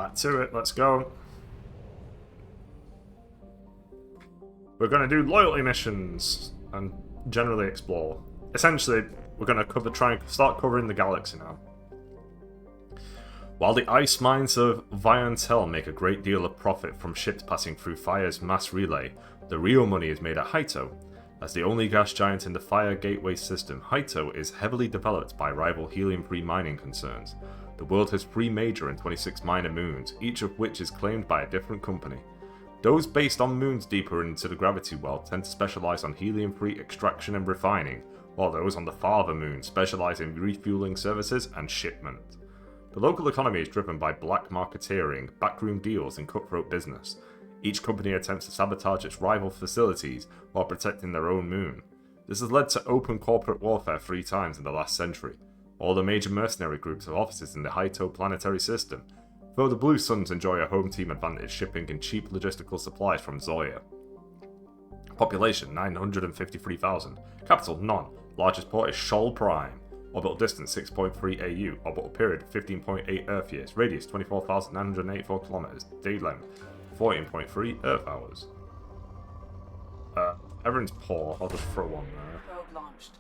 back to it. Let's go. We're going to do loyalty missions and generally explore. Essentially, we're going to try and start covering the galaxy now. While the ice mines of Viantel make a great deal of profit from ships passing through Fire's mass relay, the real money is made at Haito. As the only gas giant in the Fire Gateway system, Haito is heavily developed by rival helium-free mining concerns. The world has 3 major and 26 minor moons, each of which is claimed by a different company. Those based on moons deeper into the gravity well tend to specialise on helium-free extraction and refining, while those on the farther moons specialise in refueling services and shipment. The local economy is driven by black marketeering, backroom deals, and cutthroat business. Each company attempts to sabotage its rival facilities while protecting their own moon. This has led to open corporate warfare 3 times in the last century. All the major mercenary groups have offices in the Haito planetary system, though the Blue Suns enjoy a home team advantage shipping in cheap logistical supplies from Zoya. Population 953,000. Capital none. Largest port is Shoal Prime. Orbital distance 6.3 AU. Orbital period 15.8 Earth years. Radius 24,984 kilometers. Day length 14.3 Earth hours. Everyone's poor. I'll just throw one there. Probe launched.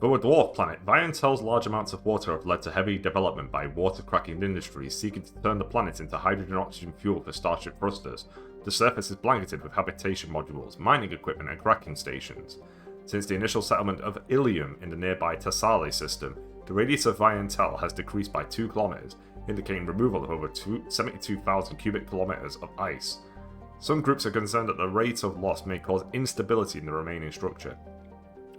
Though a dwarf planet, Viantel's large amounts of water have led to heavy development by water-cracking industries seeking to turn the planet into hydrogen-oxygen fuel for starship thrusters. The surface is blanketed with habitation modules, mining equipment, and cracking stations. Since the initial settlement of Ilium in the nearby Tassali system, the radius of Viantel has decreased by 2 kilometers, indicating removal of over 72,000 cubic kilometers of ice. Some groups are concerned that the rate of loss may cause instability in the remaining structure.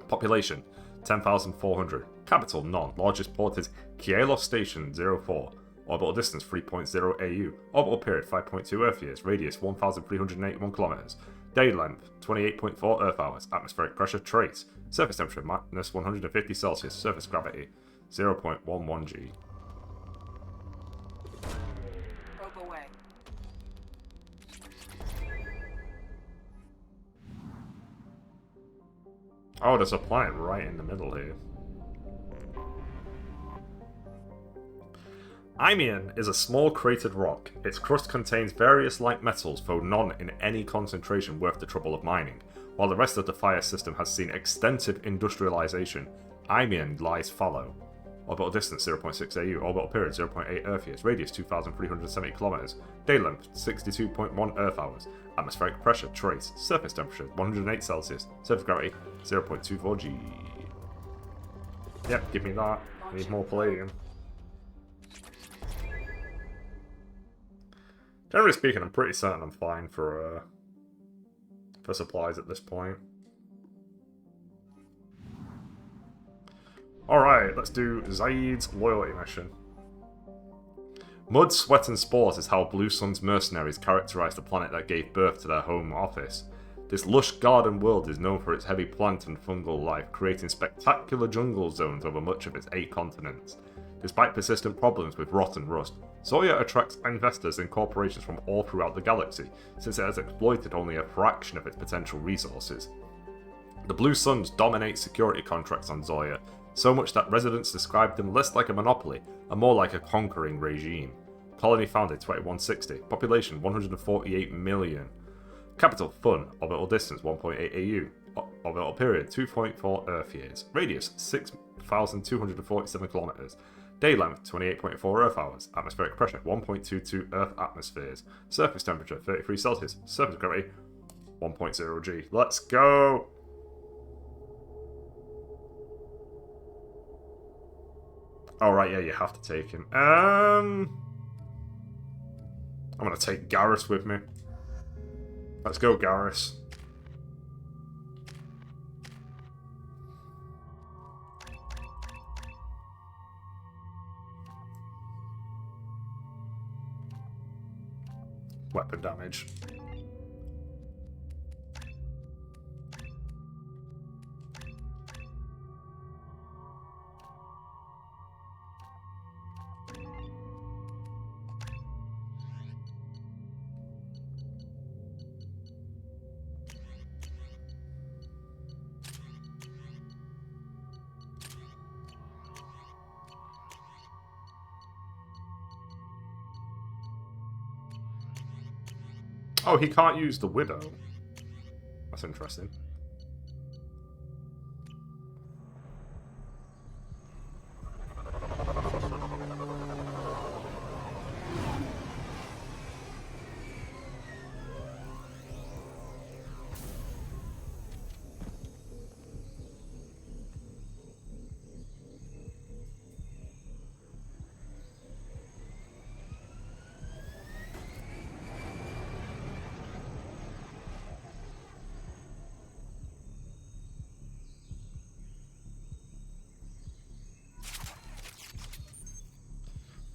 Population 10,400. Capital none. Largest port is Kielos Station 04. Orbital distance 3.0 AU. Orbital period 5.2 Earth years. Radius 1,381 kilometers. Day length 28.4 Earth hours. Atmospheric pressure trace. Surface temperature minus 150 Celsius. Surface gravity 0.11 G. Probe away. Oh, there's a planet right in the middle here. Imian is a small cratered rock. Its crust contains various light metals, though none in any concentration worth the trouble of mining. While the rest of the Fire system has seen extensive industrialization, Imian lies fallow. Orbital distance 0.6 AU, orbital period 0.8 Earth years, radius 2,370 kilometers, day length 62.1 Earth hours, atmospheric pressure trace, surface temperature 108 Celsius, surface gravity 0.24 G. Yep, give me that. I need more palladium. Generally speaking, I'm pretty certain I'm fine for supplies at this point. Alright, let's do Zaid's loyalty mission. Mud, sweat and spores is how Blue Sun's mercenaries characterize the planet that gave birth to their home office. This lush garden world is known for its heavy plant and fungal life, creating spectacular jungle zones over much of its 8 continents. Despite persistent problems with rot and rust, Zoya attracts investors and corporations from all throughout the galaxy, since it has exploited only a fraction of its potential resources. The Blue Suns dominate security contracts on Zoya, so much that residents describe them less like a monopoly and more like a conquering regime. Colony founded 2160, population 148 million. Capital Fun, orbital distance 1.8 AU, orbital period 2.4 Earth years, radius 6,247 kilometers, day length 28.4 Earth hours, atmospheric pressure 1.22 Earth atmospheres, surface temperature 33 Celsius, surface gravity 1.0 G. Let's go! Alright, yeah, you have to take him. I'm gonna take Garrus with me. Let's go, Garrus. Weapon damage. Oh, he can't use the Widow. That's interesting.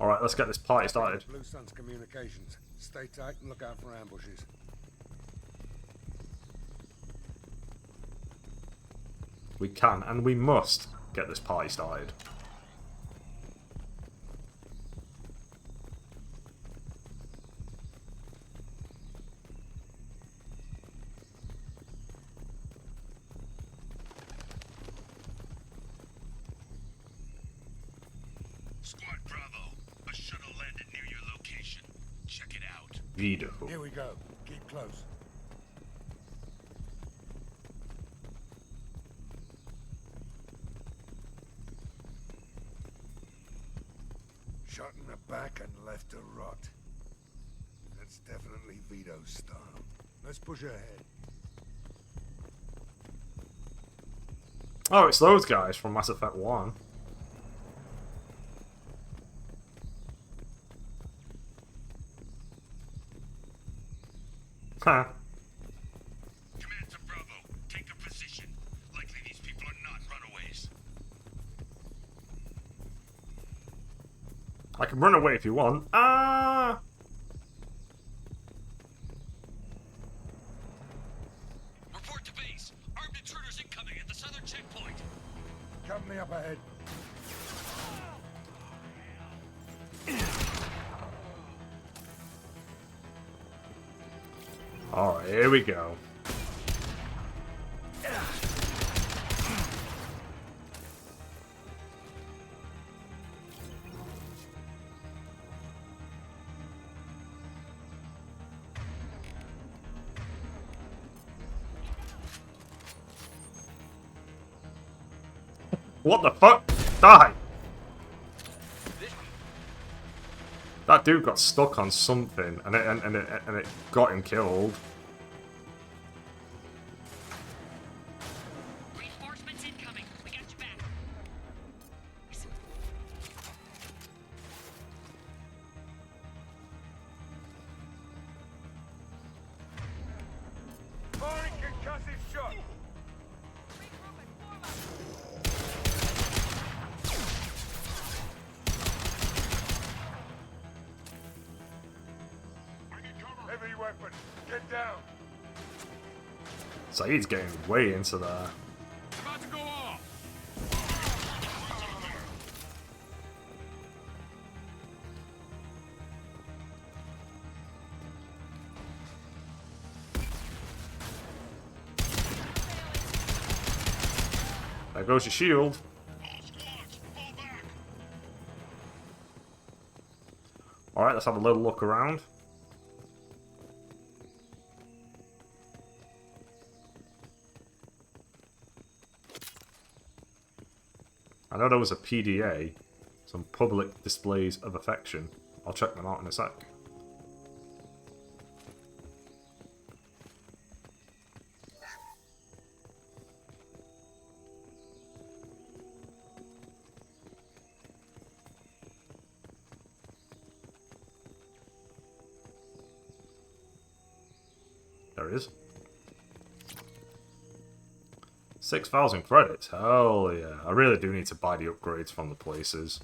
Alright, let's get this party started. Blue Sun's communications. Stay tight and look out for ambushes. We can and we must get this party started. Squad Bravo, a shuttle landed near your location. Check it out. Vito. Here we go. Keep close. Shot in the back and left to rot. That's definitely Vito's style. Let's push ahead. Oh, it's those guys from Mass Effect 1. Huh. Command to Bravo, take a position. Likely these people are not runaways. I can run away if you want. Ah! Report to base. Armed intruders incoming at the southern checkpoint. Company up ahead. Alright, here we go. What the fuck? Die! That dude got stuck on something, and it got him killed. Reinforcements incoming. We got your back. Firing concussive shot. Heavy weapon. Get down. Saeed's getting way into there. About to go off. There goes your shield. All squads, fall back. Alright, let's have a little look around. I know there was a PDA, some public displays of affection. I'll check them out in a sec. There it is. 6,000 credits. Hell yeah. I really do need to buy the upgrades from the places.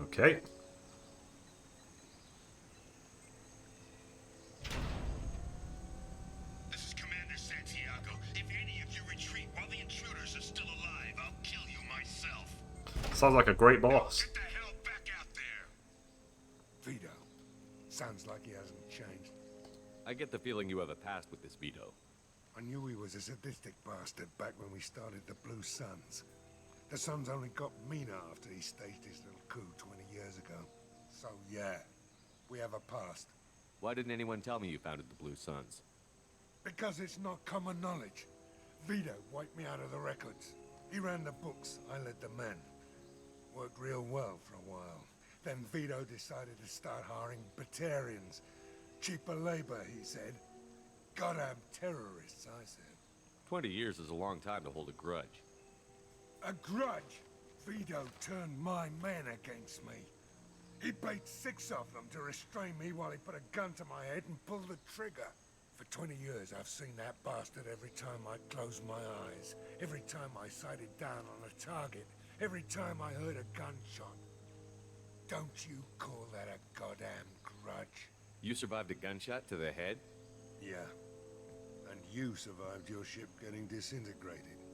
Okay. This is Commander Santiago. If any of you retreat while the intruders are still alive, I'll kill you myself. Sounds like a great boss. Get the hell back out there. Vito. Sounds like he hasn't changed. I get the feeling you have a past with this Vito. I knew he was a sadistic bastard back when we started the Blue Suns. The Suns only got meaner after he staged his little coup 20 years ago. So yeah, we have a past. Why didn't anyone tell me you founded the Blue Suns? Because it's not common knowledge. Vito wiped me out of the records. He ran the books, I led the men. Worked real well for a while. Then Vito decided to start hiring Batarians. Cheaper labor, he said. Goddamn terrorists, I said. 20 years is a long time to hold a grudge. A grudge? Vito turned my men against me. He bait 6 of them to restrain me while he put a gun to my head and pulled the trigger. For 20 years, I've seen that bastard every time I closed my eyes. Every time I sighted down on a target. Every time I heard a gunshot. Don't you call that a goddamn grudge? You survived a gunshot to the head? Yeah. And you survived your ship getting disintegrated.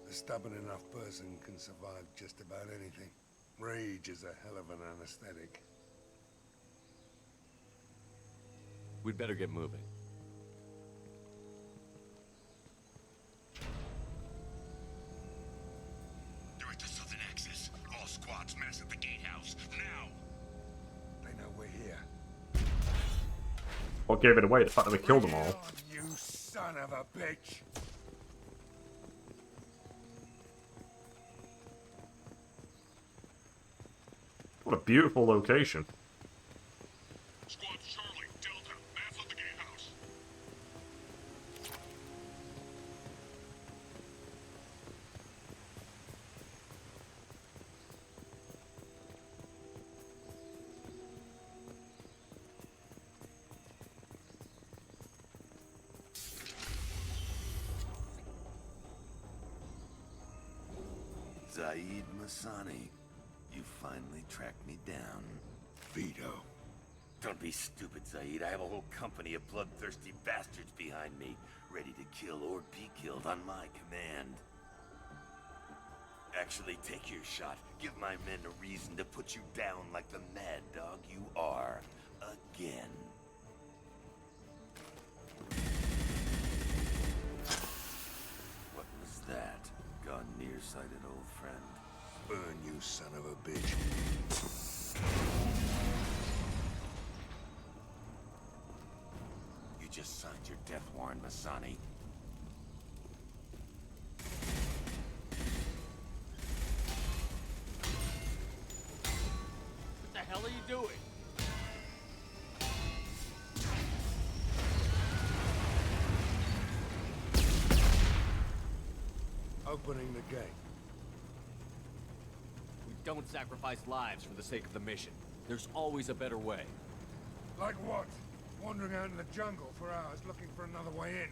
A stubborn enough person can survive just about anything. Rage is a hell of an anesthetic. We'd better get moving. Direct to Southern Axis. All squads mass at the gatehouse. Now! They know we're here. What gave it away? The fact that we killed them Bring it all. on, you son of a bitch! What a beautiful location. Squad Charlie, Delta, mass at the gatehouse. Zaid Masani, you finally tracked me down. Vito. Don't be stupid, Zaid. I have a whole company of bloodthirsty bastards behind me, ready to kill or be killed on my command. Actually, take your shot. Give my men a reason to put you down like the mad dog you are. Again. What was that? Gone nearsighted, old friend. Burn, you son of a bitch. You just signed your death warrant, Masani. What the hell are you doing? Opening the gate. We don't sacrifice lives for the sake of the mission. There's always a better way. Like what? Wandering out in the jungle for hours looking for another way in.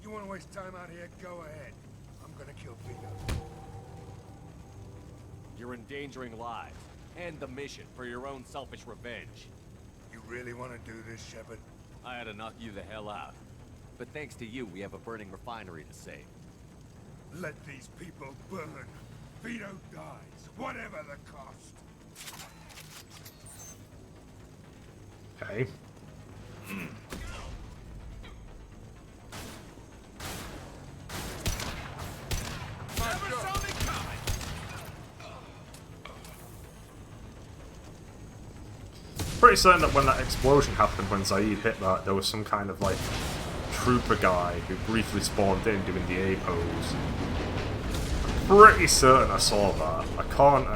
You want to waste time out here? Go ahead. I'm gonna kill Vito. You're endangering lives and the mission for your own selfish revenge. You really want to do this, Shepard? I had to knock you the hell out. But thanks to you, we have a burning refinery to save. Let these people burn. Vito dies, whatever the cost. Okay. Pretty certain that when that explosion happened, when Zaid hit that, there was some kind of like trooper guy who briefly spawned in doing the A pose. I'm pretty certain I saw that. I can't,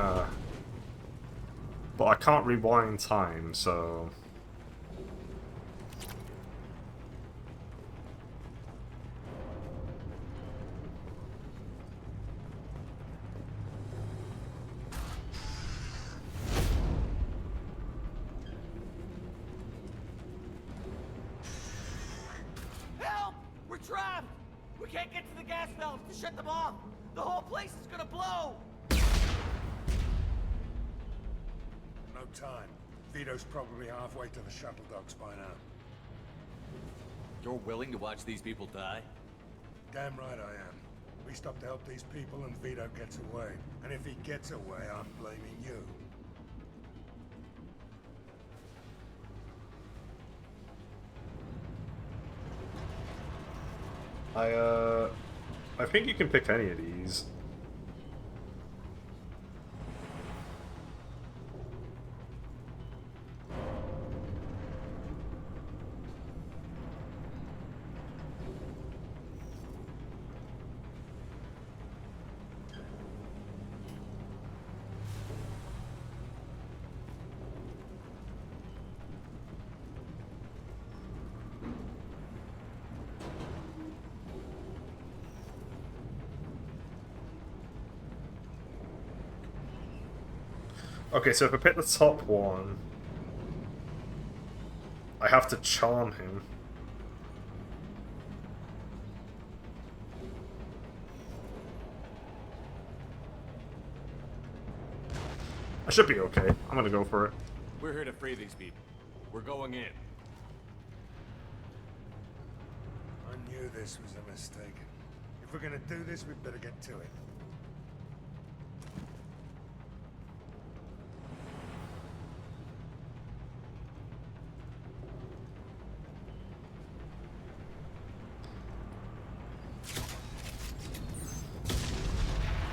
but I can't rewind time, so. Help! We're trapped! We can't get to the gas valves to shut them off! The whole place is gonna blow! No time. Vito's probably halfway to the shuttle docks by now. You're willing to watch these people die? Damn right I am. We stop to help these people and Vito gets away. And if he gets away, I'm blaming you. I think you can pick any of these. Okay, so if I pick the top one, I have to charm him. I should be okay. I'm gonna go for it. We're here to free these people. We're going in. I knew this was a mistake. If we're gonna do this, we'd better get to it.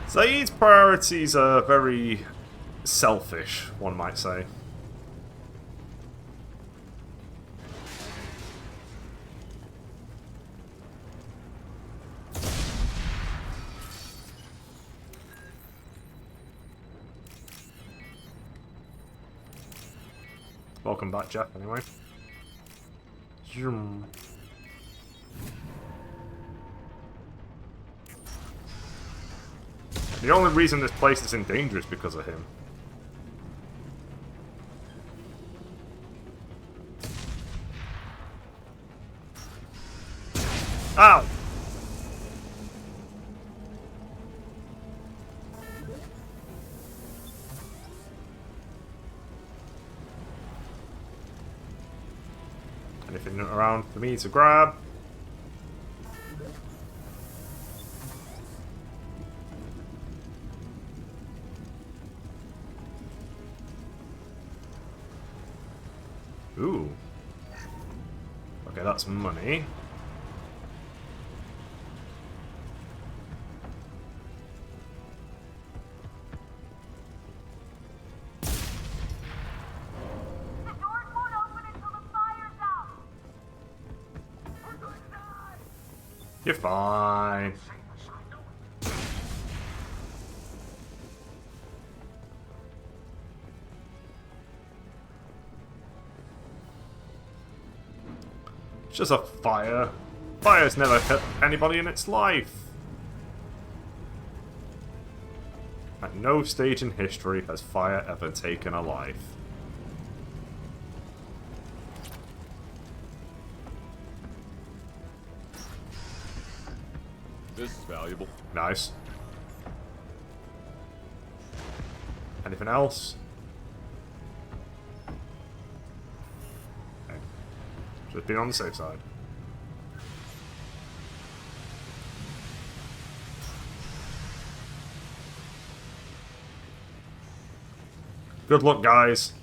Zaid's priorities are very selfish, one might say. Welcome back, Jeff, anyway. Zoom. The only reason this place is in danger is because of him. Ow! Anything around for me to grab? Ooh. Okay, that's money. The doors won't open until the fire's out. We're going to die! You're fine. It's just a fire. Fire's never hit anybody in its life. At no stage in history has fire ever taken a life. This is valuable. Nice. Anything else? Okay. Just being on the safe side. Good luck, guys.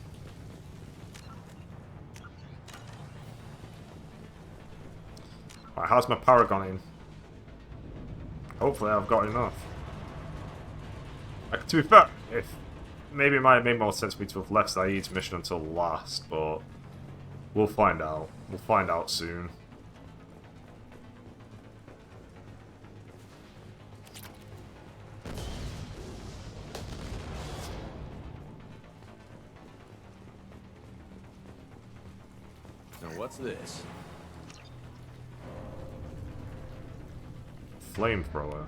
Right, how's my Paragon in? Hopefully I've got enough. Like, to be fair, if maybe it might have made more sense for me to have left Zaid's mission until last, but we'll find out. We'll find out soon. Now what's this? Flamethrower.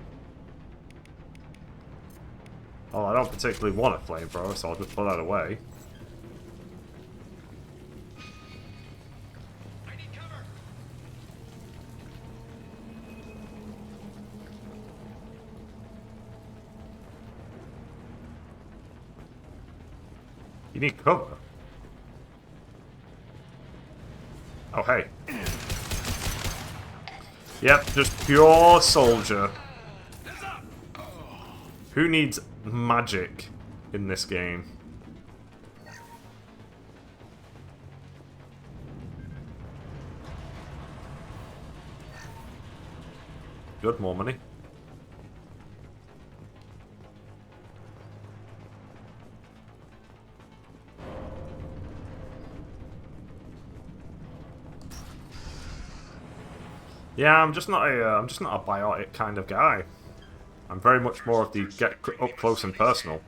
Oh, I don't particularly want a flamethrower, so I'll just put that away. I need cover. You need cover. Oh, hey. Yep, just pure soldier. Who needs magic in this game? good, more money. Yeah, I'm just not a biotic kind of guy. I'm very much more of the get up close and personal.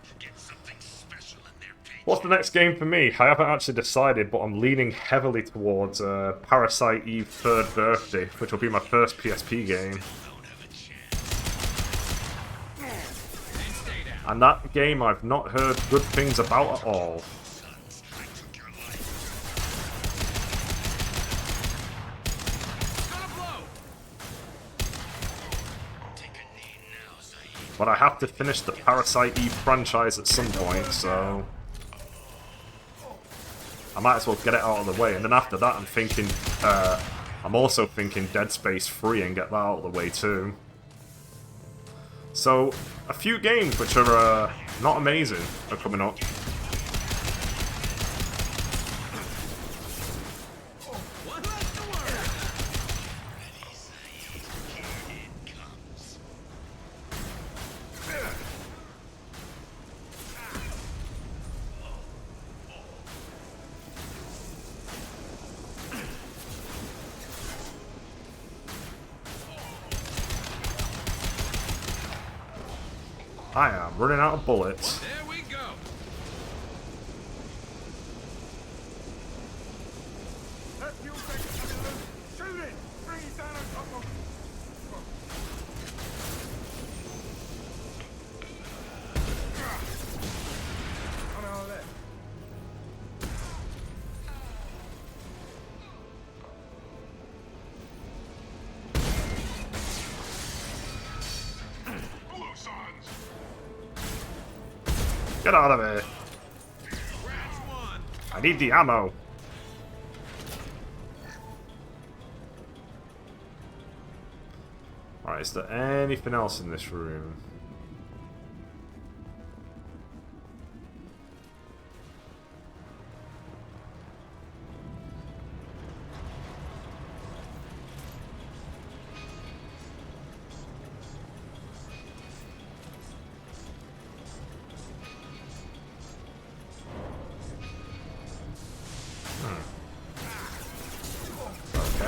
What's the next game for me? I haven't actually decided, but I'm leaning heavily towards Parasite Eve 3rd Birthday, which will be my first PSP game. And that game I've not heard good things about at all. But I have to finish the Parasite Eve franchise at some point, so I might as well get it out of the way. And then after that, I'm also thinking Dead Space 3 and get that out of the way too. So, a few games which are not amazing are coming up. I am running out of bullets. There we go. That fuel tank's coming loose. Shoot it! Bring it down on top of... Oh no, there. Get out of here! I need the ammo! Alright, is there anything else in this room?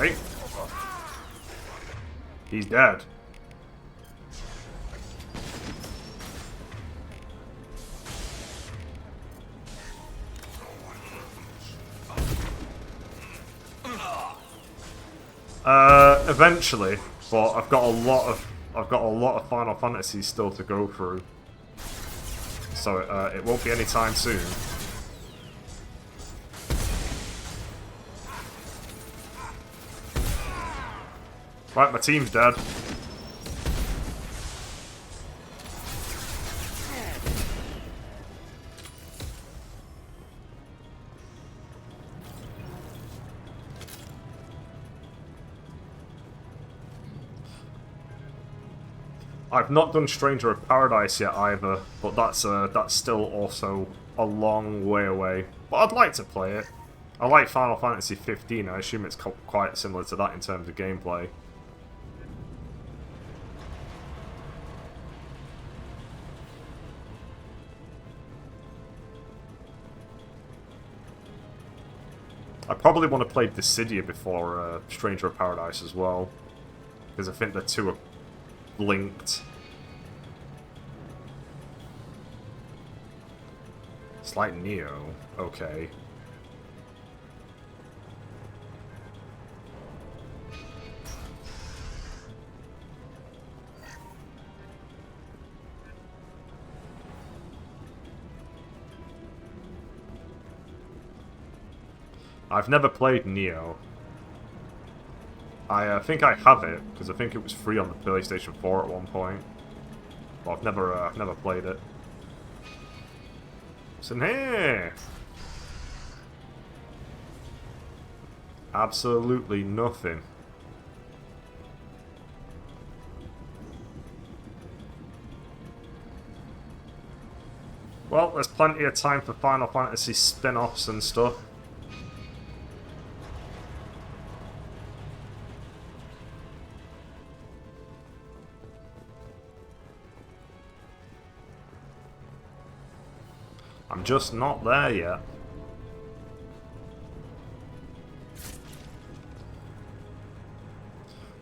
Okay. He's dead. Eventually, but I've got a lot of Final Fantasy still to go through, so it won't be anytime soon. Right, my team's dead. I've not done Stranger of Paradise yet either, but that's still also a long way away. But I'd like to play it. I like Final Fantasy 15. I assume it's quite similar to that in terms of gameplay. I probably want to play Dissidia before Stranger of Paradise as well, because I think the two are linked. It's like Neo. Okay. I've never played Neo. I think I have it, because I think it was free on the PlayStation 4 at one point. But I've never played it. What's in here? Absolutely nothing. Well, there's plenty of time for Final Fantasy spin-offs and stuff. I'm just not there yet.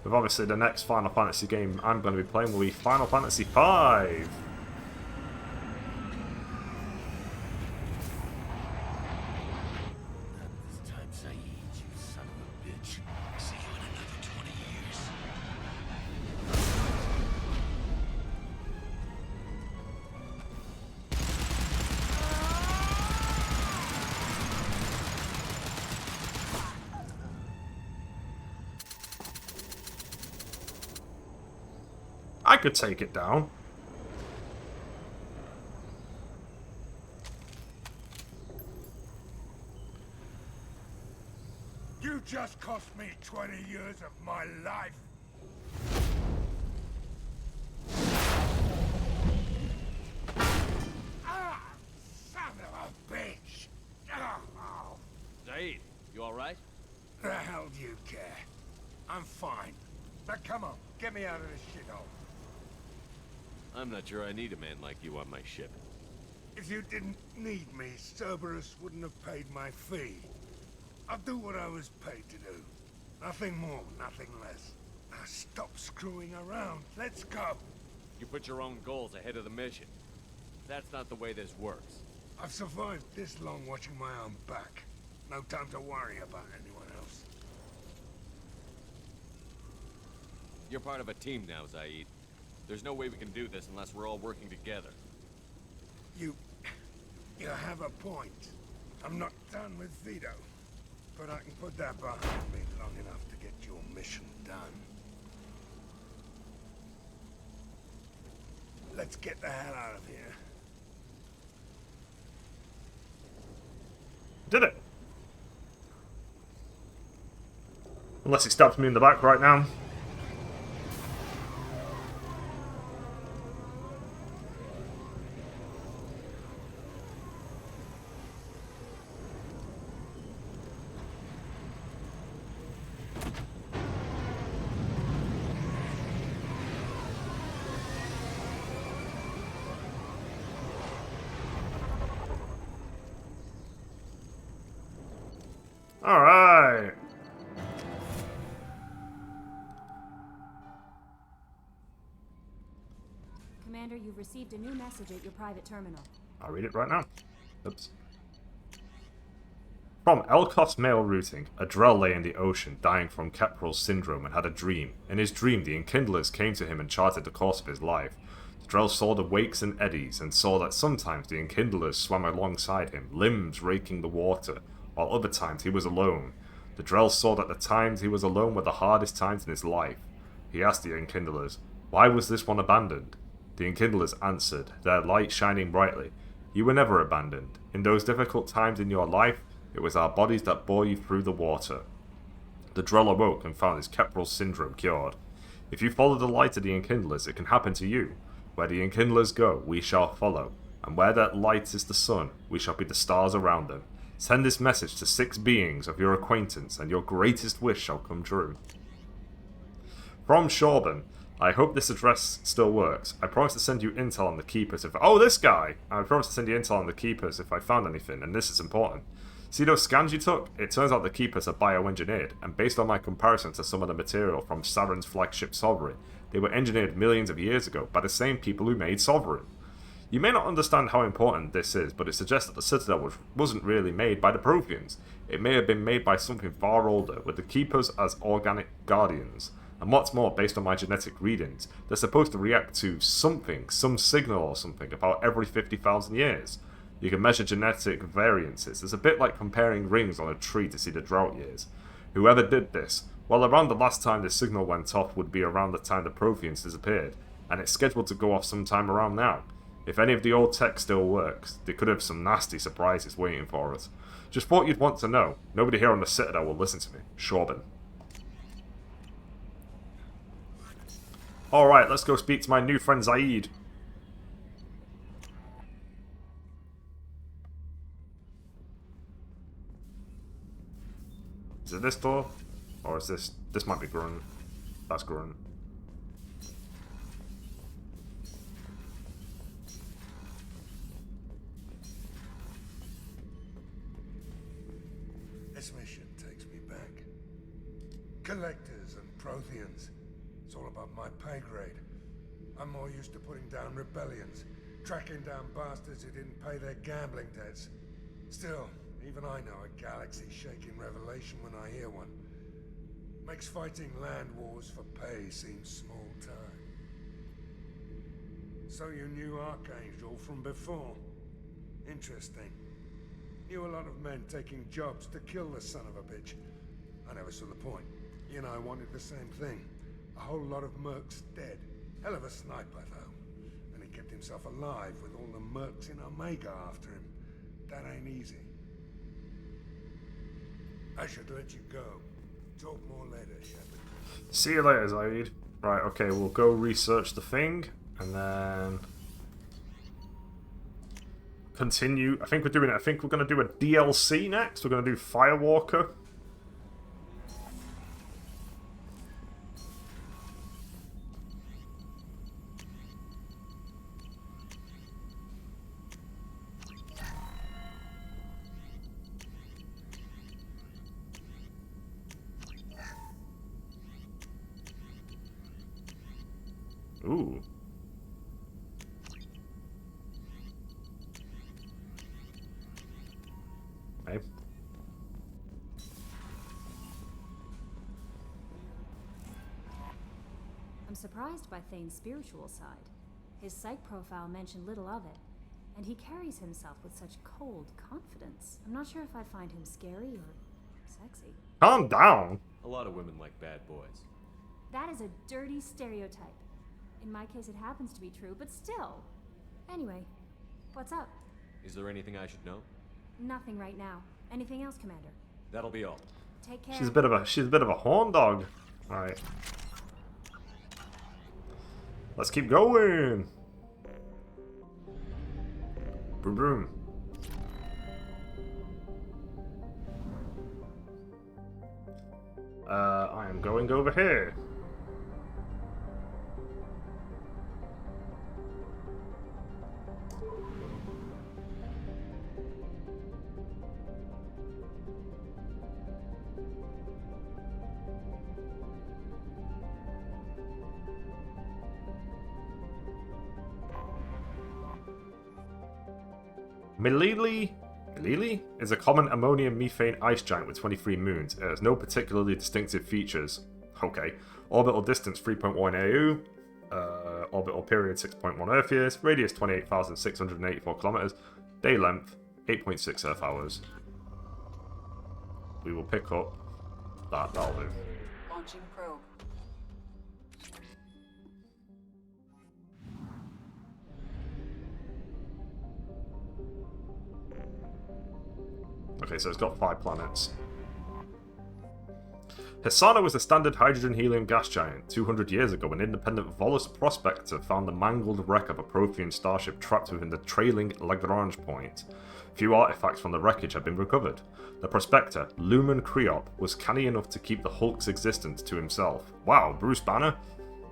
With obviously the next Final Fantasy game I'm going to be playing will be Final Fantasy V. This time, Saeed, you son of a bitch. See you in another 20 years. I could take it down. You just cost me 20 years of my life. Ah, son of a bitch. Oh, Zaid, you alright? the hell do you care? I'm fine. Now come on, get me out of this shithole. I'm not sure I need a man like you on my ship. If you didn't need me, Cerberus wouldn't have paid my fee. I'll do what I was paid to do. Nothing more, nothing less. Now stop screwing around. Let's go. You put your own goals ahead of the mission. That's not the way this works. I've survived this long watching my own back. No time to worry about anyone else. You're part of a team now, Zaid. There's no way we can do this unless we're all working together. You have a point. I'm not done with Vito. But I can put that behind me long enough to get your mission done. Let's get the hell out of here. Did it? Unless he stabs me in the back right now. Alright. Commander, you've received a new message at your private terminal. I'll read it right now. Oops. From Elkos mail routing, a Drell lay in the ocean, dying from Kepral's syndrome, and had a dream. In his dream, the Enkindlers came to him and charted the course of his life. The Drell saw the wakes and eddies, and saw that sometimes the Enkindlers swam alongside him, limbs raking the water, while other times he was alone. The Drell saw that the times he was alone were the hardest times in his life. He asked the Enkindlers, why was this one abandoned? The Enkindlers answered, their light shining brightly, you were never abandoned. In those difficult times in your life, it was our bodies that bore you through the water. The Drell awoke and found his Kepral's syndrome cured. If you follow the light of the Enkindlers, it can happen to you. Where the Enkindlers go, we shall follow. And where that light is the sun, we shall be the stars around them. Send this message to 6 beings of your acquaintance, and your greatest wish shall come true. From Shorban, I hope this address still works. I promise to send you intel on the Keepers if... Oh, this guy! I promise to send you intel on the Keepers if I found anything, and this is important. See those scans you took? It turns out the Keepers are bioengineered, and based on my comparison to some of the material from Saren's flagship Sovereign, they were engineered millions of years ago by the same people who made Sovereign. You may not understand how important this is, but it suggests that the Citadel wasn't really made by the Protheans. It may have been made by something far older, with the Keepers as organic guardians. And what's more, based on my genetic readings, they're supposed to react to something, some signal or something, about every 50,000 years. You can measure genetic variances. It's a bit like comparing rings on a tree to see the drought years. Whoever did this, well, around the last time this signal went off would be around the time the Protheans disappeared, and it's scheduled to go off sometime around now. If any of the old tech still works, they could have some nasty surprises waiting for us. Just thought you'd want to know. Nobody here on the Citadel will listen to me. Shorban. Alright, let's go speak to my new friend Zaid. Is it this door? Or is this... This might be Grun. That's Grun. This mission takes me back. Collectors and Protheans. It's all about my pay grade. I'm more used to putting down rebellions, tracking down bastards who didn't pay their gambling debts. Still, even I know a galaxy-shaking revelation when I hear one. Makes fighting land wars for pay seem small time. So you knew Archangel from before? Interesting. Knew a lot of men taking jobs to kill the son of a bitch. I never saw the point. You and I wanted the same thing. A whole lot of mercs dead. Hell of a sniper, though. And he kept himself alive with all the mercs in Omega after him. That ain't easy. I should let you go. Talk more later, Shepard. See you later, Zaid. Right, okay, we'll go research the thing, and then continue. I think we're going to do a DLC next. We're going to do Firewalker. Ooh. Okay. I'm surprised by Thane's spiritual side. His psych profile mentioned little of it, and he carries himself with such cold confidence. I'm not sure if I find him scary or sexy. Calm down. A lot of women like bad boys. That is a dirty stereotype. In my case, it happens to be true, but still. Anyway, what's up? Is there anything I should know? Nothing right now. Anything else, Commander? That'll be all. Take care. She's a bit of a horn dog. All right. Let's keep going. Boom, boom. I am going over here. Milili is a common ammonium methane ice giant with 23 moons. It has no particularly distinctive features. Okay. Orbital distance 3.1 AU. Orbital period 6.1 Earth years. Radius 28,684 kilometers. Day length 8.6 Earth hours. We will pick up that. That'll do. Launching probe. Okay, so it's got 5 planets. Hisana was a standard hydrogen-helium gas giant. 200 years ago, an independent Volus prospector found the mangled wreck of a Prothean starship trapped within the trailing Lagrange point. Few artifacts from the wreckage have been recovered. The prospector, Lumen Creop, was canny enough to keep the Hulk's existence to himself. Wow, Bruce Banner?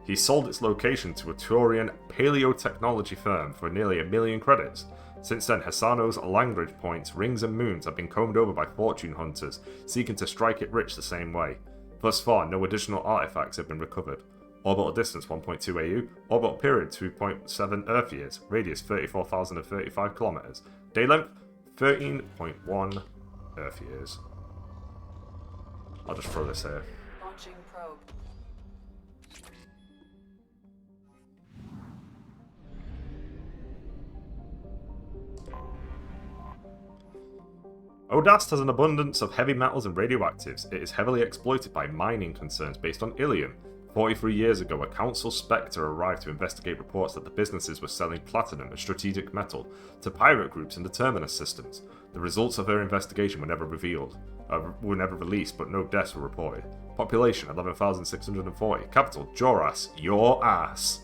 He sold its location to a Turian paleotechnology firm for nearly 1 million credits. Since then, Hisano's Lagrange points, rings and moons have been combed over by fortune hunters, seeking to strike it rich the same way. Thus far, no additional artifacts have been recovered. Orbital distance 1.2 AU, orbital period 2.7 Earth years, radius 34,035 kilometers, day length 13.1 Earth years. I'll just throw this here. Launching probe. Odast has an abundance of heavy metals and radioactives. It is heavily exploited by mining concerns based on Ilium. 43 years ago, a council spectre arrived to investigate reports that the businesses were selling platinum, a strategic metal, to pirate groups in the Terminus systems. The results of her investigation were never released, but no deaths were reported. Population 11,640. Capital Joras, your ass.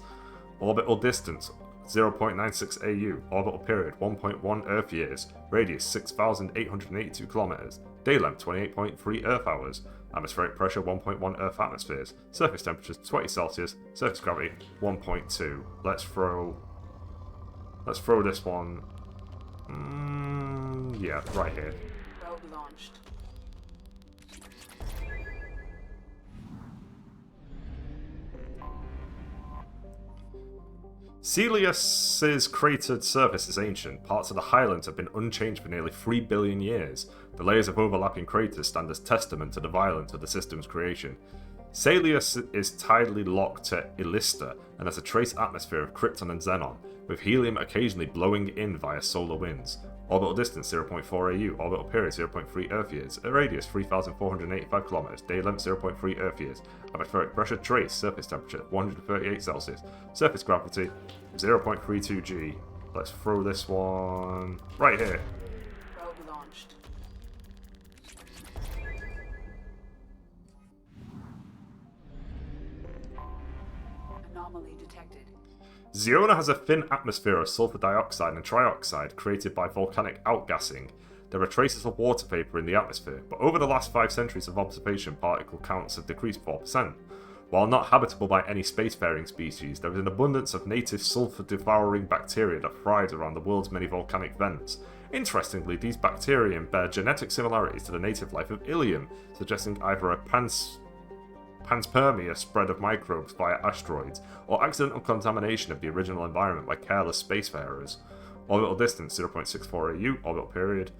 Orbital distance 0.96 AU, orbital period 1.1 Earth years, radius 6,882 kilometers, day length 28.3 Earth hours, atmospheric pressure 1.1 Earth atmospheres, surface temperature 20 Celsius, surface gravity 1.2. Let's throw this one. Yeah, right here. Probe launched. 1.1 Earth atmospheres, surface temperature 20 Celsius, surface gravity 1.2. Let's throw this one. Yeah, right here. 1.2. Let's throw this one. Probe launched. 1.2. Celius's cratered surface is ancient. Parts of the highlands have been unchanged for nearly 3 billion years. The layers of overlapping craters stand as testament to the violence of the system's creation. Celius is tidally locked to Illista and has a trace atmosphere of krypton and xenon, with helium occasionally blowing in via solar winds. Orbital distance 0.4 AU, orbital period 0.3 Earth years, a radius 3,485 km, day length 0.3 Earth years, atmospheric pressure trace, surface temperature 138 Celsius, surface gravity 0.32 G. Let's throw this one right here. Probe launched. Anomaly detected. Ziona has a thin atmosphere of sulfur dioxide and trioxide created by volcanic outgassing. There are traces of water vapor in the atmosphere, but over the last 5 centuries of observation, particle counts have decreased 4%. While not habitable by any spacefaring species, there is an abundance of native sulfur-devouring bacteria that thrives around the world's many volcanic vents. Interestingly, these bacteria bear genetic similarities to the native life of Ilium, suggesting either a panspermia spread of microbes via asteroids, or accidental contamination of the original environment by careless spacefarers. Orbital distance 0.64 AU, orbital period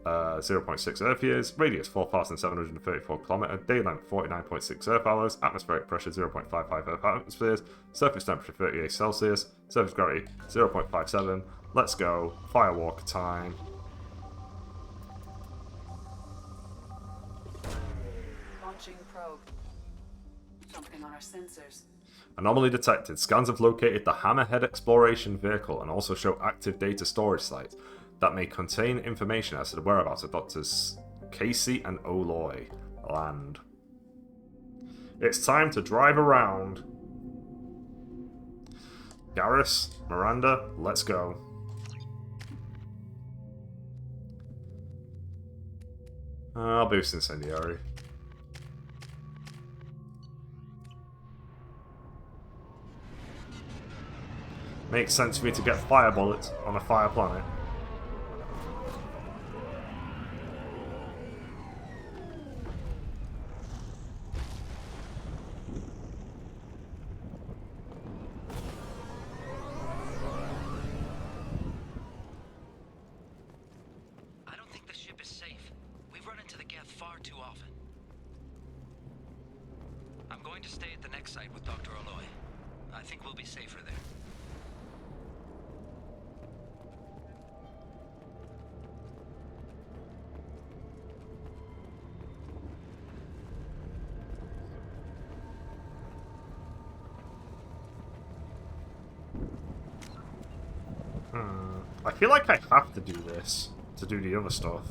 0.6 Earth years, radius 4,734 km, day length 49.6 Earth hours, atmospheric pressure 0.55 Earth atmospheres, surface temperature 38 Celsius, surface gravity 0.57. Let's go. Firewalk time. Launching probe. Something on our sensors. Anomaly detected. Scans have located the Hammerhead exploration vehicle and also show active data storage sites that may contain information as to the whereabouts of Doctors Casey and Oloy land. It's time to drive around. Garrus, Miranda, let's go. I'll boost Incendiary. Makes sense for me to get fire bullets on a fire planet. I don't think the ship is safe. We've run into the Geth far too often. I'm going to stay at the next site with Dr. Oloy. I think we'll be safer there. I feel like I have to do this to do the other stuff.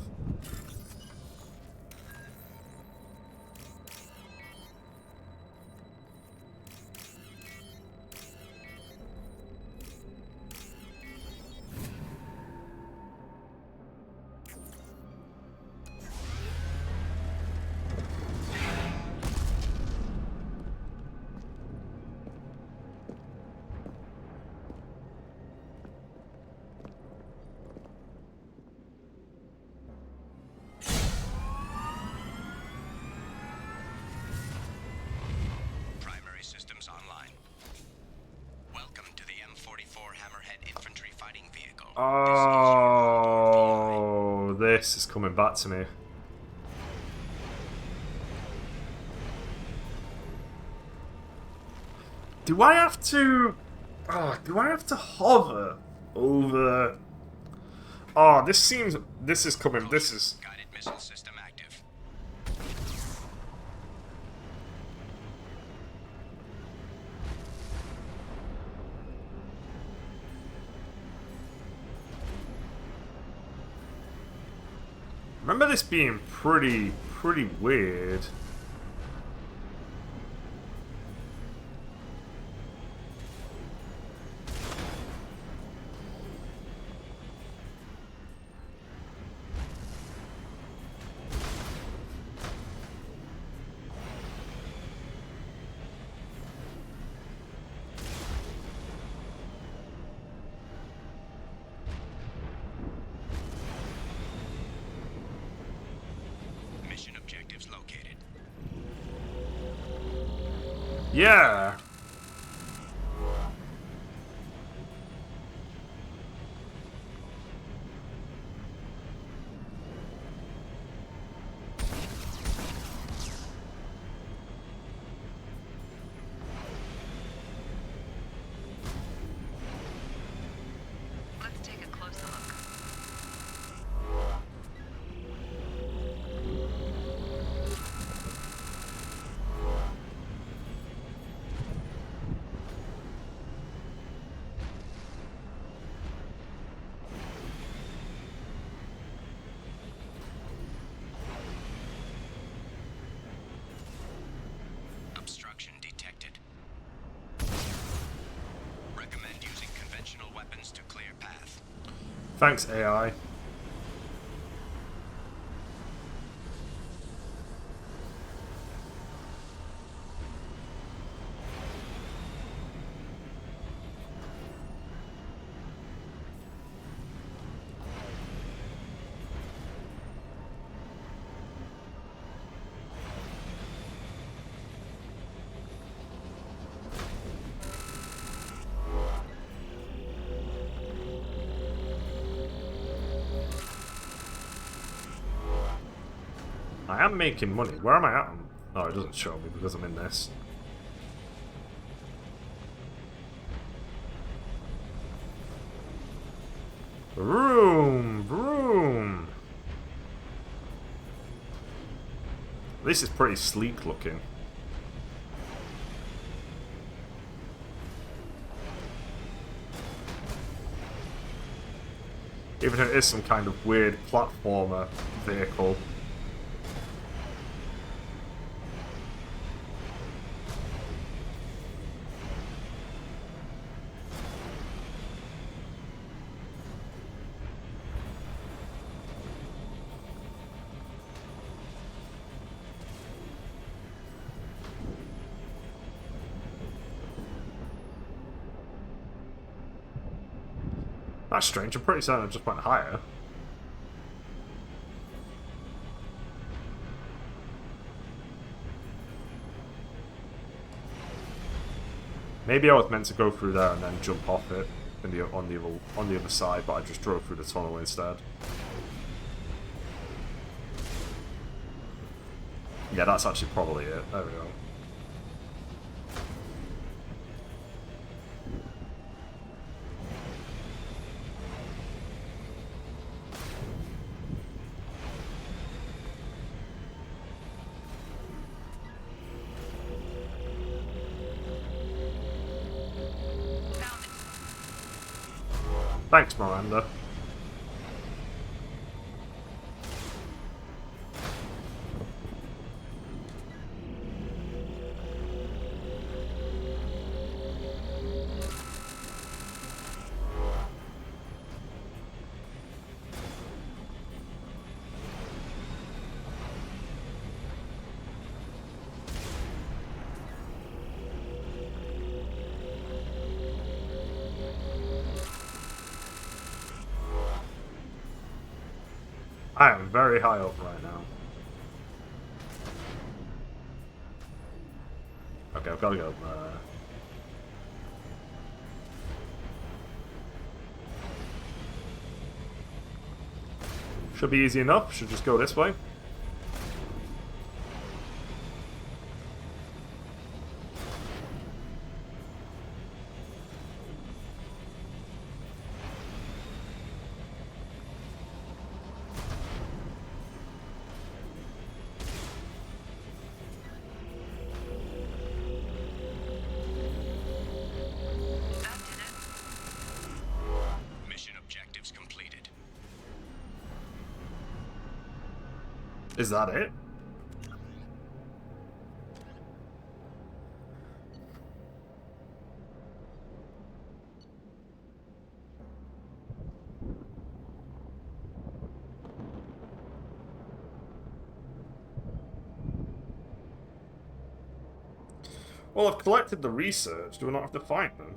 Primary systems online. Welcome to the M44 Hammerhead Infantry Fighting Vehicle. Oh, this is coming back to me. Do I have to... do I have to hover over... Oh, this seems... This is coming... This is... Guided missile system active. Remember this being pretty weird. Mission objectives located. Yeah! Let's take a closer look. Obstruction detected. Recommend using conventional weapons to clear path. Thanks, AI. I am making money. Where am I at? Oh, it doesn't show me because I'm in this. Vroom! Vroom! This is pretty sleek looking. Even if it is some kind of weird platformer vehicle. That's strange, I'm pretty certain I just went higher. Maybe I was meant to go through there and then jump off it on the other side, but I just drove through the tunnel instead. Yeah, that's actually probably it. There we go. Thanks, Miranda. I am very high up right now. Okay, I've got to go there. Should be easy enough. Should just go this way. Mission objectives completed. Is that it? Well, I've collected the research. Do I not have to find them?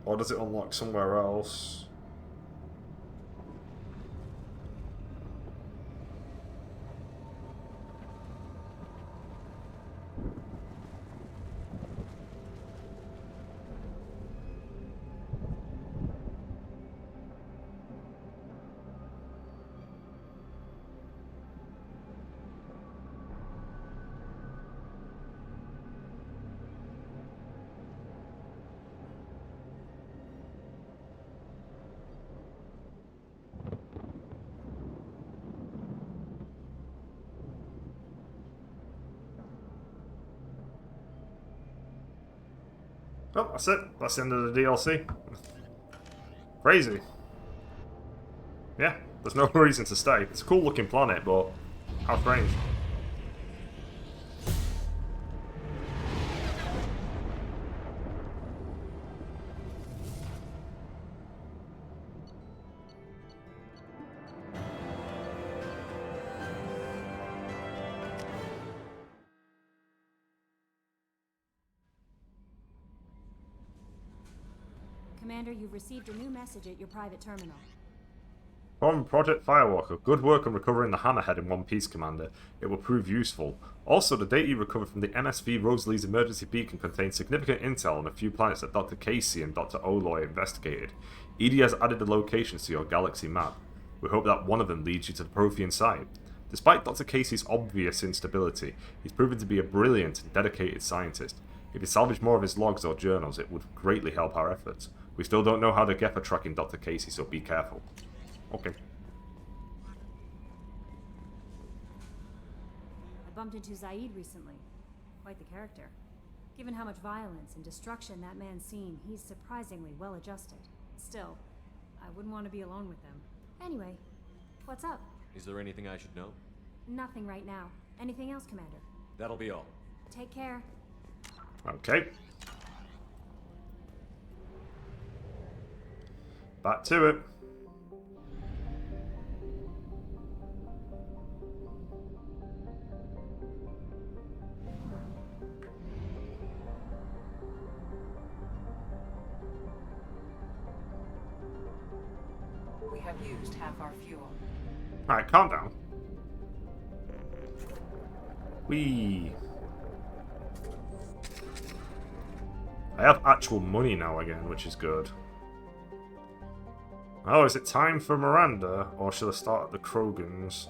Or does it unlock somewhere else? Oh, that's it. That's the end of the DLC. Crazy. Yeah, there's no reason to stay. It's a cool looking planet, but how strange. Commander, you've received a new message at your private terminal. From Project Firewalker, good work on recovering the Hammerhead in one piece, Commander. It will prove useful. Also, the data you recovered from the NSV Rosalie's emergency beacon contains significant intel on a few planets that Dr. Casey and Dr. Oloy investigated. EDI has added the locations to your galaxy map. We hope that one of them leads you to the Prothean site. Despite Dr. Casey's obvious instability, he's proven to be a brilliant and dedicated scientist. If you salvage more of his logs or journals, it would greatly help our efforts. We still don't know how the Geth are tracking Dr. Casey, so be careful. Okay. I bumped into Zaid recently. Quite the character. Given how much violence and destruction that man's seen, he's surprisingly well adjusted. Still, I wouldn't want to be alone with him. Anyway, what's up? Is there anything I should know? Nothing right now. Anything else, Commander? That'll be all. Take care. Okay. Back to it. We have used half our fuel. Alright, calm down. Whee. I have actual money now again, which is good. Oh, is it time for Miranda, or should I start at the Krogans?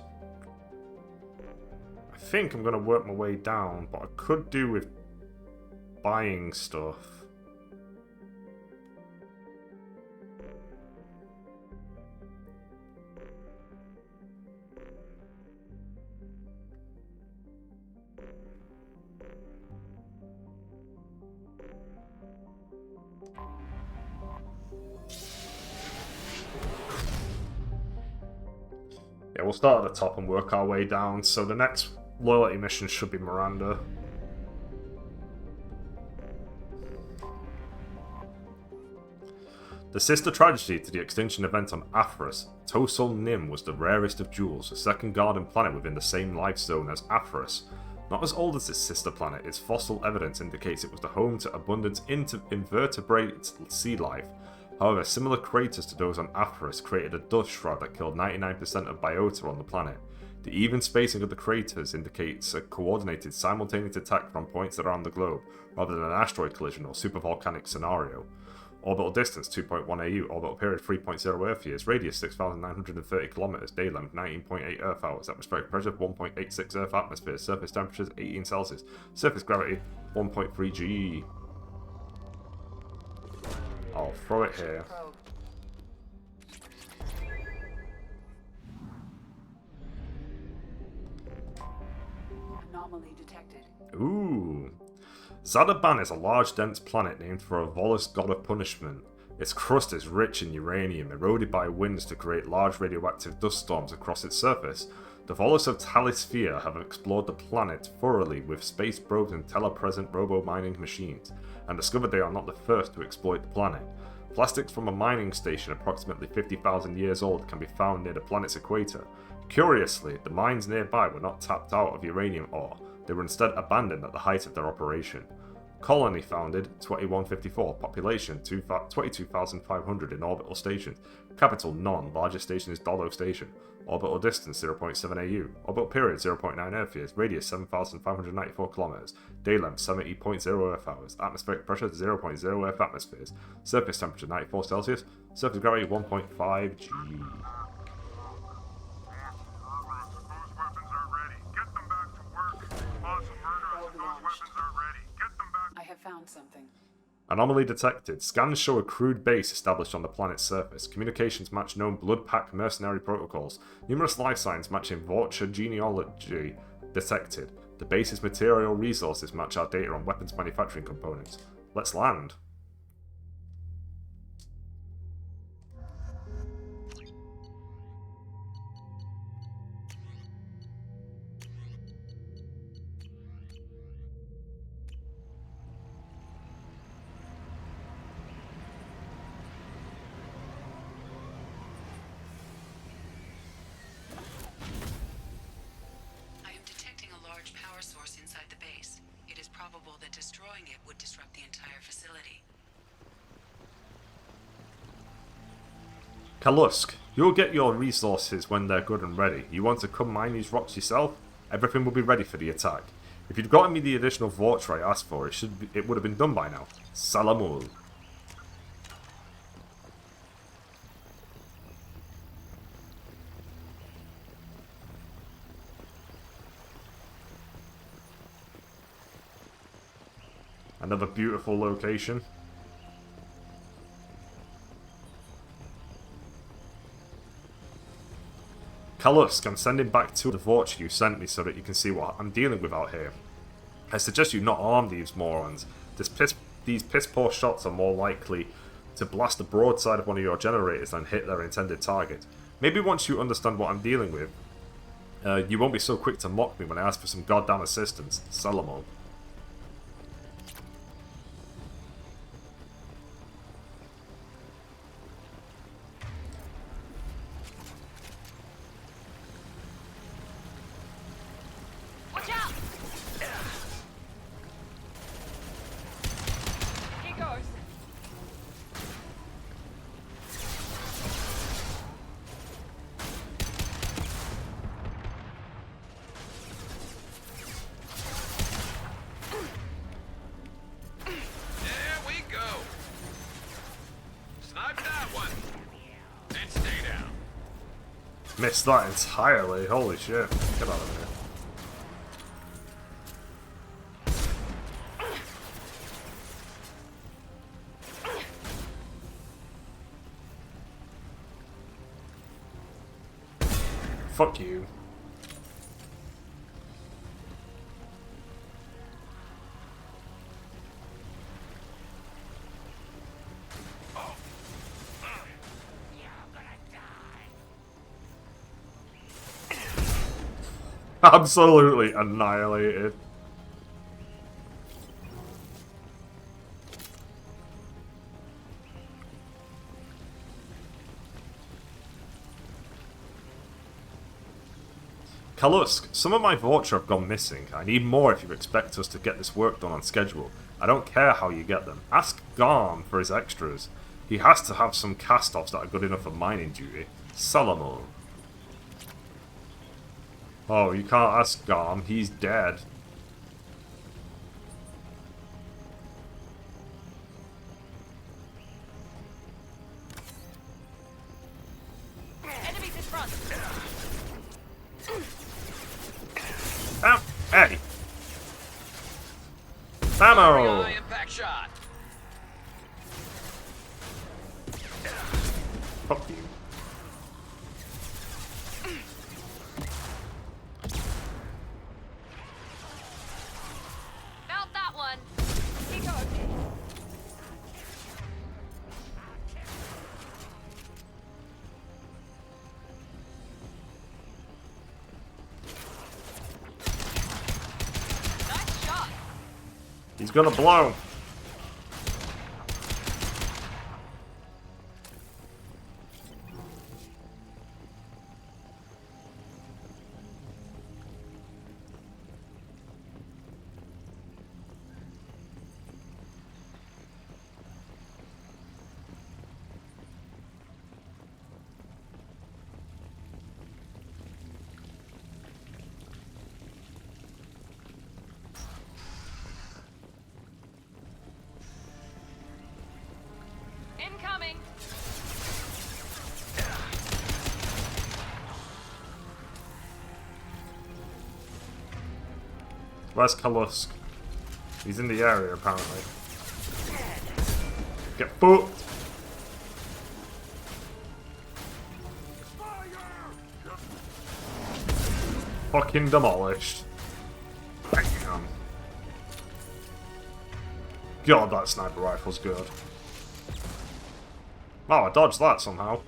I think I'm going to work my way down, but I could do with buying stuff. Yeah, we'll start at the top and work our way down. So the next loyalty mission should be Miranda. The sister tragedy to the extinction event on Aphros, Tosol Nim was the rarest of jewels, a second garden planet within the same life zone as Aphros. Not as old as its sister planet, its fossil evidence indicates it was the home to abundant invertebrate sea life. However, similar craters to those on Aphros created a dust shroud that killed 99% of biota on the planet. The even spacing of the craters indicates a coordinated, simultaneous attack from points around the globe, rather than an asteroid collision or supervolcanic scenario. Orbital distance 2.1 AU, orbital period 3.0 Earth years, radius 6,930 km, day length 19.8 Earth hours, atmospheric pressure 1.86 Earth atmosphere, surface temperatures 18 Celsius, surface gravity 1.3 G. I'll throw it here. Anomaly detected. Ooh. Zadaban is a large, dense planet named for a Volus god of punishment. Its crust is rich in uranium, eroded by winds to create large radioactive dust storms across its surface. The Volus of Talisphere have explored the planet thoroughly with space probes and telepresent robo-mining machines, and discovered they are not the first to exploit the planet. Plastics from a mining station approximately 50,000 years old can be found near the planet's equator. Curiously, the mines nearby were not tapped out of uranium ore, they were instead abandoned at the height of their operation. Colony founded 2154. Population 22,500 in orbital station. Capital none. Largest station is Dolo Station. Orbital distance 0.7 AU. Orbital period 0.9 Earth years. Radius 7,594 kilometers. Day length 70.0 Earth hours. Atmospheric pressure 0.0 Earth atmospheres. Surface temperature 94 Celsius. Surface gravity 1.5 G. I have found something. Anomaly detected. Scans show a crude base established on the planet's surface. Communications match known blood pact mercenary protocols. Numerous life signs matching Vorcha genealogy detected. The base's material resources match our data on weapons manufacturing components. Let's land. I am detecting a large power source inside the base. It is probable that destroying it would disrupt the entire facility. Kalusk, you'll get your resources when they're good and ready. You want to come mine these rocks yourself? Everything will be ready for the attack. If you'd gotten me the additional Vortra I asked for, it would have been done by now. Salamul. Another beautiful location. Kalusk, I'm sending back to the Vorcha you sent me so that you can see what I'm dealing with out here. I suggest you not arm these morons. These piss-poor shots are more likely to blast the broadside of one of your generators than hit their intended target. Maybe once you understand what I'm dealing with, you won't be so quick to mock me when I ask for some goddamn assistance. Salamo. Watch out! Here goes. There we go. Snipe that one. And stay down. Missed that entirely. Holy shit. Get out of here. Fuck you. Absolutely annihilated. Kalusk, some of my Vorcha have gone missing. I need more if you expect us to get this work done on schedule. I don't care how you get them. Ask Garm for his extras. He has to have some cast-offs that are good enough for mining duty. Salamo. Oh, you can't ask Garm. He's dead. Enemies in front. Ah, hey! Ammo! Impact shot. Fuck you. Found that one. Here goes. Nice shot. He's gonna blow. Where's Kalusk? He's in the area, apparently. Get fucked! Fucking demolished. Bam. God, that sniper rifle's good. Oh, I dodged that somehow.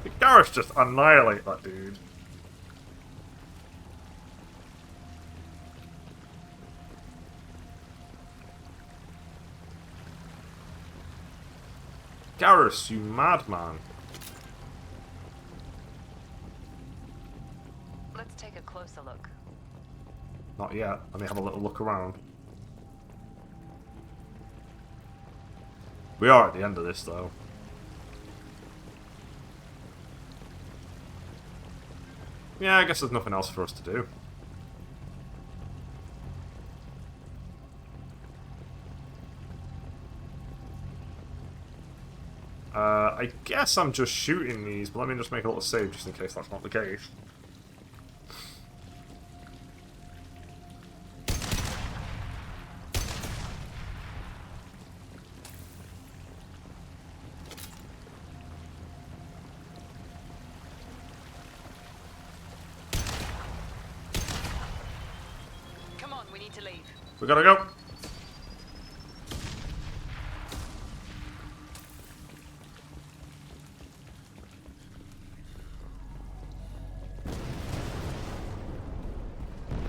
Did Garrus just annihilate that dude? Garrus, you madman. Let's take a closer look. Not yet. Let me have a little look around. We are at the end of this, though. Yeah, I guess there's nothing else for us to do. I guess I'm just shooting these, but let me just make a little save just in case that's not the case. Come on, we need to leave. We gotta go.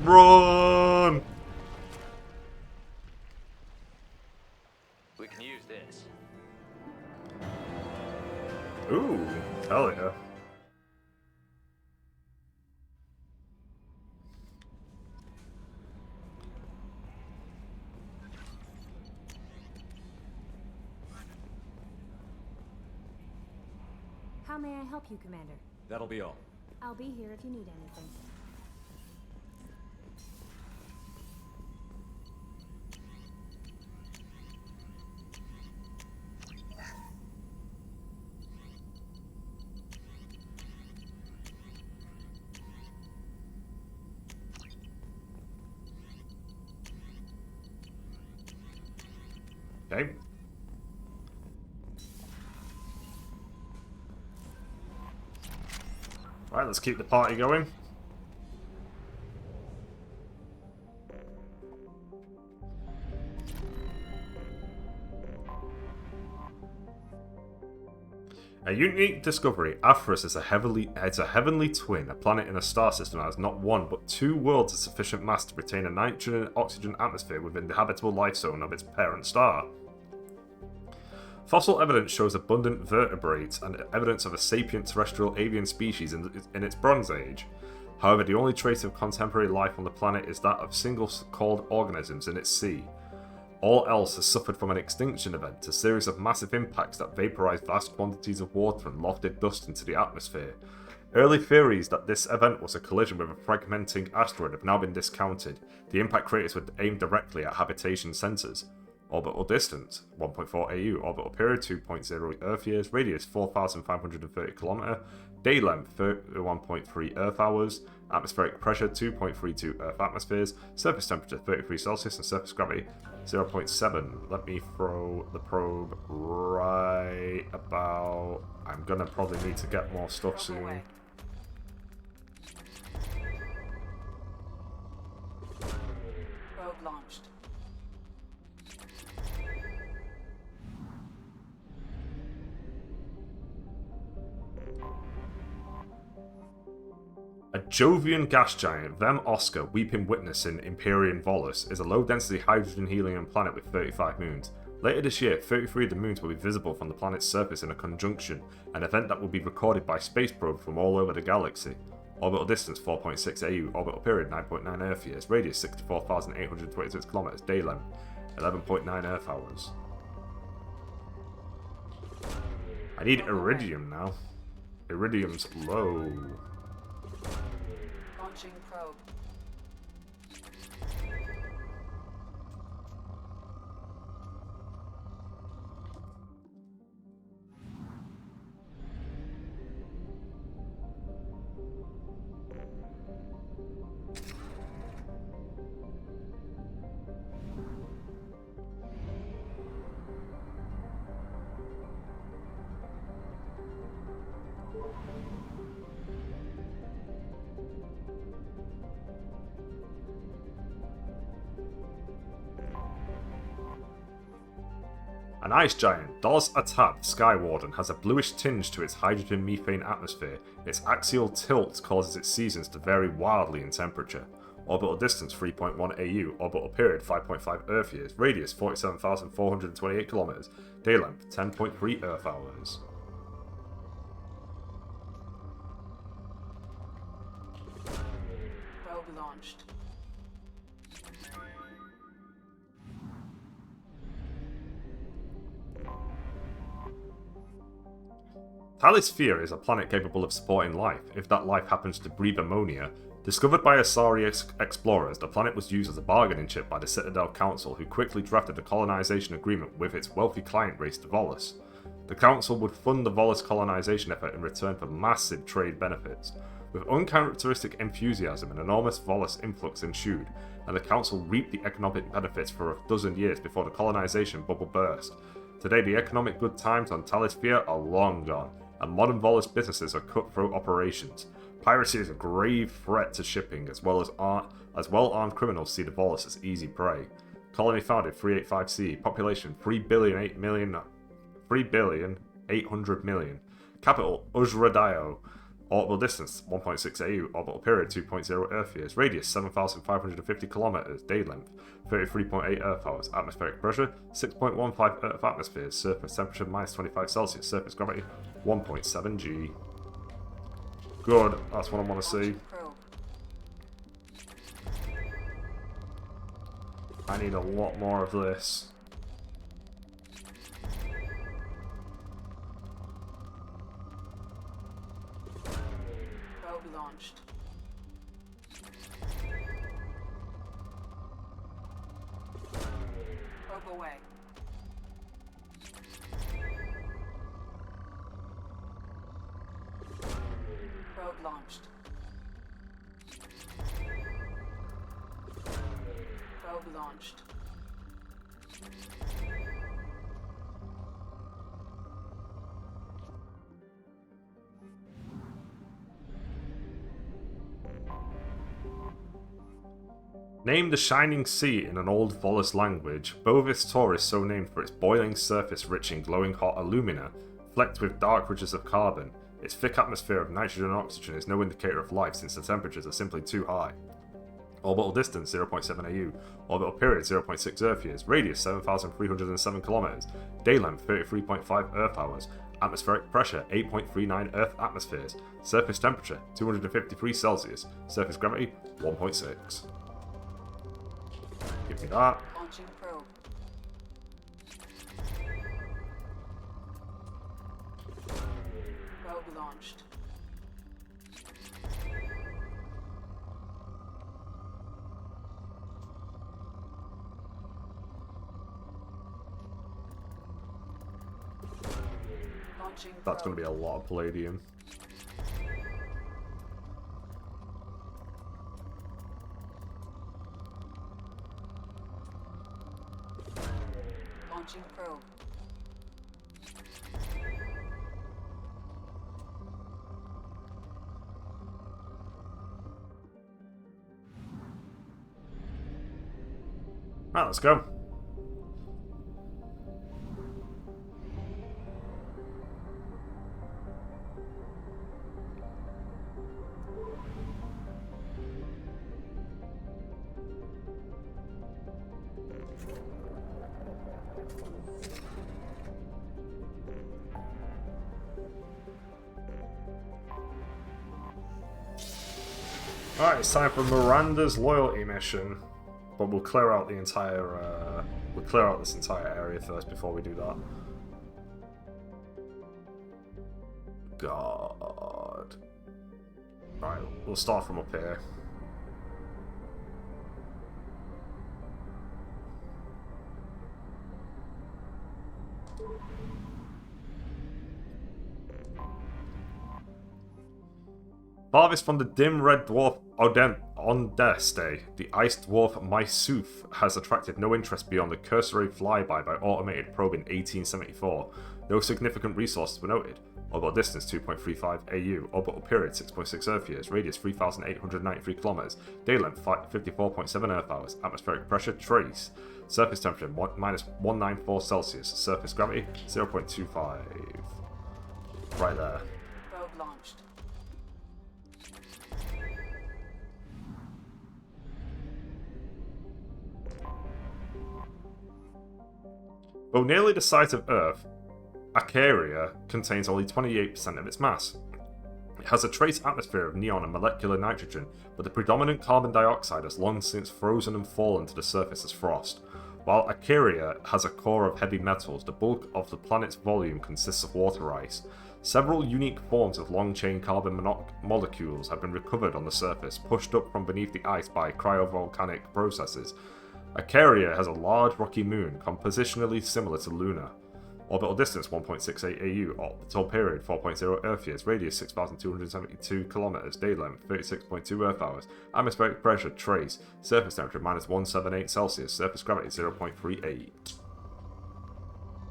Run! We can use this. Ooh, hell yeah. How may I help you, Commander? That'll be all. I'll be here if you need anything. Okay. Right, let's keep the party going. A unique discovery. Aphros is a heavenly twin, a planet in a star system that has not one but two worlds of sufficient mass to retain a nitrogen and oxygen atmosphere within the habitable life zone of its parent star. Fossil evidence shows abundant vertebrates and evidence of a sapient terrestrial avian species in its Bronze Age. However, the only trace of contemporary life on the planet is that of single-celled organisms in its sea. All else has suffered from an extinction event, a series of massive impacts that vaporized vast quantities of water and lofted dust into the atmosphere. Early theories that this event was a collision with a fragmenting asteroid have now been discounted. The impact craters were aimed directly at habitation centers. Orbital distance 1.4 AU, orbital period 2.0 Earth years, radius 4,530 km, day length 31.3 Earth hours, atmospheric pressure 2.32 Earth atmospheres, surface temperature 33 Celsius, and surface gravity 0.7. Let me throw the probe right about. I'm gonna probably need to get more stuff soon. Probe launched. A Jovian gas giant, Vem Oscar, Weeping Witness in Empyrean Volus, is a low-density hydrogen-helium planet with 35 moons. Later this year, 33 of the moons will be visible from the planet's surface in a conjunction, an event that will be recorded by space probes from all over the galaxy. Orbital distance 4.6 AU, orbital period 9.9 Earth years, radius 64,826 km, day length 11.9 Earth hours. I need iridium now. Iridium's low. Launching probe. An ice giant, Dolos Atat Skywarden, has a bluish tinge to its hydrogen-methane atmosphere. Its axial tilt causes its seasons to vary wildly in temperature. Orbital distance 3.1 AU, orbital period 5.5 Earth years, radius 47,428 km, day length 10.3 Earth hours. Probe launched. Talisphere is a planet capable of supporting life, if that life happens to breathe ammonia. Discovered by Asari explorers, the planet was used as a bargaining chip by the Citadel Council, who quickly drafted a colonization agreement with its wealthy client race, the Volus. The Council would fund the Volus colonization effort in return for massive trade benefits. With uncharacteristic enthusiasm, an enormous Volus influx ensued, and the Council reaped the economic benefits for a dozen years before the colonization bubble burst. Today, the economic good times on Talisphere are long gone, and modern Volus businesses are cutthroat operations. Piracy is a grave threat to shipping, as well-armed criminals see the Volus as easy prey. Colony founded 385 CE, population 3,800 million. Capital Uzradio. Orbital distance 1.6 AU, orbital period 2.0 Earth years, radius 7,550 km, day length 33.8 Earth hours, atmospheric pressure 6.15 Earth atmospheres, surface temperature -25 Celsius, surface gravity 1.7 G. Good, that's what I want to see. I need a lot more of this. Probe launched. Probe away. Probe launched. Probe launched. Named the Shining Sea in an old Volus language, Bovis Tor is so named for its boiling surface rich in glowing hot alumina, flecked with dark ridges of carbon. Its thick atmosphere of nitrogen and oxygen is no indicator of life since the temperatures are simply too high. Orbital distance 0.7 AU, orbital period 0.6 Earth years, radius 7,307 km, day length 33.5 Earth hours, atmospheric pressure 8.39 Earth atmospheres, surface temperature 253 Celsius, surface gravity 1.6. Give me that. Launching probe. Probe launched. Launching That's going to be a lot of palladium. Launching probe. Right, let's go. Alright, it's time for Miranda's loyalty mission. But we'll clear out the entire, we'll clear out this entire area first before we do that. God. Right, we'll start from up here. Farthest from the dim red dwarf Ondeste, the ice dwarf Mysoof has attracted no interest beyond a cursory flyby by automated probe in 1874. No significant resources were noted. Orbital distance 2.35 AU. Orbital period 6.6 Earth years. Radius 3,893 kilometers. Day length 54.7 Earth hours. Atmospheric pressure trace. Surface temperature minus 194 Celsius. Surface gravity 0.25. Right there. Probe launched. Though nearly the size of Earth, Acaria contains only 28% of its mass. It has a trace atmosphere of neon and molecular nitrogen, but the predominant carbon dioxide has long since frozen and fallen to the surface as frost. While Acaria has a core of heavy metals, the bulk of the planet's volume consists of water ice. Several unique forms of long-chain carbon molecules have been recovered on the surface, pushed up from beneath the ice by cryovolcanic processes. Acaria has a large rocky moon, compositionally similar to Luna. Orbital distance 1.68 AU, orbital period 4.0 Earth years, radius 6,272 kilometers, day length 36.2 Earth hours, atmospheric pressure trace, surface temperature minus 178 Celsius, surface gravity 0.38.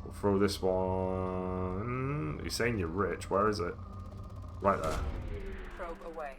We'll throw this one. You're saying you're rich, where is it? Right there. Probe away.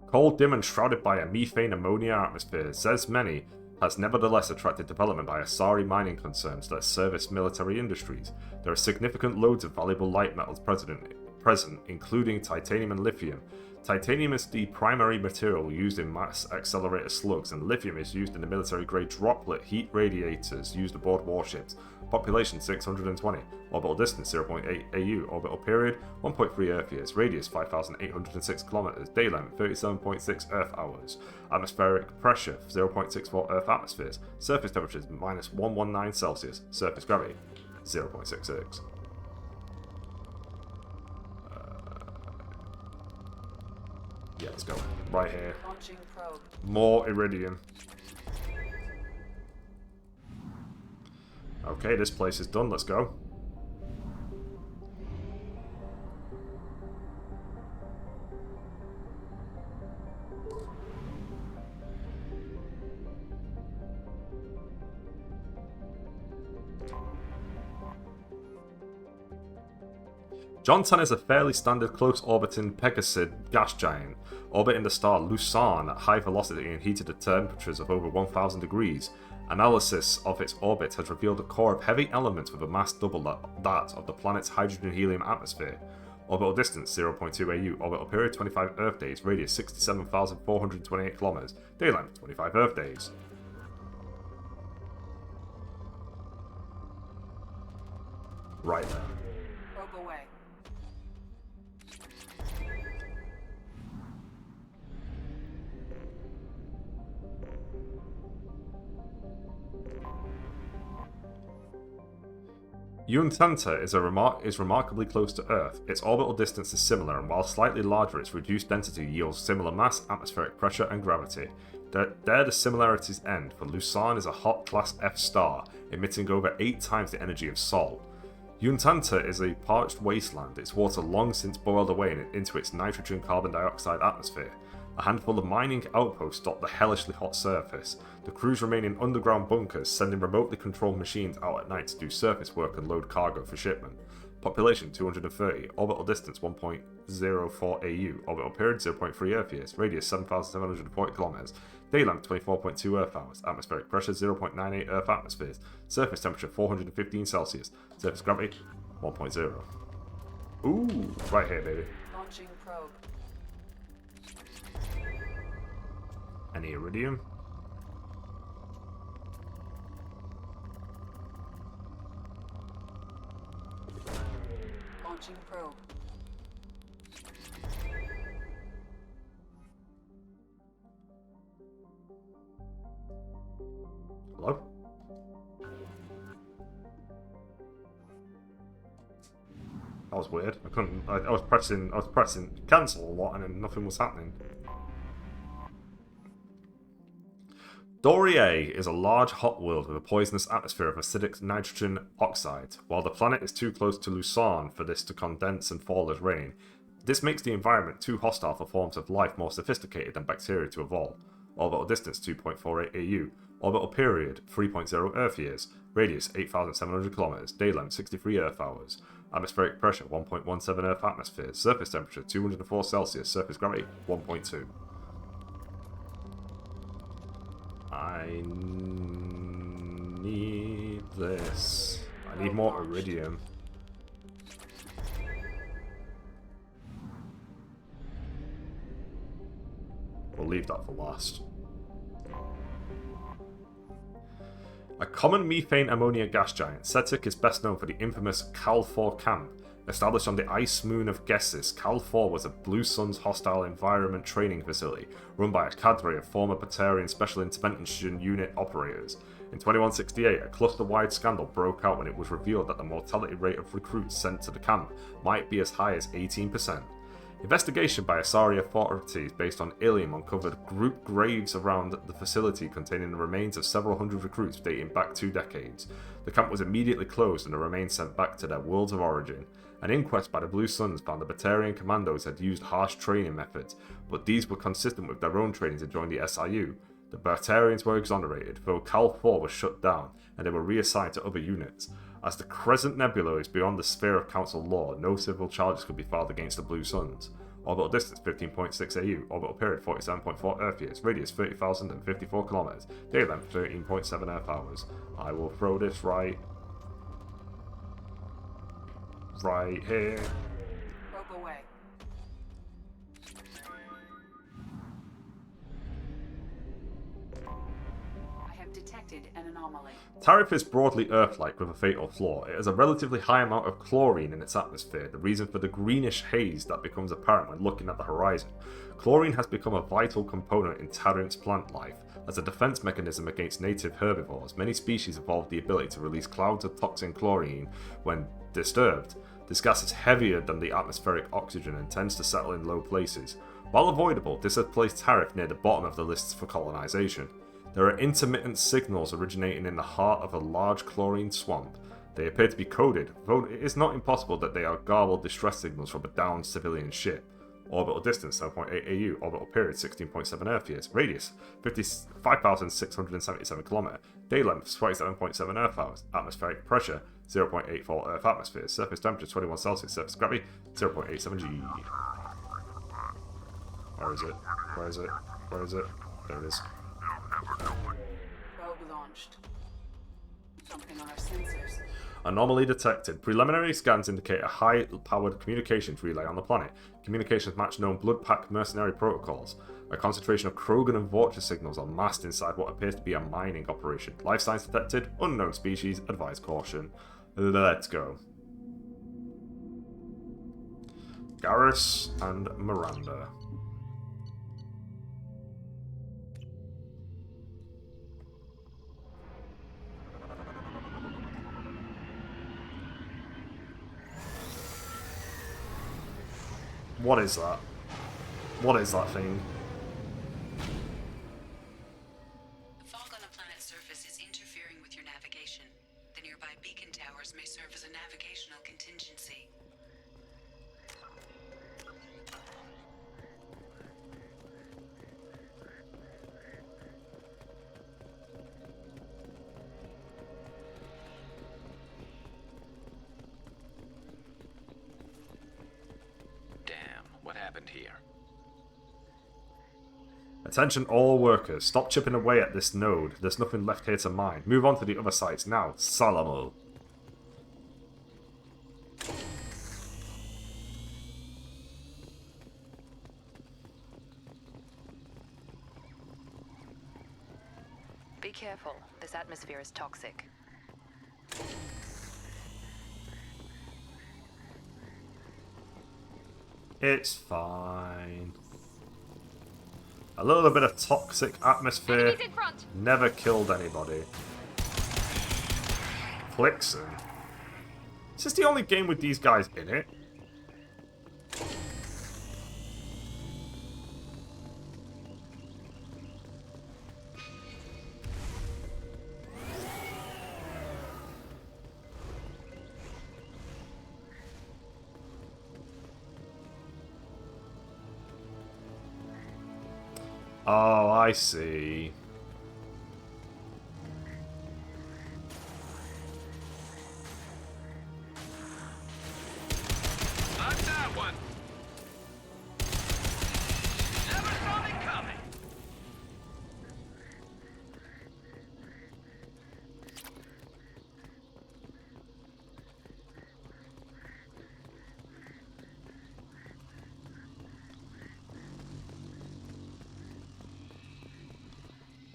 Cold, dim, and shrouded by a methane ammonia atmosphere, Zesmeni has nevertheless attracted development by Asari mining concerns that service military industries. There are significant loads of valuable light metals present, including titanium and lithium. Titanium is the primary material used in mass accelerator slugs, and lithium is used in the military-grade droplet heat radiators used aboard warships. Population 620, orbital distance 0.8 AU, orbital period 1.3 Earth years, radius 5,806 kilometers, day length 37.6 Earth hours, atmospheric pressure 0.64 Earth atmospheres, surface temperatures minus 119 Celsius, surface gravity 0.66. Yeah, let's go. Right here. Launching probe. More iridium. Okay, this place is done. Let's go. Johnson is a fairly standard close-orbiting Pegasus gas giant, orbiting the star Lucerne at high velocity and heated at temperatures of over 1,000 degrees. Analysis of its orbit has revealed a core of heavy elements with a mass double that of the planet's hydrogen-helium atmosphere. Orbital distance 0.2 AU, orbital period 25 Earth days, radius 67,428 kilometers, day length 25 Earth days. Right there. Probe away. Yuntanta is remarkably close to Earth. Its orbital distance is similar, and while slightly larger, its reduced density yields similar mass, atmospheric pressure, and gravity. There the similarities end, for Lucerne is a hot Class F star, emitting over 8 times the energy of Sol. Yuntanta is a parched wasteland, its water long since boiled away into its nitrogen carbon dioxide atmosphere. A handful of mining outposts dot the hellishly hot surface. The crews remain in underground bunkers, sending remotely controlled machines out at night to do surface work and load cargo for shipment. Population 230, orbital distance 1.04 AU, orbital period 0.3 Earth years, radius 7,740 kilometers, day length 24.2 Earth hours, atmospheric pressure 0.98 Earth atmospheres, surface temperature 415 Celsius, surface gravity 1.0. Ooh, right here, baby. Launching probe. Any iridium? Launching probe. Hello? That was weird. I couldn't. I was pressing cancel a lot, and then nothing was happening. Dorier is a large hot world with a poisonous atmosphere of acidic nitrogen oxide. While the planet is too close to Lucerne for this to condense and fall as rain, this makes the environment too hostile for forms of life more sophisticated than bacteria to evolve. Orbital distance 2.48 AU. Orbital period 3.0 Earth years. Radius 8,700 kilometers. Day length 63 Earth hours. Atmospheric pressure 1.17 Earth atmosphere. Surface temperature 204 Celsius. Surface gravity 1.2. I need this. I need more iridium. We'll leave that for last. A common methane ammonia gas giant, Cetic is best known for the infamous Cal-4 camp. Established on the ice moon of Gessis, Cal-4 was a Blue Sun's hostile environment training facility, run by a cadre of former Batarian Special Intervention Unit operators. In 2168, a cluster-wide scandal broke out when it was revealed that the mortality rate of recruits sent to the camp might be as high as 18%. Investigation by Asari authorities based on Ilium uncovered group graves around the facility containing the remains of several hundred recruits dating back 2 decades. The camp was immediately closed and the remains sent back to their worlds of origin. An inquest by the Blue Suns found the Batarian commandos had used harsh training methods, but these were consistent with their own training to join the SIU. The Batarians were exonerated, though Cal-4 was shut down, and they were reassigned to other units. As the Crescent Nebula is beyond the sphere of Council law, no civil charges could be filed against the Blue Suns. Orbital distance 15.6 AU, orbital period 47.4 Earth years, radius 30,054 kilometers, day length 13.7 Earth hours. I will throw this right here. Rope away. I have detected an anomaly. Tariff is broadly Earth-like with a fatal flaw. It has a relatively high amount of chlorine in its atmosphere, the reason for the greenish haze that becomes apparent when looking at the horizon. Chlorine has become a vital component in Tariff's plant life. As a defense mechanism against native herbivores, many species evolved the ability to release clouds of toxin chlorine when disturbed. This gas is heavier than the atmospheric oxygen and tends to settle in low places. While avoidable, this has placed Tariff near the bottom of the lists for colonization. There are intermittent signals originating in the heart of a large chlorine swamp. They appear to be coded, though it is not impossible that they are garbled distress signals from a downed civilian ship. Orbital distance 7.8 AU, orbital period 16.7 Earth years, radius 5,677 km, day length 27.7 Earth hours, atmospheric pressure 0.84 Earth atmosphere, surface temperature 21 Celsius, surface gravity 0.87 G. Where is it? Where is it? Where is it? There it is. Probe launched. Something on our sensors. Anomaly detected. Preliminary scans indicate a high-powered communications relay on the planet. Communications match known blood pack mercenary protocols. A concentration of Krogan and Vulture signals are massed inside what appears to be a mining operation. Life signs detected. Unknown species. Advise caution. Let's go. Garrus and Miranda. What is that? What is that thing? The fog on the planet's surface is interfering with your navigation. The nearby beacon towers may serve as a navigational contingency. What happened here? Attention all workers, stop chipping away at this node. There's nothing left here to mine. Move on to the other sites now. Salamo. Be careful. This atmosphere is toxic. It's fine. A little bit of toxic atmosphere never killed anybody. Flixen. Is this the only game with these guys in it? Oh, I see. Not that one. Never saw me coming.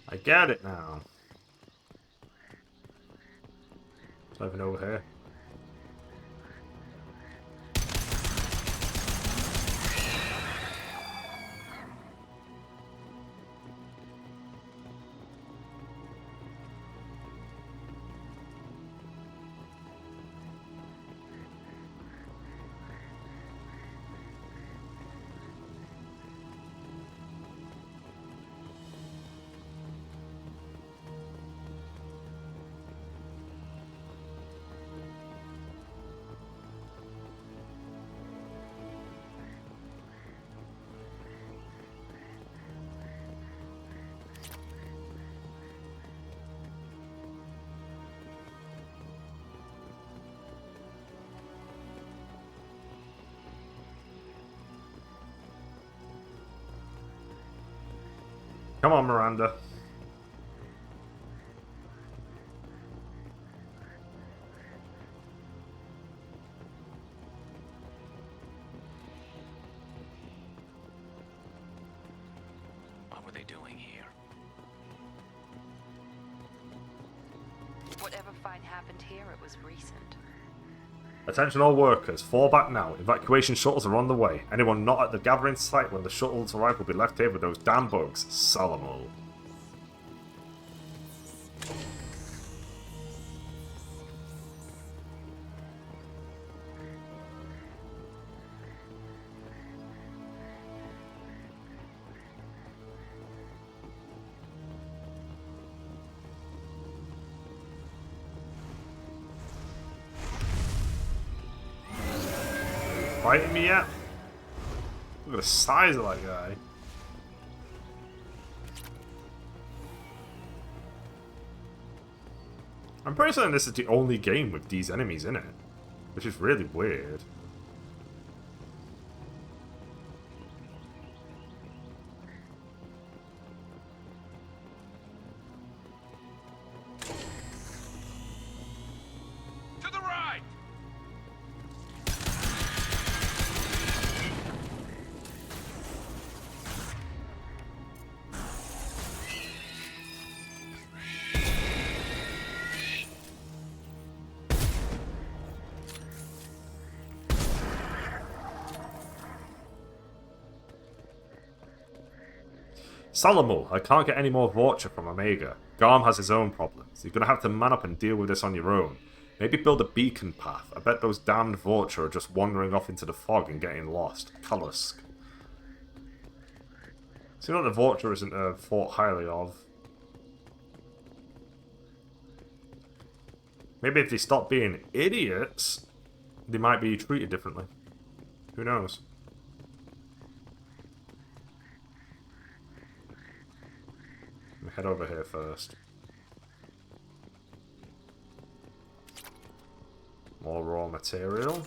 I get it now. It's not even over here. Come on, Miranda. What were they doing here? Whatever fight happened here, it was recent. Attention all workers, fall back now. Evacuation shuttles are on the way. Anyone not at the gathering site when the shuttles arrive will be left here with those damn bugs. Salamo. Fighting me yet? Look at the size of that guy. I'm pretty certain this is the only game with these enemies in it, which is really weird. To the right. Salamo, I can't get any more Vorcha from Omega. Garm has his own problems. You're gonna have to man up and deal with this on your own. Maybe build a beacon path. I bet those damned Vorcha are just wandering off into the fog and getting lost. Kalusk. Seems like the Vorcha isn't thought highly of. Maybe if they stop being idiots, they might be treated differently. Who knows? Head over here first. More raw material.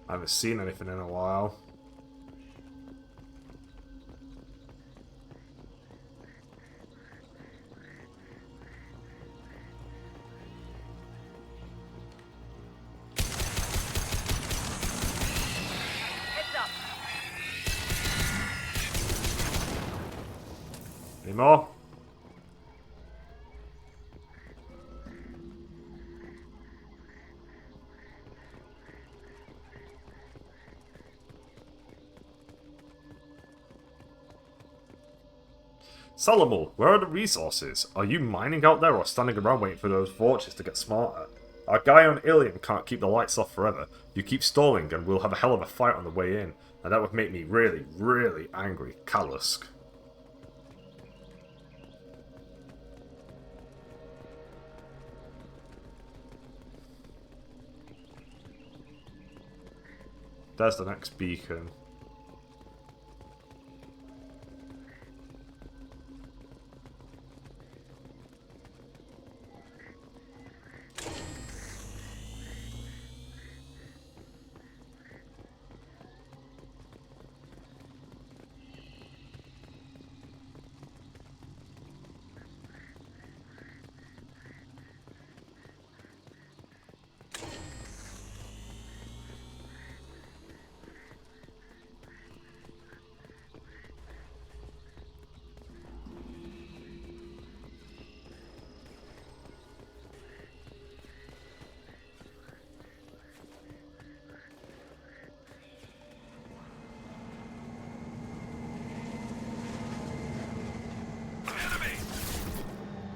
I haven't seen anything in a while. Heads up. Any more? Salamul, where are the resources? Are you mining out there or standing around waiting for those vultures to get smarter? Our guy on Ilium can't keep the lights off forever. You keep stalling and we'll have a hell of a fight on the way in. And that would make me really, really angry. Kalusk. There's the next beacon.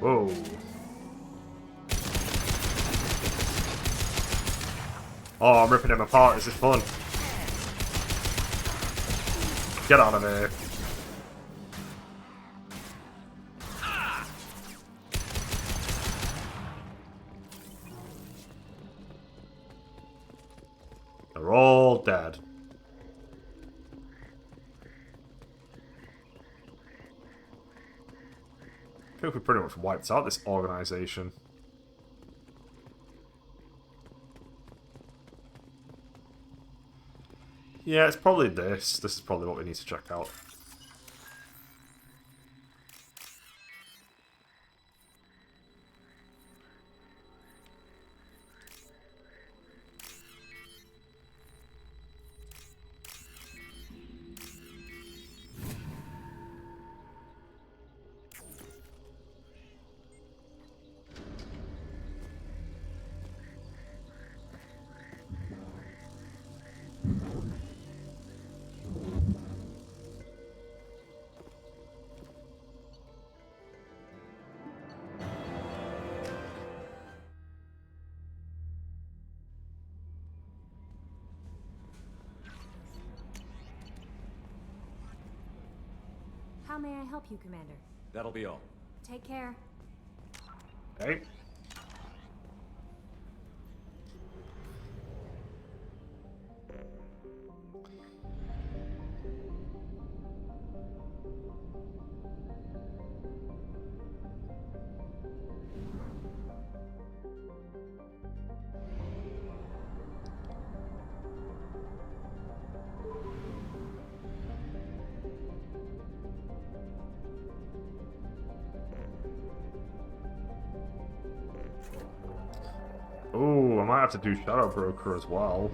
Whoa. Oh, I'm ripping him apart. This is fun. Get out of here. They're all dead. I think we pretty much wiped out this organization. Yeah, it's probably this. This is probably what we need to check out. How may I help you, Commander? That'll be all. Take care. Okay. Ooh, I might have to do Shadow Broker as well.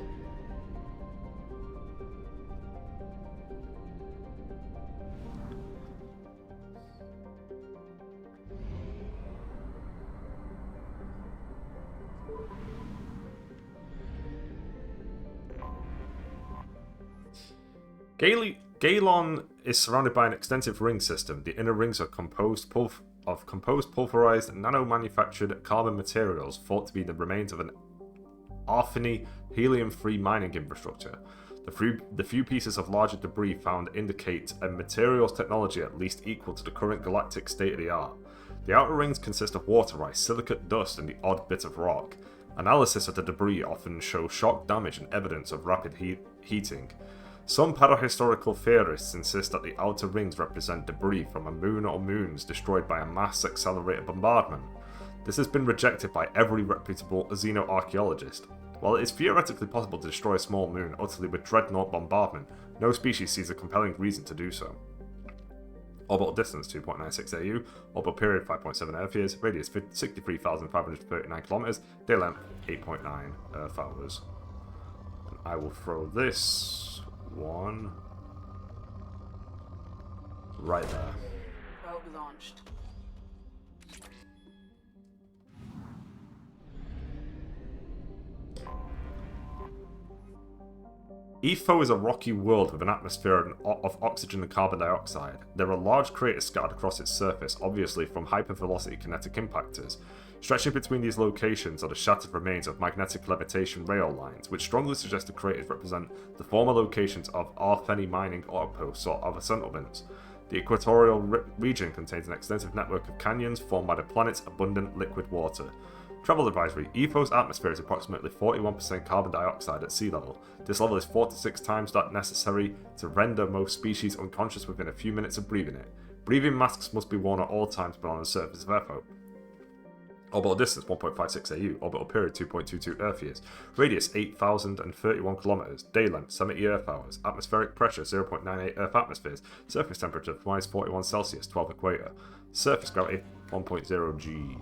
Galon is surrounded by an extensive ring system. The inner rings are composed pulverized, nano-manufactured carbon materials thought to be the remains of an Arphony helium-free mining infrastructure. The few pieces of larger debris found indicate a materials technology at least equal to the current galactic state-of-the-art. The outer rings consist of water ice, silicate dust, and the odd bit of rock. Analysis of the debris often shows shock damage and evidence of rapid heating. Some parahistorical theorists insist that the outer rings represent debris from a moon or moons destroyed by a mass-accelerated bombardment. This has been rejected by every reputable xenoarchaeologist. While it is theoretically possible to destroy a small moon utterly with dreadnought bombardment, no species sees a compelling reason to do so. Orbital distance 2.96 AU, orbital period 5.7 Earth years, radius 63,539 kilometers, day length 8.9 Earth hours. And I will throw this one right there. Probe launched. Etho is a rocky world with an atmosphere of oxygen and carbon dioxide. There are large craters scattered across its surface, obviously from hypervelocity kinetic impactors. Stretching between these locations are the shattered remains of magnetic levitation rail lines, which strongly suggest the craters represent the former locations of Arfeni mining outposts or other settlements. The equatorial region contains an extensive network of canyons formed by the planet's abundant liquid water. Travel advisory: Etho's atmosphere is approximately 41% carbon dioxide at sea level. This level is 4 to 6 times that necessary to render most species unconscious within a few minutes of breathing it. Breathing masks must be worn at all times but on the surface of Etho. Orbital distance 1.56 AU, orbital period 2.22 Earth years, radius 8,031 km, day length 70 Earth hours, atmospheric pressure 0.98 Earth atmospheres, surface temperature -41 Celsius, 12 equator, surface gravity 1.0 G.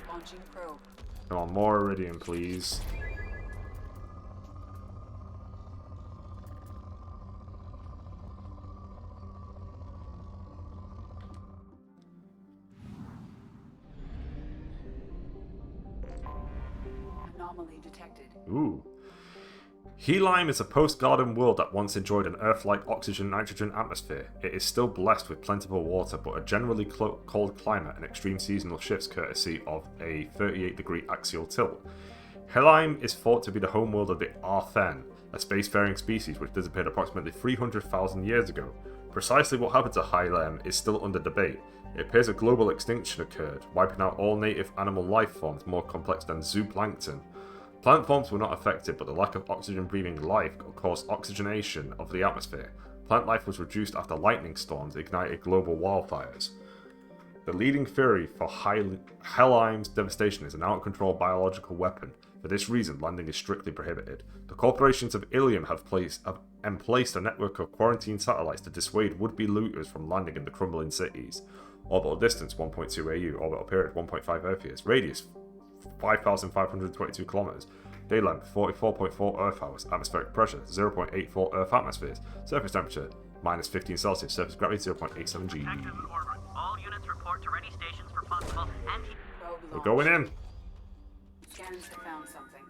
Launching probe. Come on, more iridium, please. Anomaly detected. Ooh. Helheim is a post-garden world that once enjoyed an Earth-like oxygen-nitrogen atmosphere. It is still blessed with plentiful water, but a generally cold climate and extreme seasonal shifts courtesy of a 38-degree axial tilt. Helheim is thought to be the homeworld of the Arthen, a spacefaring species which disappeared approximately 300,000 years ago. Precisely what happened to Helheim is still under debate. It appears a global extinction occurred, wiping out all native animal life forms more complex than zooplankton. Plant forms were not affected, but the lack of oxygen-breathing life caused oxygenation of the atmosphere. Plant life was reduced after lightning storms ignited global wildfires. The leading theory for Helheim's devastation is an out-of-control biological weapon. For this reason, landing is strictly prohibited. The corporations of Ilium have emplaced a network of quarantine satellites to dissuade would-be looters from landing in the crumbling cities. Orbital distance 1.2 AU, orbital period 1.5 Earth years, radius 5,522 km, day length 44.4 Earth hours, atmospheric pressure 0.84 Earth atmospheres, surface temperature -15 Celsius, surface gravity 0.87 G. All units report to ready stations for possible We're going in. Scans have found something.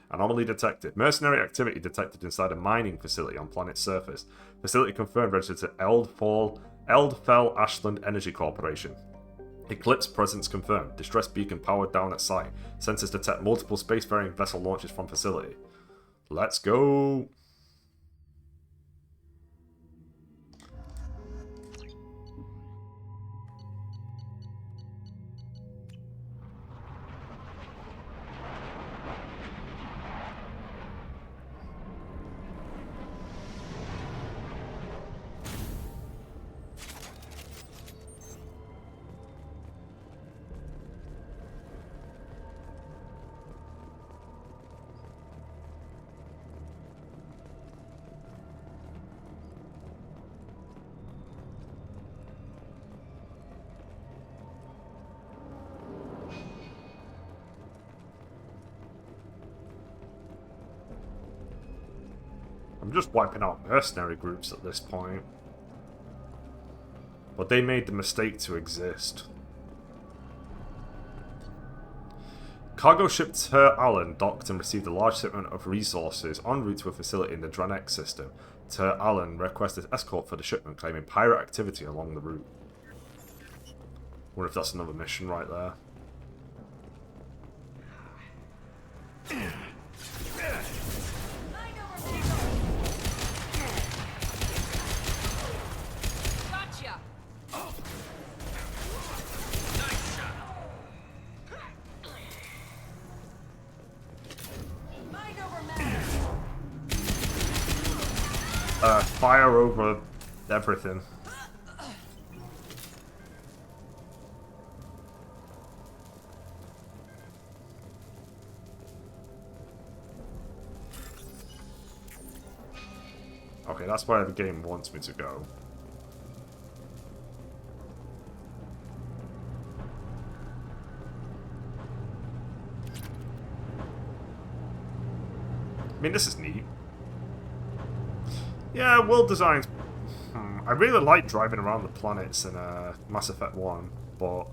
Anomaly detected. Mercenary activity detected inside a mining facility on planet's surface. Facility confirmed registered to Eldfell Ashland Energy Corporation. Eclipse presence confirmed. Distress beacon powered down at site. Sensors detect multiple spacefaring vessel launches from facility. Let's go. I'm just wiping out mercenary groups at this point. But they made the mistake to exist. Cargo ship Ter Allen docked and received a large shipment of resources en route to a facility in the Dranex system. Ter Allen requested escort for the shipment, claiming pirate activity along the route. Wonder if that's another mission right there. Fire over everything. Okay, that's where the game wants me to go. I mean, this is neat. Yeah, world designs. I really like driving around the planets in Mass Effect 1, but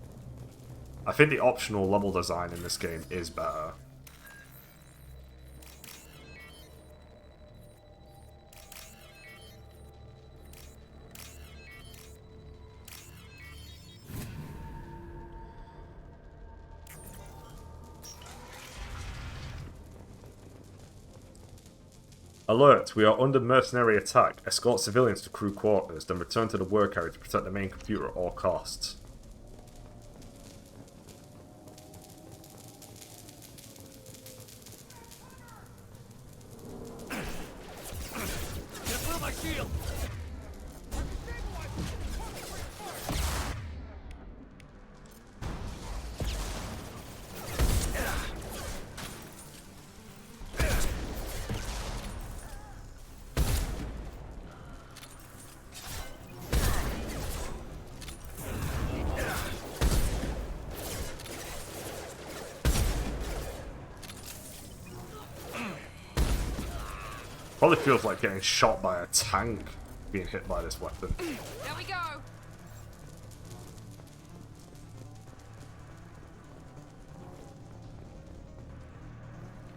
I think the optional level design in this game is better. Alert, we are under mercenary attack. Escort civilians to crew quarters, then return to the work area to protect the main computer at all costs. Get through my shield! Probably feels like getting shot by a tank being hit by this weapon. There we go.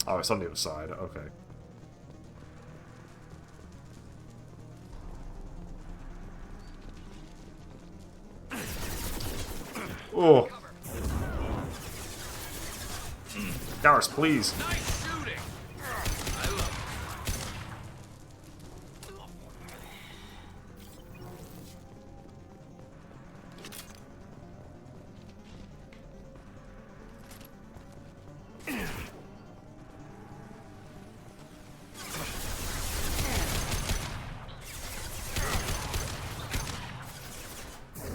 Oh, it's on the other side. Okay. Oh. Garrus, please. Nice shooting! I love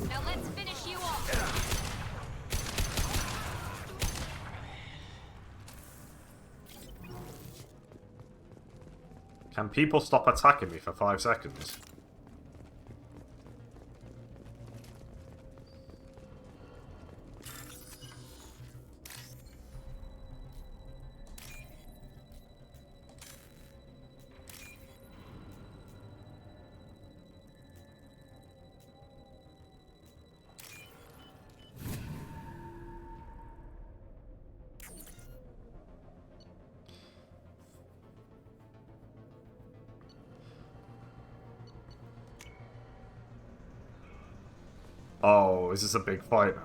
Now let's finish you off. Can people stop attacking me for 5 seconds? Oh, is this a big fight now?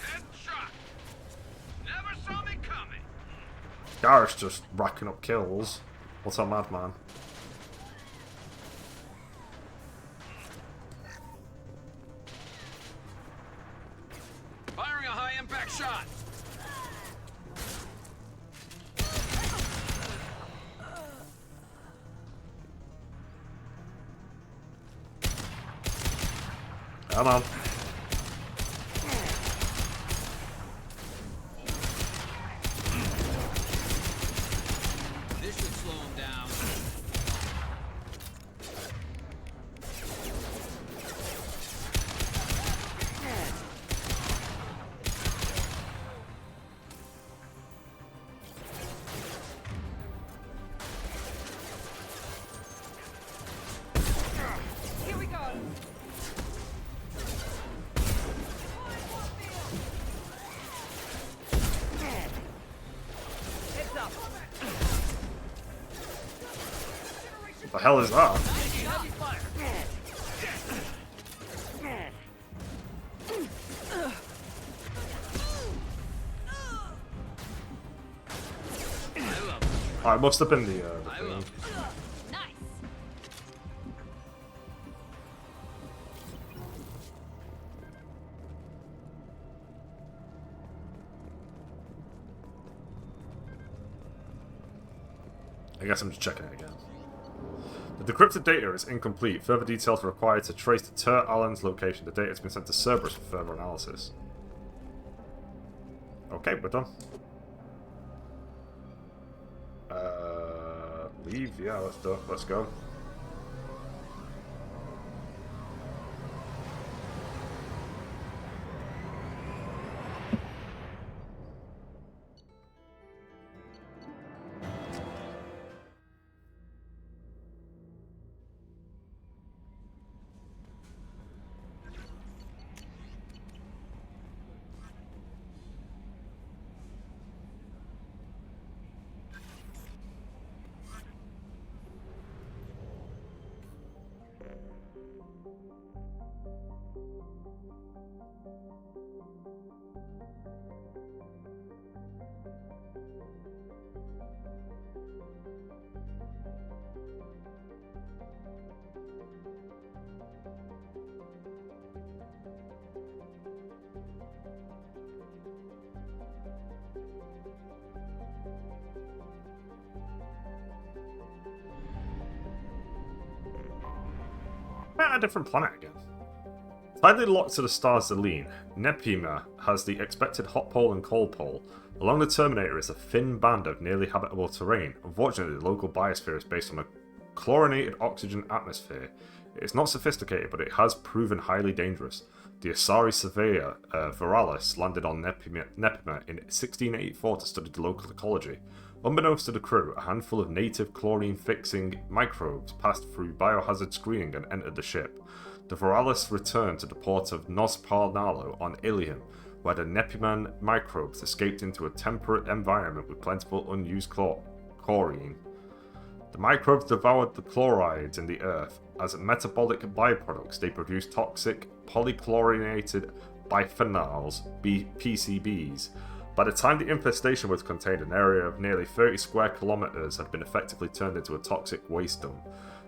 Headshot! Never saw me coming! Garrus just racking up kills. What's up, madman? Firing a high-impact shot! Come on. This should slow him down. Here we go. Heads up. What the hell is that? Heavy fire! I love it. Oh, it must have been the I thing. love it. Nice. I guess I'm just checking it again. The decrypted data is incomplete. Further details are required to trace the Tur Allen's location. The data has been sent to Cerberus for further analysis. Okay, we're done. Leave? Yeah, let's do it. Let's go. At a different planet again. Tightly locked to the star's Zelene, Nepima has the expected hot pole and cold pole. Along the Terminator is a thin band of nearly habitable terrain. Unfortunately, the local biosphere is based on a chlorinated oxygen atmosphere. It is not sophisticated, but it has proven highly dangerous. The Asari surveyor, Viralis, landed on Nepima in 1684 to study the local ecology. Unbeknownst to the crew, a handful of native chlorine-fixing microbes passed through biohazard screening and entered the ship. The Viralis returned to the port of Nosparnalo on Ilium, where the Nepiman microbes escaped into a temperate environment with plentiful unused chlorine. The microbes devoured the chlorides in the earth. As metabolic byproducts, they produce toxic polychlorinated biphenyls, PCBs. By the time the infestation was contained, an area of nearly 30 square kilometers had been effectively turned into a toxic waste dump.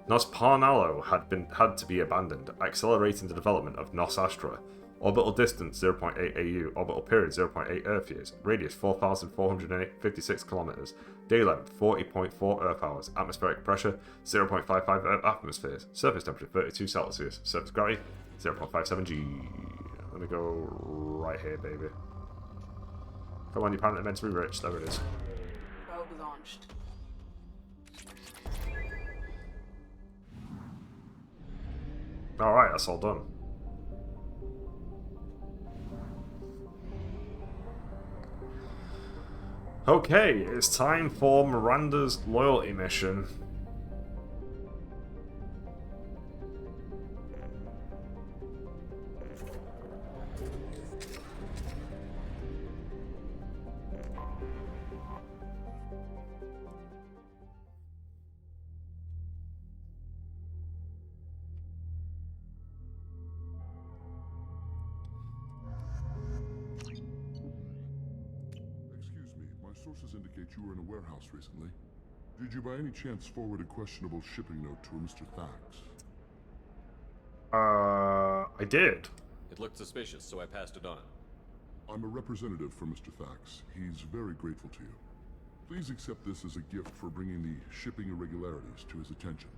Nosparnalo had to be abandoned, accelerating the development of Nos Astra. Orbital distance 0.8 AU, orbital period 0.8 Earth years, radius 4,456 kilometers, day length 40.4 Earth hours, atmospheric pressure 0.55 Earth atmospheres, surface temperature 32 Celsius, surface gravity 0.57 G. Let me go right here, baby. Come on, your planet meant to be rich. There it is. Probe launched. Alright, that's all done. Okay, it's time for Miranda's loyalty mission. Sources indicate you were in a warehouse recently. Did you by any chance forward a questionable shipping note to a Mr. Thax? I did. It looked suspicious, so I passed it on. I'm a representative for Mr. Thax. He's very grateful to you. Please accept this as a gift for bringing the shipping irregularities to his attention.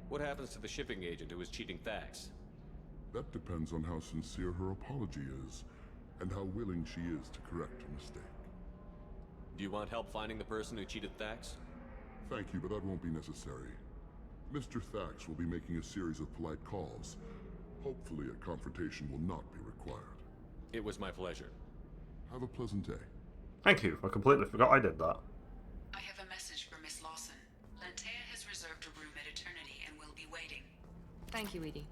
What happens to the shipping agent who was cheating Thax? That depends on how sincere her apology is, and how willing she is to correct a mistake. Do you want help finding the person who cheated Thax? Thank you, but that won't be necessary. Mr. Thax will be making a series of polite calls. Hopefully a confrontation will not be required. It was my pleasure. Have a pleasant day. Thank you. I completely forgot I did that. I have a message for Miss Lawson. Lantea has reserved a room at Eternity and will be waiting. Thank you, Edie.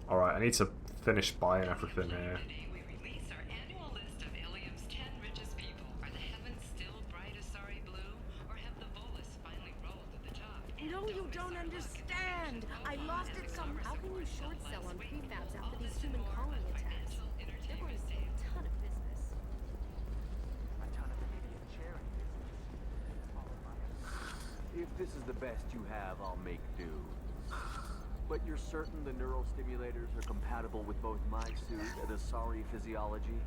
Alright, I need to finish buying everything here. We release our annual list of Ilium's 10 richest people. Are the heavens still bright Asari blue, or have the Volus finally rolled to the top? No, you don't understand. I lost it somehow. How can you short sell on prefabs after these human colony attacks? They're going to save a ton of business. A ton of idiot charity business. If this is the best you have, I'll make do. But you're certain the neural stimulators are compatible with both my suit and Asari physiology?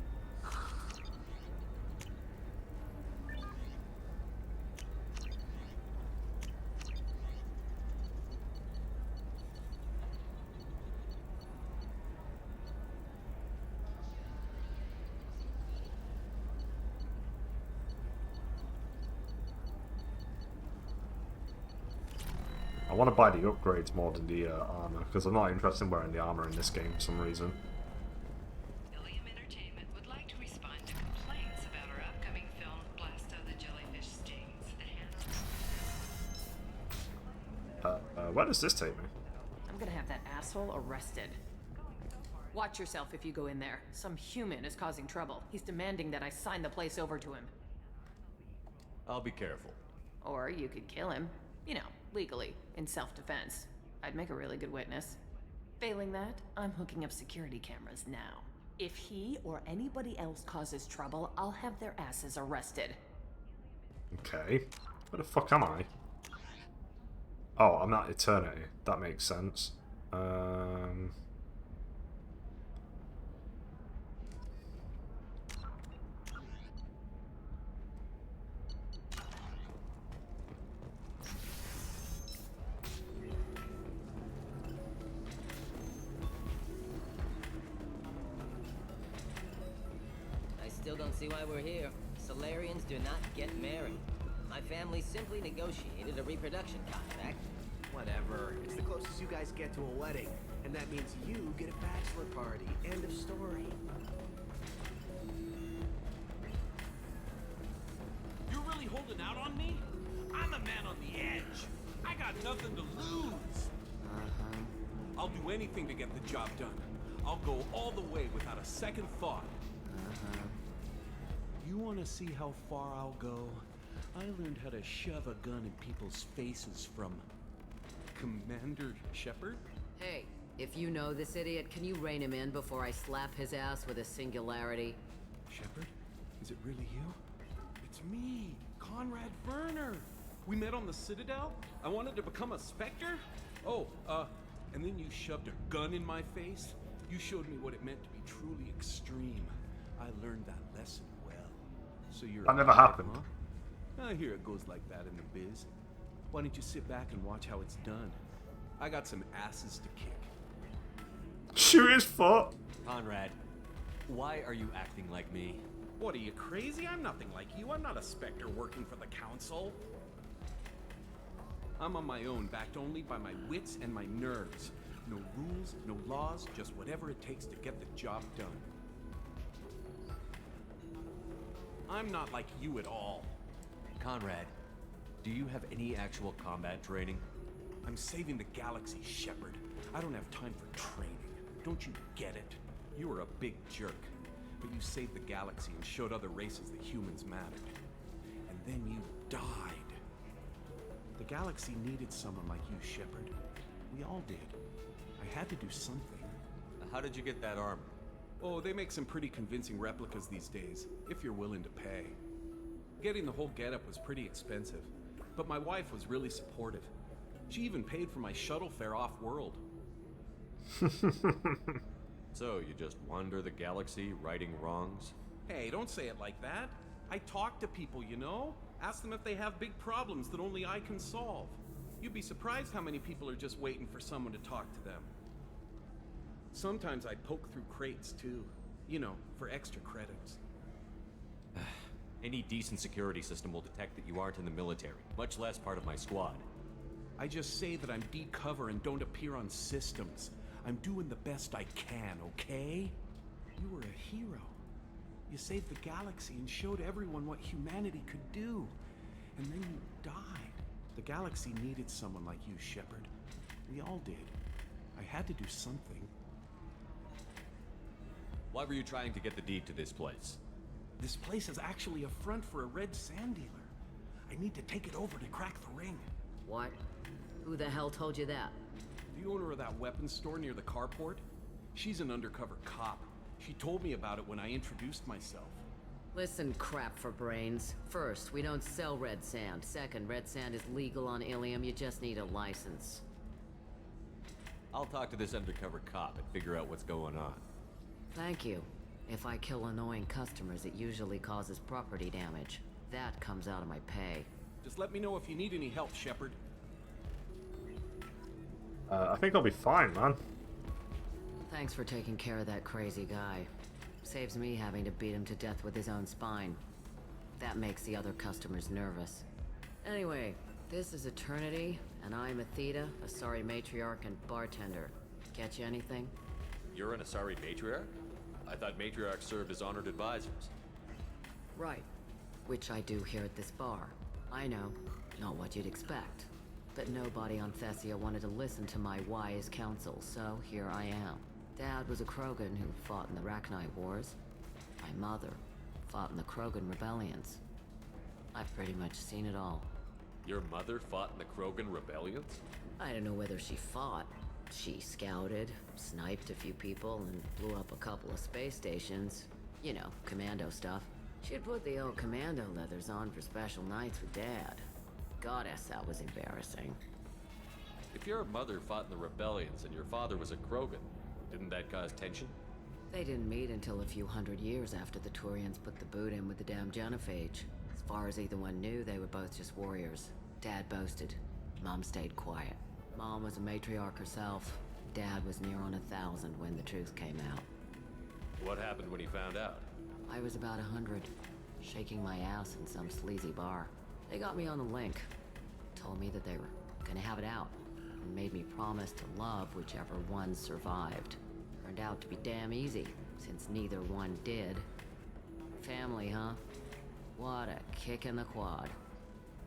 I want to buy the upgrades more than the armor, because I'm not interested in wearing the armor in this game for some reason. Ilium Entertainment would like to respond to complaints about our upcoming film, Blasta the Jellyfish Stings. Where does this take me? I'm gonna have that asshole arrested. Watch yourself if you go in there. Some human is causing trouble. He's demanding that I sign the place over to him. I'll be careful. Or you could kill him. You know, legally, in self-defense. I'd make a really good witness. Failing that, I'm hooking up security cameras now. If he or anybody else causes trouble, I'll have their asses arrested. Okay. Where the fuck am I? Oh, I'm at Eternity. That makes sense. I still don't see why we're here. Solarians do not get married. My family simply negotiated a reproduction contract. Whatever. It's the closest you guys get to a wedding. And that means you get a bachelor party. End of story. You're really holding out on me? I'm a man on the edge. I got nothing to lose. I'll do anything to get the job done. I'll go all the way without a second thought. You want to see how far I'll go? I learned how to shove a gun in people's faces from Commander Shepard. Hey, if you know this idiot, can you rein him in before I slap his ass with a singularity? Shepard? Is it really you? It's me, Conrad Werner. We met on the Citadel. I wanted to become a Spectre. Oh, and then you shoved a gun in my face. You showed me what it meant to be truly extreme. I learned that lesson well. So you're that never happened. Huh? I hear it goes like that in the biz. Why don't you sit back and watch how it's done? I got some asses to kick. Shoot his foot. Conrad, why are you acting like me? What, are you crazy? I'm nothing like you. I'm not a Spectre working for the Council. I'm on my own, backed only by my wits and my nerves. No rules, no laws, just whatever it takes to get the job done. I'm not like you at all. Conrad, do you have any actual combat training? I'm saving the galaxy, Shepard. I don't have time for training. Don't you get it? You were a big jerk, but you saved the galaxy and showed other races that humans mattered. And then you died. The galaxy needed someone like you, Shepard. We all did. I had to do something. How did you get that armor? Oh, they make some pretty convincing replicas these days, if you're willing to pay. Getting the whole getup was pretty expensive, but my wife was really supportive. She even paid for my shuttle fare off-world. So, you just wander the galaxy, righting wrongs? Hey, don't say it like that. I talk to people, you know? Ask them if they have big problems that only I can solve. You'd be surprised how many people are just waiting for someone to talk to them. Sometimes I poke through crates, too. You know, for extra credits. Any decent security system will detect that you aren't in the military, much less part of my squad. I just say that I'm decover and don't appear on systems. I'm doing the best I can, okay? You were a hero. You saved the galaxy and showed everyone what humanity could do. And then you died. The galaxy needed someone like you, Shepard. We all did. I had to do something. Why were you trying to get the deed to this place? This place is actually a front for a red sand dealer. I need to take it over to crack the ring. What? Who the hell told you that? The owner of that weapons store near the carport. She's an undercover cop. She told me about it when I introduced myself. Listen, crap for brains. First, we don't sell red sand. Second, red sand is legal on Ilium. You just need a license. I'll talk to this undercover cop and figure out what's going on. Thank you. If I kill annoying customers, it usually causes property damage. That comes out of my pay. Just let me know if you need any help, Shepard. I think I'll be fine, man. Thanks for taking care of that crazy guy. Saves me having to beat him to death with his own spine. That makes the other customers nervous. Anyway, this is Eternity, and I'm Athena, Asari matriarch and bartender. Catch you anything? You're an Asari matriarch? I thought matriarchs served as honored advisors. Right. Which I do here at this bar. I know, not what you'd expect. But nobody on Thessia wanted to listen to my wise counsel, so here I am. Dad was a Krogan who fought in the Rachni Wars. My mother fought in the Krogan rebellions. I've pretty much seen it all. Your mother fought in the Krogan rebellions? I don't know whether she fought. She scouted, sniped a few people, and blew up a couple of space stations. You know, commando stuff. She'd put the old commando leathers on for special nights with Dad. Goddess, that was embarrassing. If your mother fought in the rebellions and your father was a Krogan, didn't that cause tension? They didn't meet until a few hundred years after the Turians put the boot in with the damn genophage. As far as either one knew, they were both just warriors. Dad boasted. Mom stayed quiet. Mom was a matriarch herself. Dad was near on 1,000 when the truth came out. What happened when he found out? I was about 100, shaking my ass in some sleazy bar. They got me on the link. Told me that they were gonna have it out, and made me promise to love whichever one survived. Turned out to be damn easy, since neither one did. Family, huh? What a kick in the quad.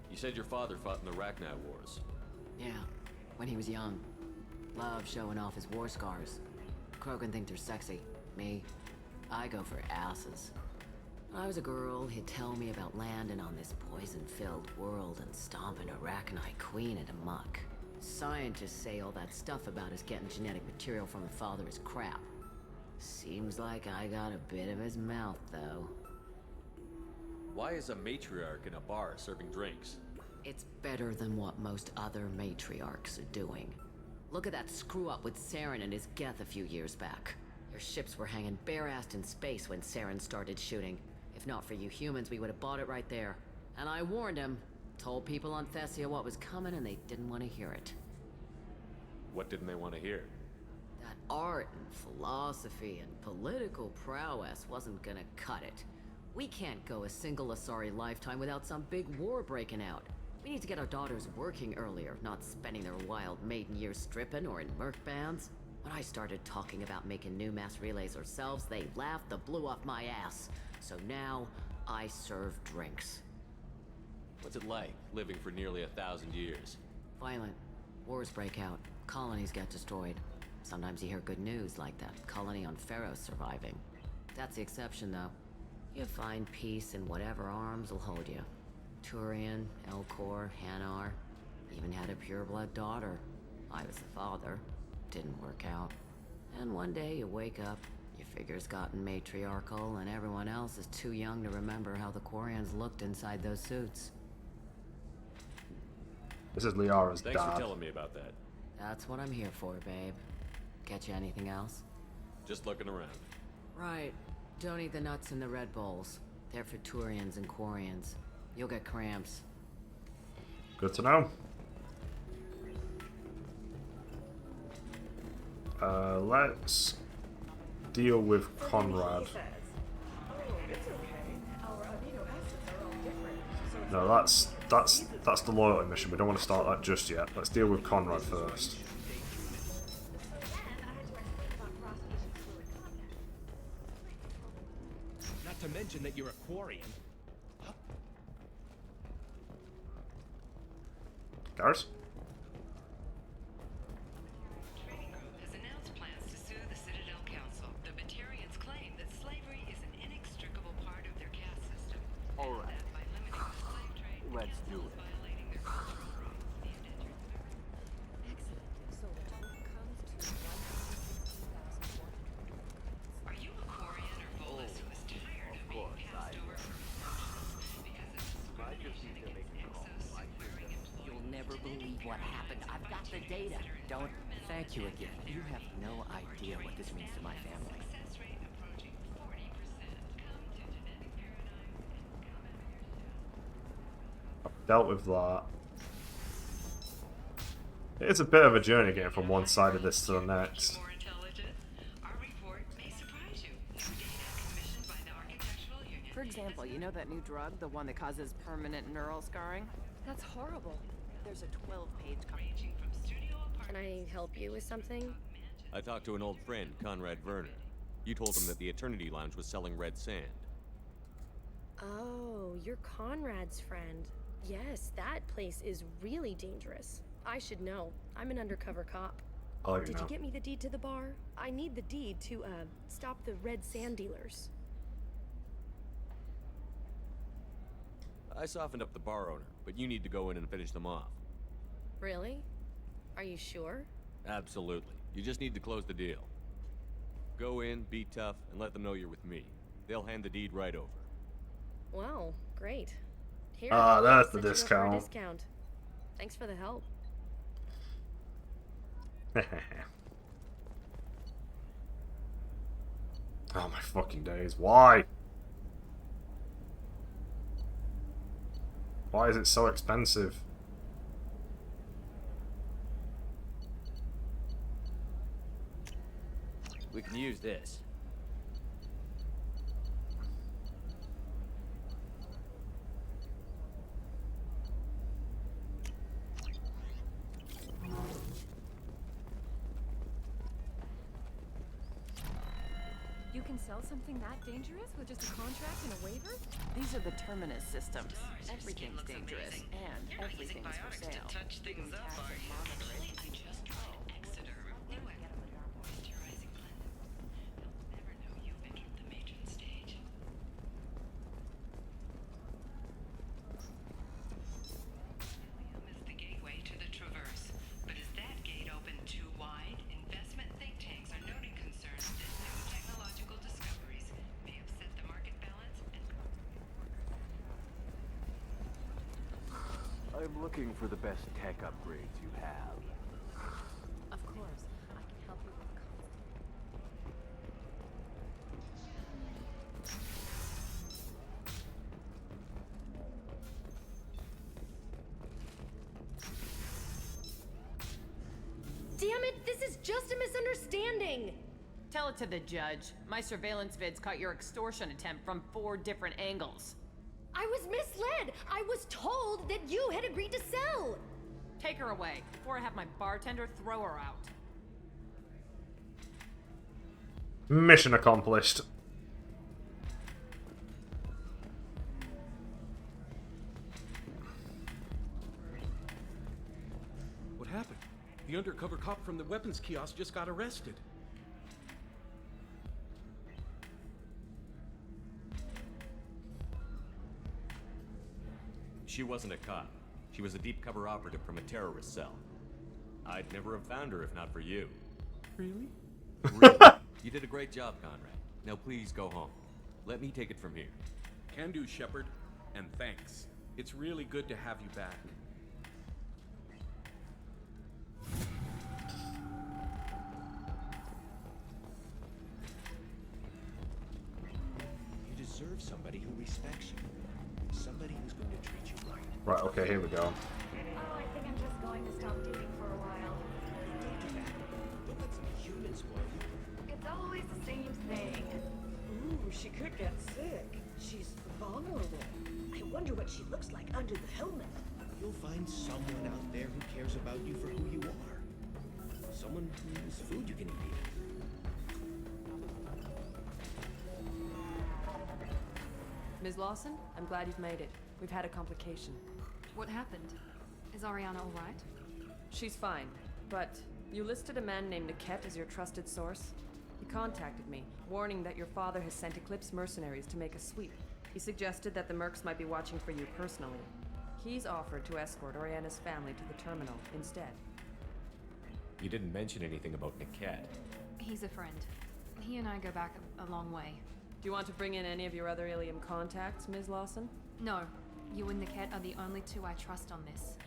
You said your father fought in the Rachni Wars. Yeah, when he was young. Loved showing off his war scars. Krogan think they're sexy. Me, I go for asses. When I was a girl, he'd tell me about landing on this poison-filled world and stomping a Rachni queen into muck. Scientists say all that stuff about us getting genetic material from the father is crap. Seems like I got a bit of his mouth, though. Why is a matriarch in a bar serving drinks? It's better than what most other matriarchs are doing. Look at that screw-up with Saren and his Geth a few years back. Their ships were hanging bare-assed in space when Saren started shooting. If not for you humans, we would have bought it right there. And I warned him. Told people on Thessia what was coming, and they didn't want to hear it. What didn't they want to hear? That art and philosophy and political prowess wasn't gonna cut it. We can't go a single Asari lifetime without some big war breaking out. We need to get our daughters working earlier, not spending their wild maiden years stripping or in merc bands. When I started talking about making new mass relays ourselves, they laughed the blue off my ass. So now, I serve drinks. What's it like, living for nearly 1,000 years? Violent. Wars break out. Colonies get destroyed. Sometimes you hear good news, like that colony on Pharaoh surviving. That's the exception, though. You find peace in whatever arms will hold you. Turian, Elcor, Hanar. Even had a pureblood daughter. I was the father. Didn't work out. And one day you wake up, your figure's gotten matriarchal, and everyone else is too young to remember how the Quarians looked inside those suits. This is Liara's Thanks dad. for telling me about that. That's what I'm here for, babe. Get you anything else? Just looking around. Right. Don't eat the nuts in the Red Bowls. They're for Turians and Quarians. You'll get cramps. Good to know. Let's deal with Conrad. No, that's the loyalty mission. We don't want to start that just yet. Let's deal with Conrad first. Not to mention that you're a Quarian. Garrus? Trading Group has announced plans to sue the Citadel Council. The Batarians claim that slavery is an inextricable part of their caste system. All right. That by limiting the slave trade, the Let's do council is it. violating their cultural rights. The indentured Excellent. So the total comes to 160,400. Are you a Quarian or Volus who is tired of being passed over for promotions because of discrimination against exos wearing employees? You'll never believe what happened. I've got the data. Don't thank you again. You have no idea what this means to my family. Success rate approaching 40%. Come to genetic paradigms and come out yourself. Dealt with that. It's a bit of a journey getting from one side of this to the next. More intelligent? Our report may surprise you. New data commissioned by the Architectural Union. For example, you know that new drug, the one that causes permanent neural scarring? That's horrible. There's a 12-page ranging from studio Can I help you with something? I talked to an old friend, Conrad Werner. You told him that the Eternity Lounge was selling red sand. Oh, you're Conrad's friend. Yes, that place is really dangerous. I should know. I'm an undercover cop. Oh, you Did know. you get me the deed to the bar? I need the deed to, stop the red sand dealers. I softened up the bar owner. but you need to go in and finish them off. Really? Are you sure? Absolutely. You just need to close the deal. Go in, be tough, and let them know you're with me. They'll hand the deed right over. Wow, great. Here, Ah, that's the set you up for a discount. discount. Thanks for the help. Oh my fucking days. Why? Why is it so expensive? We can use this. You can sell something that dangerous with just a contract and a waiver? These are the Terminus systems. Everything's dangerous, and everything's for sale. Touch things up, are you? I just tried Exeter. New moisturizing cleanse. They'll never know you've entered the matron stage. Helium is the gateway to the Traverse. But is that gate open too wide? Investment think tanks are noting concerns that new technological discoveries may upset the market balance and I'm looking for the best tech upgrades you have. Of course, I can help you with Damn it, this is just a misunderstanding! Tell it to the judge. My surveillance vids caught your extortion attempt from 4 different angles. I was misled! I was told that you had agreed to sell! Take her away, before I have my bartender throw her out. Mission accomplished. What happened? The undercover cop from the weapons kiosk just got arrested. She wasn't a cop. She was a deep cover operative from a terrorist cell. I'd never have found her if not for you. Really? Really? You did a great job, Conrad. Now please go home. Let me take it from here. Can do, Shepard. And thanks. It's really good to have you back. You deserve somebody who respects you. Somebody who's going to treat you right. Right, okay, here we go. Oh, I think I'm just going to stop dating for a while. Don't let some human spoil you. It's always the same thing. Ooh, she could get sick. She's vulnerable. I wonder what she looks like under the helmet. You'll find someone out there who cares about you for who you are. Someone whose food you can eat. Ms. Lawson, I'm glad you've made it. We've had a complication. What happened? Is Ariana all right? She's fine, but you listed a man named Niket as your trusted source. He contacted me, warning that your father has sent Eclipse mercenaries to make a sweep. He suggested that the Mercs might be watching for you personally. He's offered to escort Oriana's family to the terminal instead. You didn't mention anything about Niket. He's a friend. He and I go back a long way. Do you want to bring in any of your other Ilium contacts, Ms. Lawson? No. You and Niket are the only 2 I trust on this.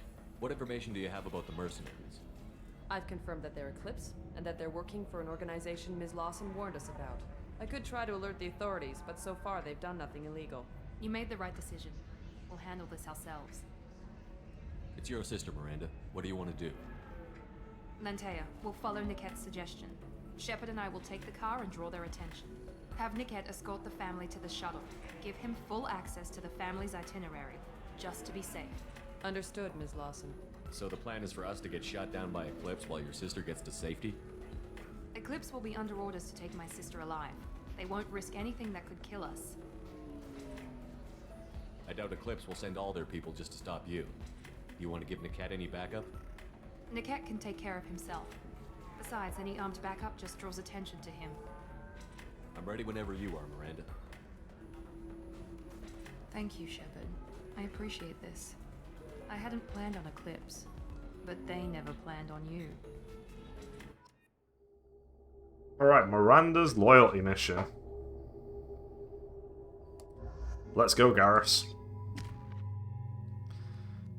What information do you have about the mercenaries? I've confirmed that they're Eclipse, and that they're working for an organization Ms. Lawson warned us about. I could try to alert the authorities, but so far they've done nothing illegal. You made the right decision. We'll handle this ourselves. It's your sister, Miranda. What do you want to do? Lantea, we'll follow Niket's suggestion. Shepard and I will take the car and draw their attention. Have Niket escort the family to the shuttle. Give him full access to the family's itinerary, just to be safe. Understood, Ms. Lawson. So the plan is for us to get shot down by Eclipse while your sister gets to safety? Eclipse will be under orders to take my sister alive. They won't risk anything that could kill us. I doubt Eclipse will send all their people just to stop you. You want to give Niket any backup? Niket can take care of himself. Besides, any armed backup just draws attention to him. I'm ready whenever you are, Miranda. Thank you, Shepard. I appreciate this. I hadn't planned on Eclipse, but they never planned on you. Alright, Miranda's loyalty mission. Let's go, Garrus.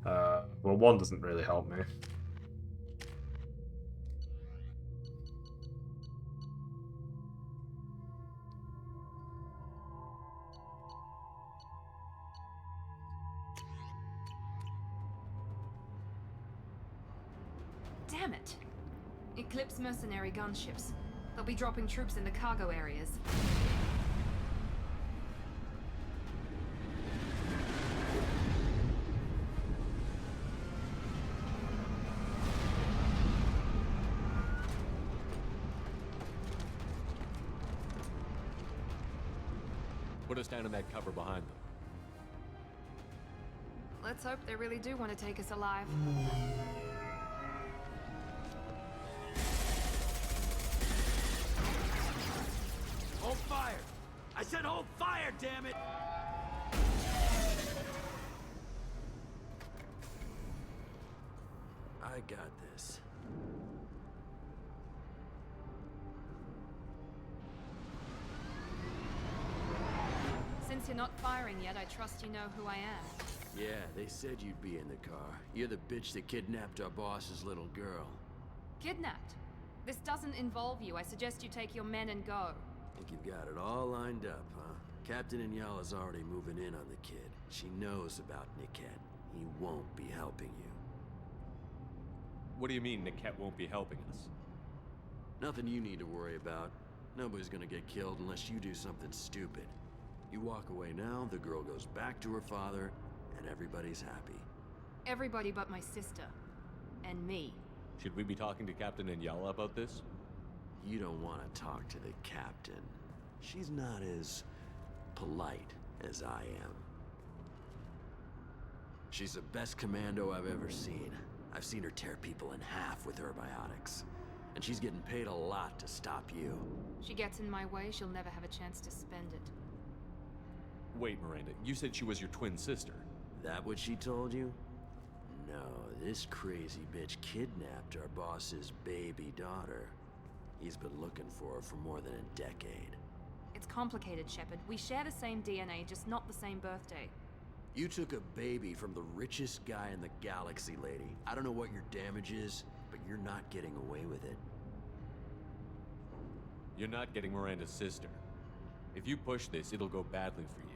Well, one doesn't really help me. Damn it! Eclipse mercenary gunships. They'll be dropping troops in the cargo areas. Put us down in that cover behind them. Let's hope they really do want to take us alive. Hold fire! I said hold fire, damn it! I got this. Since you're not firing yet, I trust you know who I am. Yeah, they said you'd be in the car. You're the bitch that kidnapped our boss's little girl. Kidnapped? This doesn't involve you. I suggest you take your men and go. Think you've got it all lined up, huh? Captain Inyala's already moving in on the kid. She knows about Niket. He won't be helping you. What do you mean Niket won't be helping us? Nothing you need to worry about. Nobody's gonna get killed unless you do something stupid. You walk away now, the girl goes back to her father, and everybody's happy. Everybody but my sister. And me. Should we be talking to Captain Inyala about this? You don't want to talk to the captain. She's not as polite as I am. She's the best commando I've ever seen. I've seen her tear people in half with her biotics. And she's getting paid a lot to stop you. She gets in my way, she'll never have a chance to spend it. Wait, Miranda, you said she was your twin sister. That what she told you? No, this crazy bitch kidnapped our boss's baby daughter. He's been looking for her for more than a decade. It's complicated, Shepard. We share the same DNA, just not the same birthday. You took a baby from the richest guy in the galaxy, lady. I don't know what your damage is, but you're not getting away with it. You're not getting Miranda's sister. If you push this, it'll go badly for you.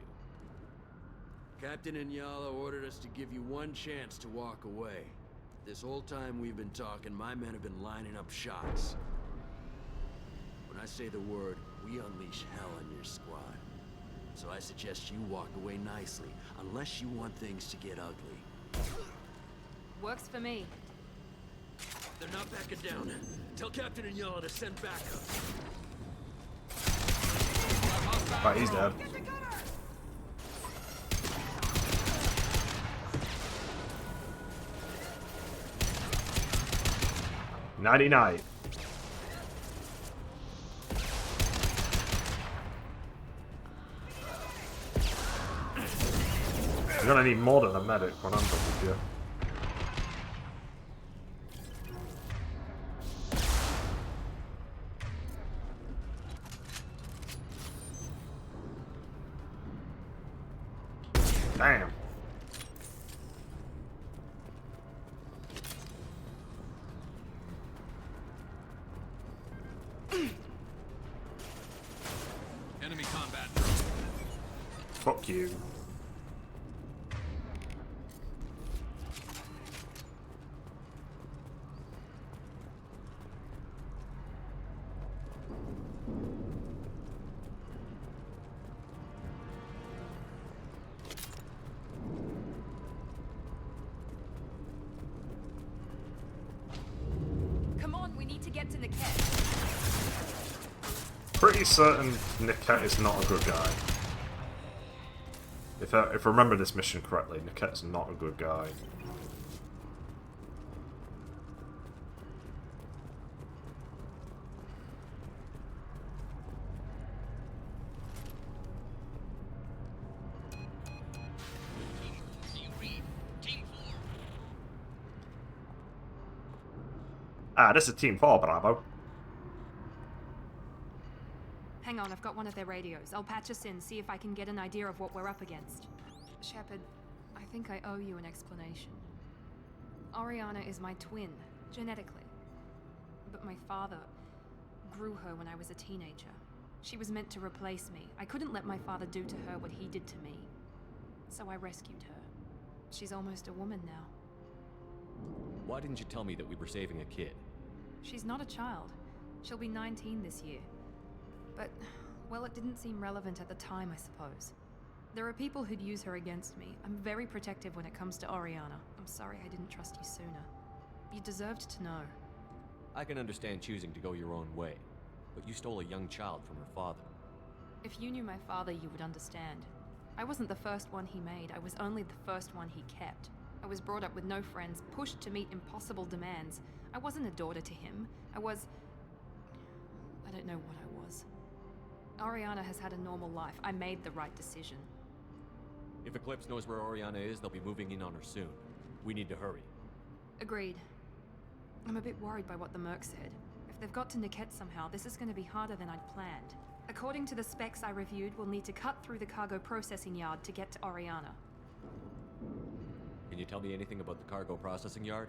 Captain Inyala ordered us to give you one chance to walk away. This whole time we've been talking, my men have been lining up shots. When I say the word, we unleash hell on your squad. So I suggest you walk away nicely, unless you want things to get ugly. Works for me. They're not backing down. Tell Captain Inyala to send backup. Right, he's dead. Nighty-night. You're gonna need more than a medic when I'm done with you. Damn. Enemy combat. Fuck you. Come on, we need to get to Niket. Pretty certain Niket is not a good guy. If I remember this mission correctly, Niket's not a good guy. This is Team 4, Bravo. Hang on, I've got one of their radios. I'll patch us in, see if I can get an idea of what we're up against. Shepard, I think I owe you an explanation. Oriana is my twin, genetically. But my father grew her when I was a teenager. She was meant to replace me. I couldn't let my father do to her what he did to me. So I rescued her. She's almost a woman now. Why didn't you tell me that we were saving a kid? She's not a child. She'll be 19 this year. But, well, it didn't seem relevant at the time, I suppose. There are people who'd use her against me. I'm very protective when it comes to Oriana. I'm sorry I didn't trust you sooner. You deserved to know. I can understand choosing to go your own way, but you stole a young child from her father. If you knew my father, you would understand. I wasn't the first one he made. I was only the first one he kept. I was brought up with no friends, pushed to meet impossible demands. I wasn't a daughter to him. I don't know what I was. Oriana has had a normal life. I made the right decision. If Eclipse knows where Oriana is, they'll be moving in on her soon. We need to hurry. Agreed. I'm a bit worried by what the Merc said. If they've got to Niket somehow, this is going to be harder than I'd planned. According to the specs I reviewed, we'll need to cut through the cargo processing yard to get to Oriana. Can you tell me anything about the cargo processing yard?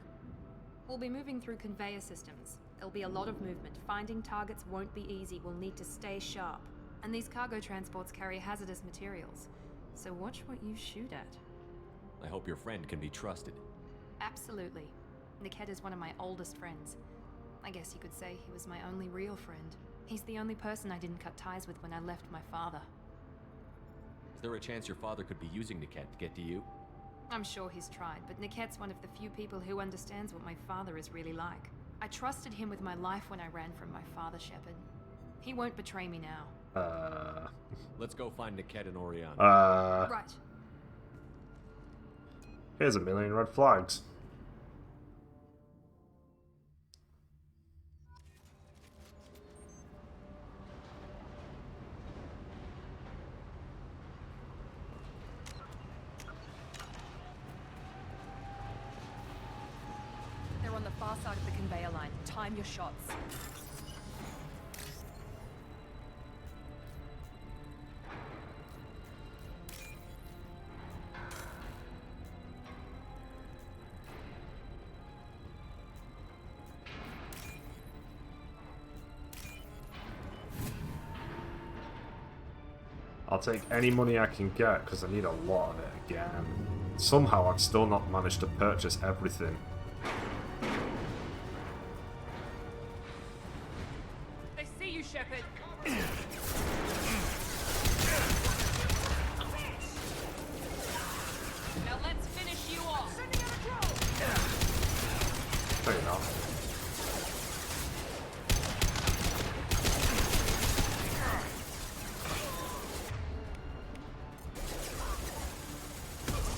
We'll be moving through conveyor systems. There'll be a lot of movement. Finding targets won't be easy. We'll need to stay sharp. And these cargo transports carry hazardous materials. So watch what you shoot at. I hope your friend can be trusted. Absolutely. Niket is one of my oldest friends. I guess you could say he was my only real friend. He's the only person I didn't cut ties with when I left my father. Is there a chance your father could be using Niket to get to you? I'm sure he's tried, but Niket's one of the few people who understands what my father is really like. I trusted him with my life when I ran from my father, Shepard. He won't betray me now. Let's go find Niket and Oriana. Right. Here's a million red flags. They're on the far side of the conveyor line. Time your shots. I'll take any money I can get because I need a lot of it again. Somehow I've still not managed to purchase everything. They see you, Shepard. Now let's finish you off. Fair enough.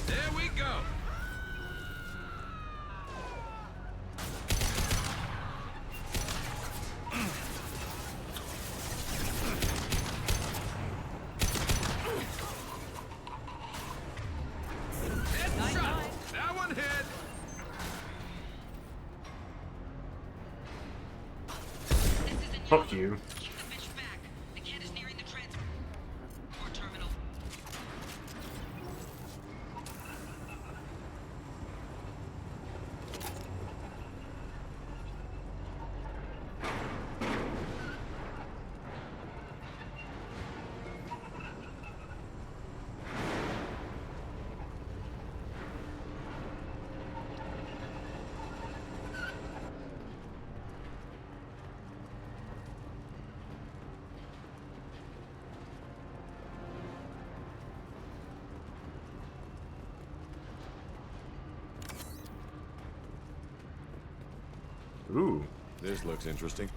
There we go. Headshot. That one hit. Fuck you. Ooh. This looks interesting.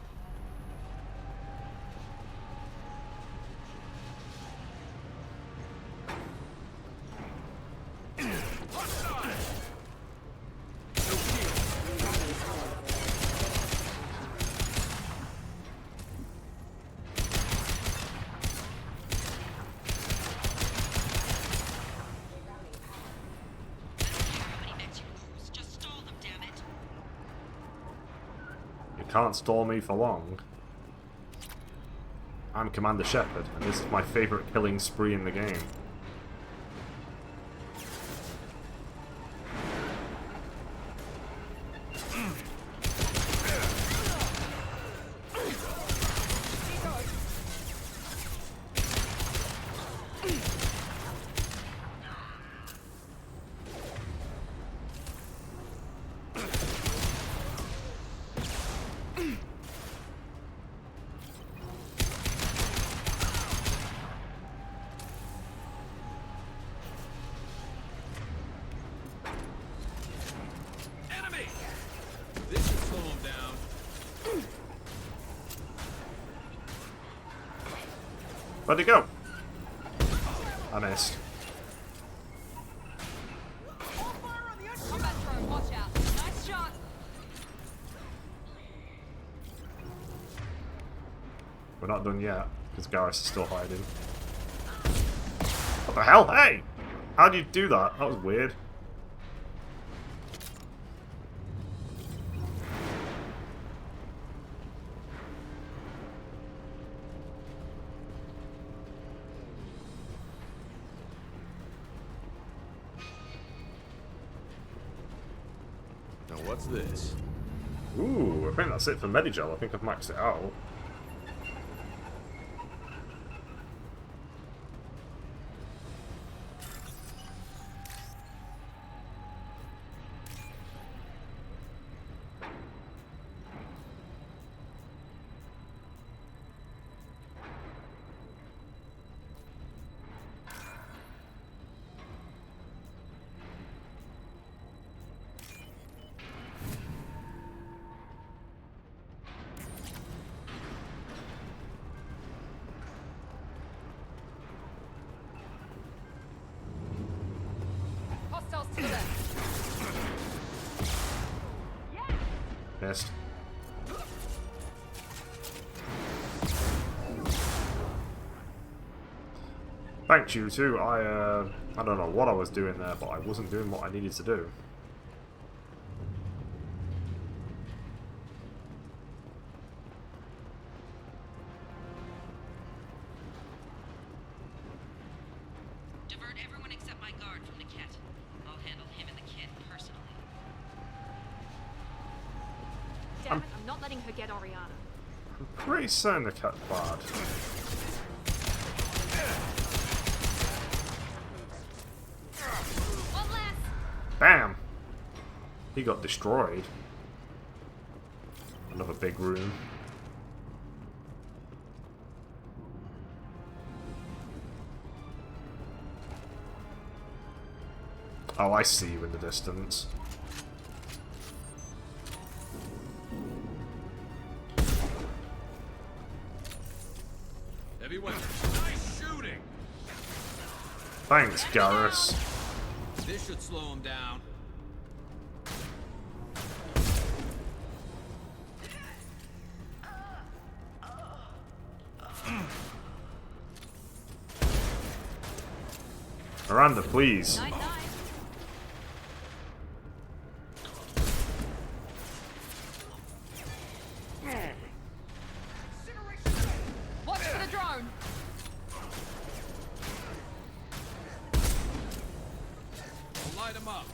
can't stall me for long. I'm Commander Shepard, and this is my favourite killing spree in the game. Where'd he go? I missed. Combat drone, watch out. Nice shot. We're not done yet, because Garrus is still hiding. What the hell? Hey! How'd you do that? That was weird. What's this? Ooh, I think that's it for Medigel. I think I've maxed it out. Hostiles to the left. Missed. Thanks you too. I don't know what I was doing there, but I wasn't doing what I needed to do. Divert everyone except my guard from the kit. I'll handle him and the kid personally. Damn it, I'm not letting her get Oriana. I'm pretty certain the cat's bad. One less. Bam! He got destroyed. Another big room. Oh, I see you in the distance. Heavy weapons. Nice shooting. Thanks, Garrus. This should slow him down. Miranda, please. Watch for the drone. We'll light him up.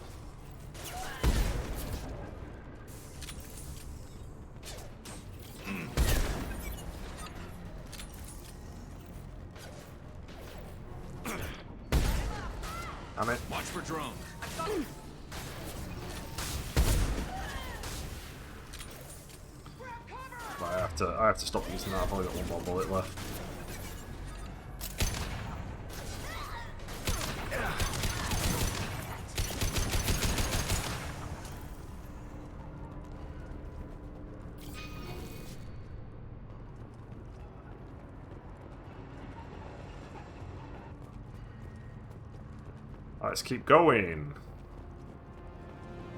Damn it. Watch for drones. Right, I have to stop using that. I've only got one more bullet left. Let's keep going.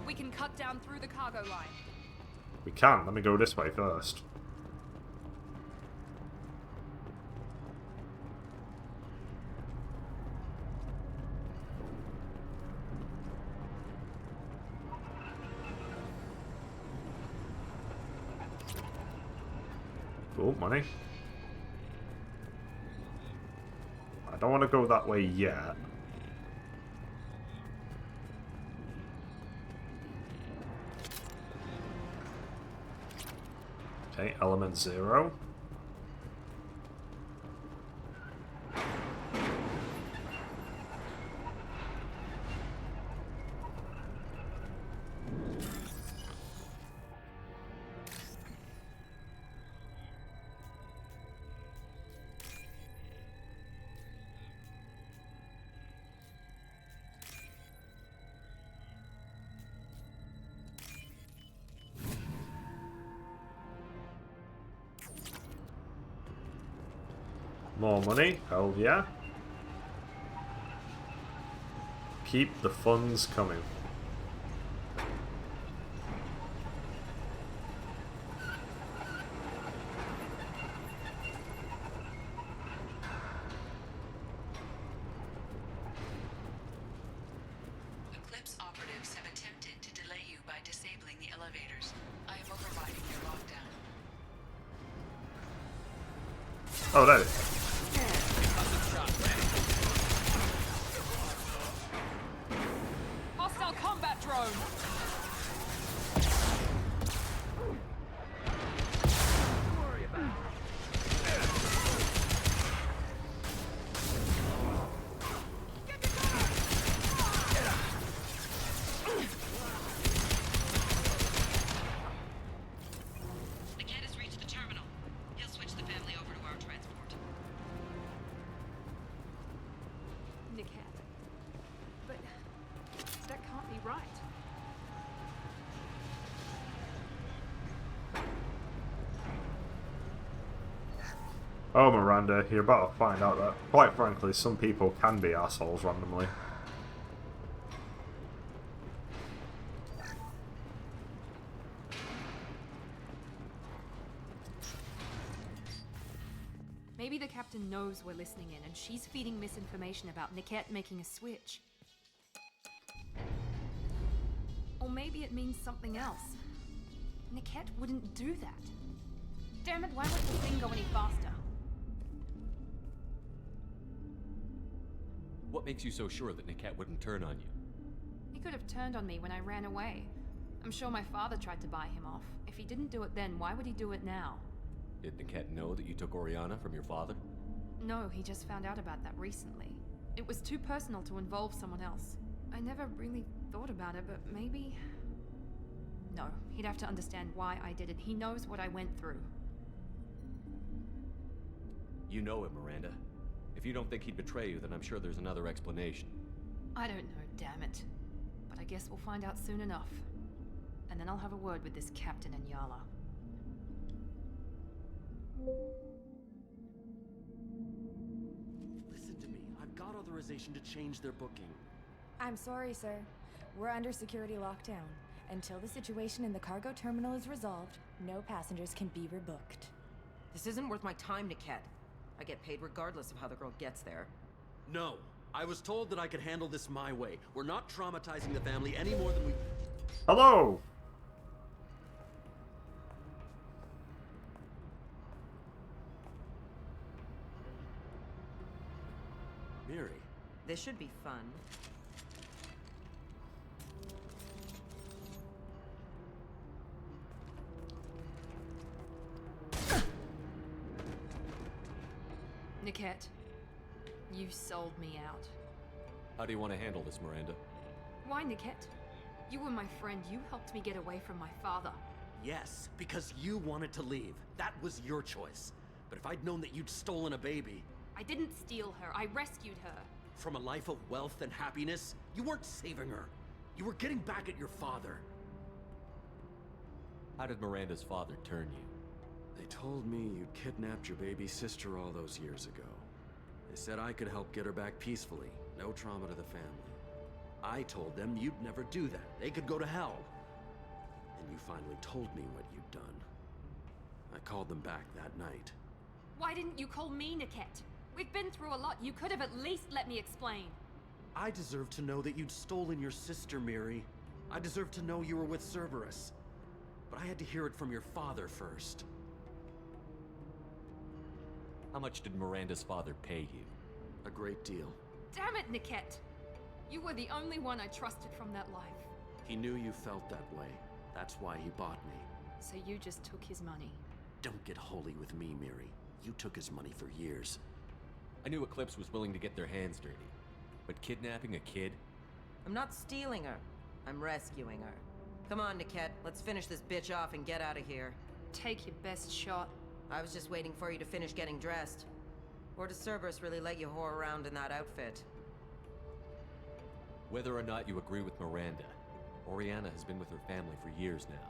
We can cut down through the cargo line. We can. Let me go this way first. Oh, money. I don't want to go that way yet. Okay, element 0. More money, hell yeah. Keep the funds coming. Eclipse operatives have attempted to delay you by disabling the elevators. I am overriding your lockdown. Oh, there it is. Hostile combat drone! The cat has reached the terminal. He'll switch the family over to our transport. Nickhead. But that can't be right. Oh, Miranda, you're about to find out that, quite frankly, some people can be assholes randomly. Maybe the captain knows we're listening in and she's feeding misinformation about Nickette making a switch. Or maybe it means something else. Nickette wouldn't do that. Damn it, why won't the thing go any faster? What makes you so sure that Nickette wouldn't turn on you? He could have turned on me when I ran away. I'm sure my father tried to buy him off. If he didn't do it then, why would he do it now? Did Nickette know that you took Oriana from your father? No, he just found out about that recently. It was too personal to involve someone else. I never really thought about it, but maybe... No, he'd have to understand why I did it. He knows what I went through. You know him, Miranda. If you don't think he'd betray you, then I'm sure there's another explanation. I don't know, damn it. But I guess we'll find out soon enough. And then I'll have a word with this captain and Yala. Listen to me. I've got authorization to change their booking. I'm sorry, sir. We're under security lockdown. Until the situation in the cargo terminal is resolved, no passengers can be rebooked. This isn't worth my time, Nickette. I get paid regardless of how the girl gets there. No. I was told that I could handle this my way. We're not traumatizing the family any more than we... Hello! Miri. This should be fun. Nickette, you sold me out. How do you want to handle this, Miranda? Why, Nickette? You were my friend. You helped me get away from my father. Yes, because you wanted to leave. That was your choice. But if I'd known that you'd stolen a baby... I didn't steal her. I rescued her. From a life of wealth and happiness, you weren't saving her. You were getting back at your father. How did Miranda's father turn you? They told me you kidnapped your baby sister all those years ago. They said I could help get her back peacefully. No trauma to the family. I told them you'd never do that. They could go to hell. And you finally told me what you'd done. I called them back that night. Why didn't you call me, Nickette? We've been through a lot. You could have at least let me explain. I deserve to know that you'd stolen your sister, Miri. I deserve to know you were with Cerberus. But I had to hear it from your father first. How much did Miranda's father pay you? A great deal. Damn it, Niket! You were the only one I trusted from that life. He knew you felt that way. That's why he bought me. So you just took his money. Don't get holy with me, Miri. You took his money for years. I knew Eclipse was willing to get their hands dirty. But kidnapping a kid? I'm not stealing her. I'm rescuing her. Come on, Niket. Let's finish this bitch off and get out of here. Take your best shot. I was just waiting for you to finish getting dressed. Or does Cerberus really let you whore around in that outfit? Whether or not you agree with Miranda, Oriana has been with her family for years now.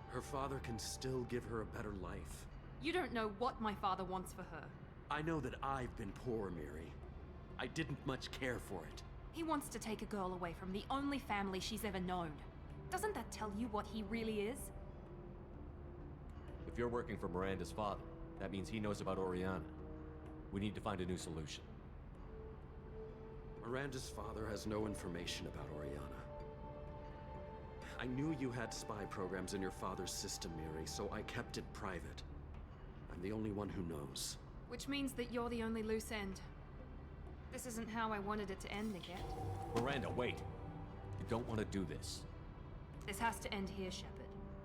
Her father can still give her a better life. You don't know what my father wants for her. I know that I've been poor, Miri. I didn't much care for it. He wants to take a girl away from the only family she's ever known. Doesn't that tell you what he really is? If you're working for Miranda's father, that means he knows about Oriana. We need to find a new solution. Miranda's father has no information about Oriana. I knew you had spy programs in your father's system, Miri, so I kept it private. I'm the only one who knows. Which means that you're the only loose end. This isn't how I wanted it to end, Niket. Miranda, wait! You don't want to do this. This has to end here, Shepard.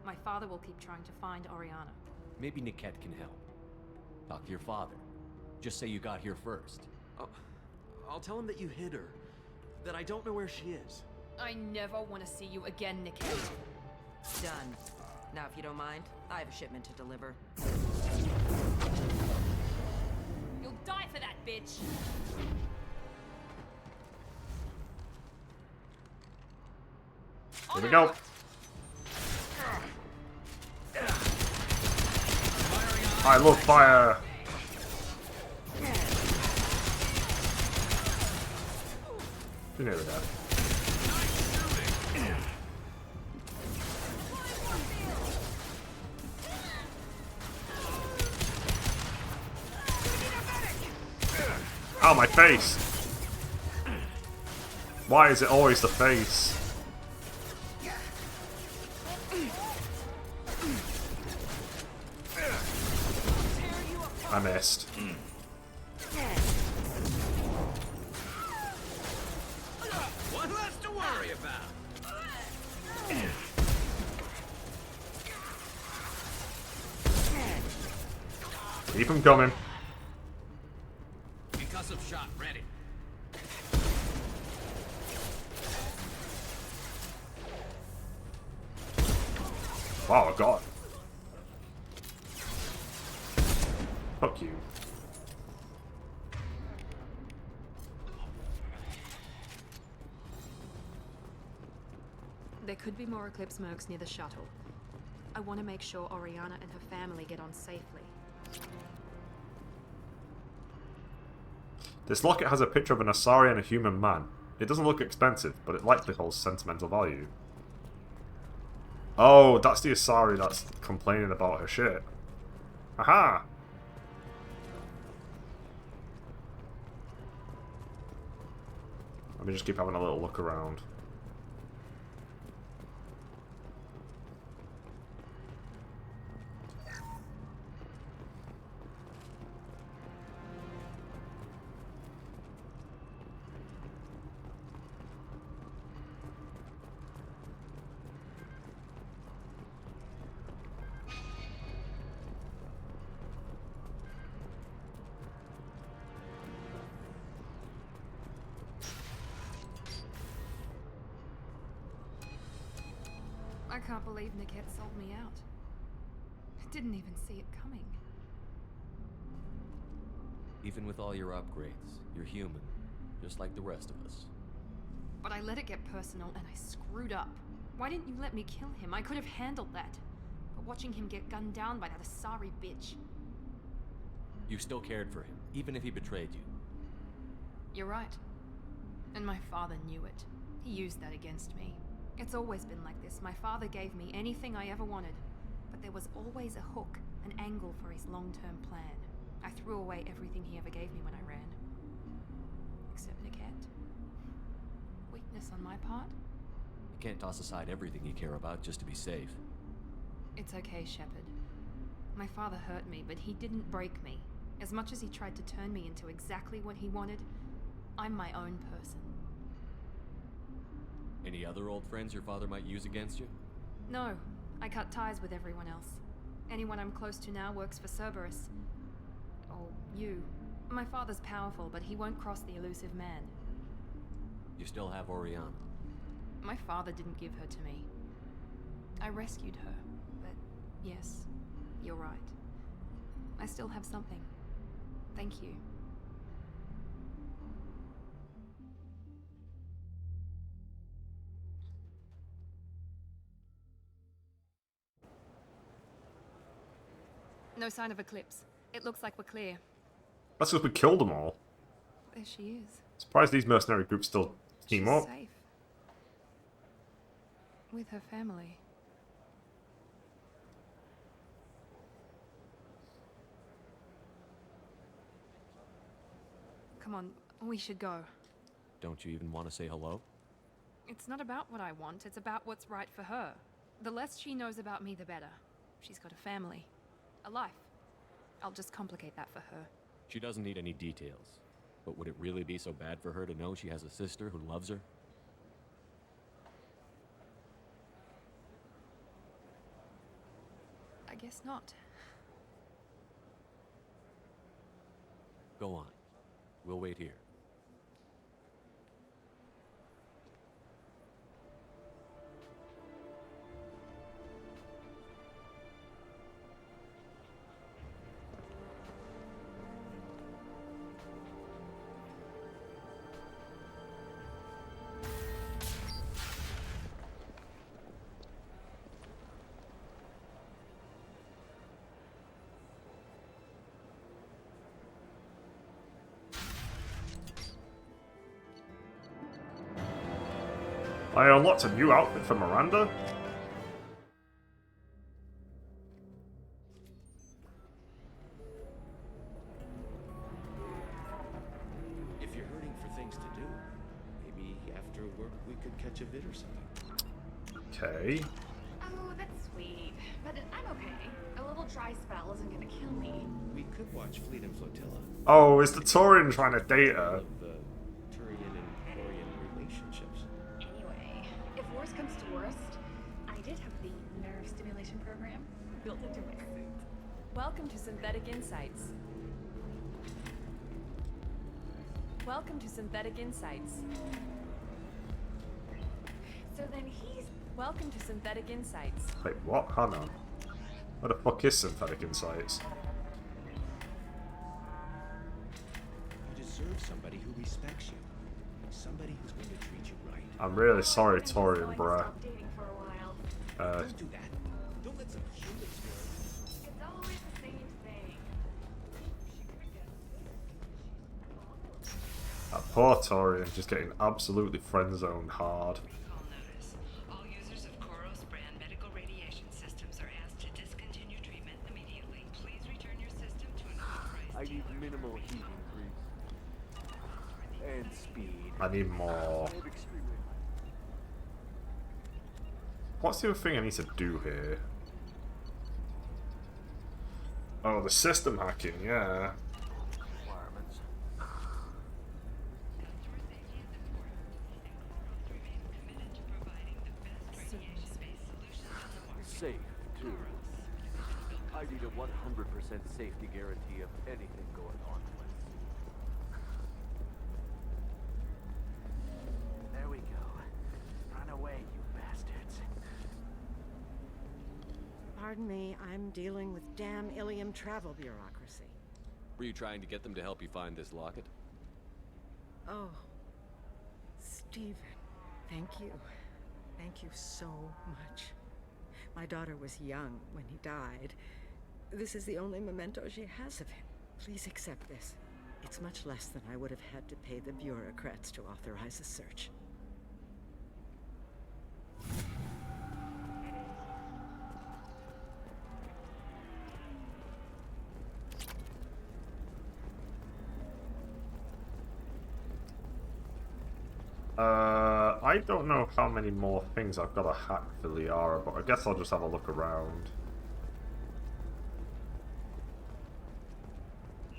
My father will keep trying to find Oriana. Maybe Niket can help. Talk to your father. Just say you got here first. I'll tell him that you hid her. That I don't know where she is. I never want to see you again, Niket. Done. Now, if you don't mind, I have a shipment to deliver. You'll die for that, bitch! Here we go. I love fire. You're nearly dead. Ow, my face! Why is it always the face? I missed. One less to worry about. Keep him coming. Concussive shot ready. Wow, God. Fuck you. There could be more Eclipse mercs near the shuttle. I want to make sure Oriana and her family get on safely. This locket has a picture of an Asari and a human man. It doesn't look expensive, but it likely holds sentimental value. Oh, that's the Asari that's complaining about her shit. Aha! Let me just keep having a little look around. I can't believe Niket sold me out. I didn't even see it coming. Even with all your upgrades, you're human, just like the rest of us. But I let it get personal and I screwed up. Why didn't you let me kill him? I could have handled that. But watching him get gunned down by that Asari bitch. You still cared for him, even if he betrayed you. You're right. And my father knew it. He used that against me. It's always been like this. My father gave me anything I ever wanted. But there was always a hook, an angle for his long-term plan. I threw away everything he ever gave me when I ran. Except Niket. Weakness on my part? You can't toss aside everything you care about just to be safe. It's okay, Shepard. My father hurt me, but he didn't break me. As much as he tried to turn me into exactly what he wanted, I'm my own person. Any other old friends your father might use against you? No, I cut ties with everyone else. Anyone I'm close to now works for Cerberus. Or you. My father's powerful, but he won't cross the elusive man. You still have Oriana. My father didn't give her to me. I rescued her, but yes, you're right. I still have something. Thank you. No sign of Eclipse. It looks like we're clear. That's because we killed them all. There she is. Surprised these mercenary groups still team She's up. safe. With her family. Come on, we should go. Don't you even want to say hello? It's not about what I want, it's about what's right for her. The less she knows about me, the better. She's got a family. A life. I'll just complicate that for her. She doesn't need any details. But would it really be so bad for her to know she has a sister who loves her? I guess not. Go on. We'll wait here. I unlocked a new outfit for Miranda? If you're hurting for things to do, maybe after work we could catch a vid or something. Okay. Oh, that's sweet. But I'm okay. A little dry spell isn't gonna kill me. We could watch Fleet and Flotilla. Oh, is the Taurian trying to date her? The Turian and Quarian relationships. Anyway, if worst comes to worst, I did have the nerve stimulation program built into my suit. Welcome to Synthetic Insights. Welcome to Synthetic Insights. So then he's... Welcome to Synthetic Insights. Wait, what? Hang on. What the fuck is Synthetic Insights? You deserve somebody who respects you. Somebody who's going to treat you right. I'm really sorry, Taurian, bruh. Don't do that. Don't let some humans work. It's always the same thing. That poor Taurian just getting absolutely friend-zoned hard. All users of Koros brand medical radiation systems are asked to discontinue treatment immediately. Please return your system to an authorized I need minimal heat increase. And speed. I need more. What's the other thing I need to do here? Oh, the system hacking, yeah. Safe, too. I need a 100% safety guarantee of anything going on. There we go. Run away, you bastards. Pardon me, I'm dealing with damn Ilium travel bureaucracy. Were you trying to get them to help you find this locket? Oh, Stephen, thank you. Thank you so much. My daughter was young when he died. This is the only memento she has of him. Please accept this. It's much less than I would have had to pay the bureaucrats to authorize a search. I don't know how many more things I've got to hack for Liara, but I guess I'll just have a look around.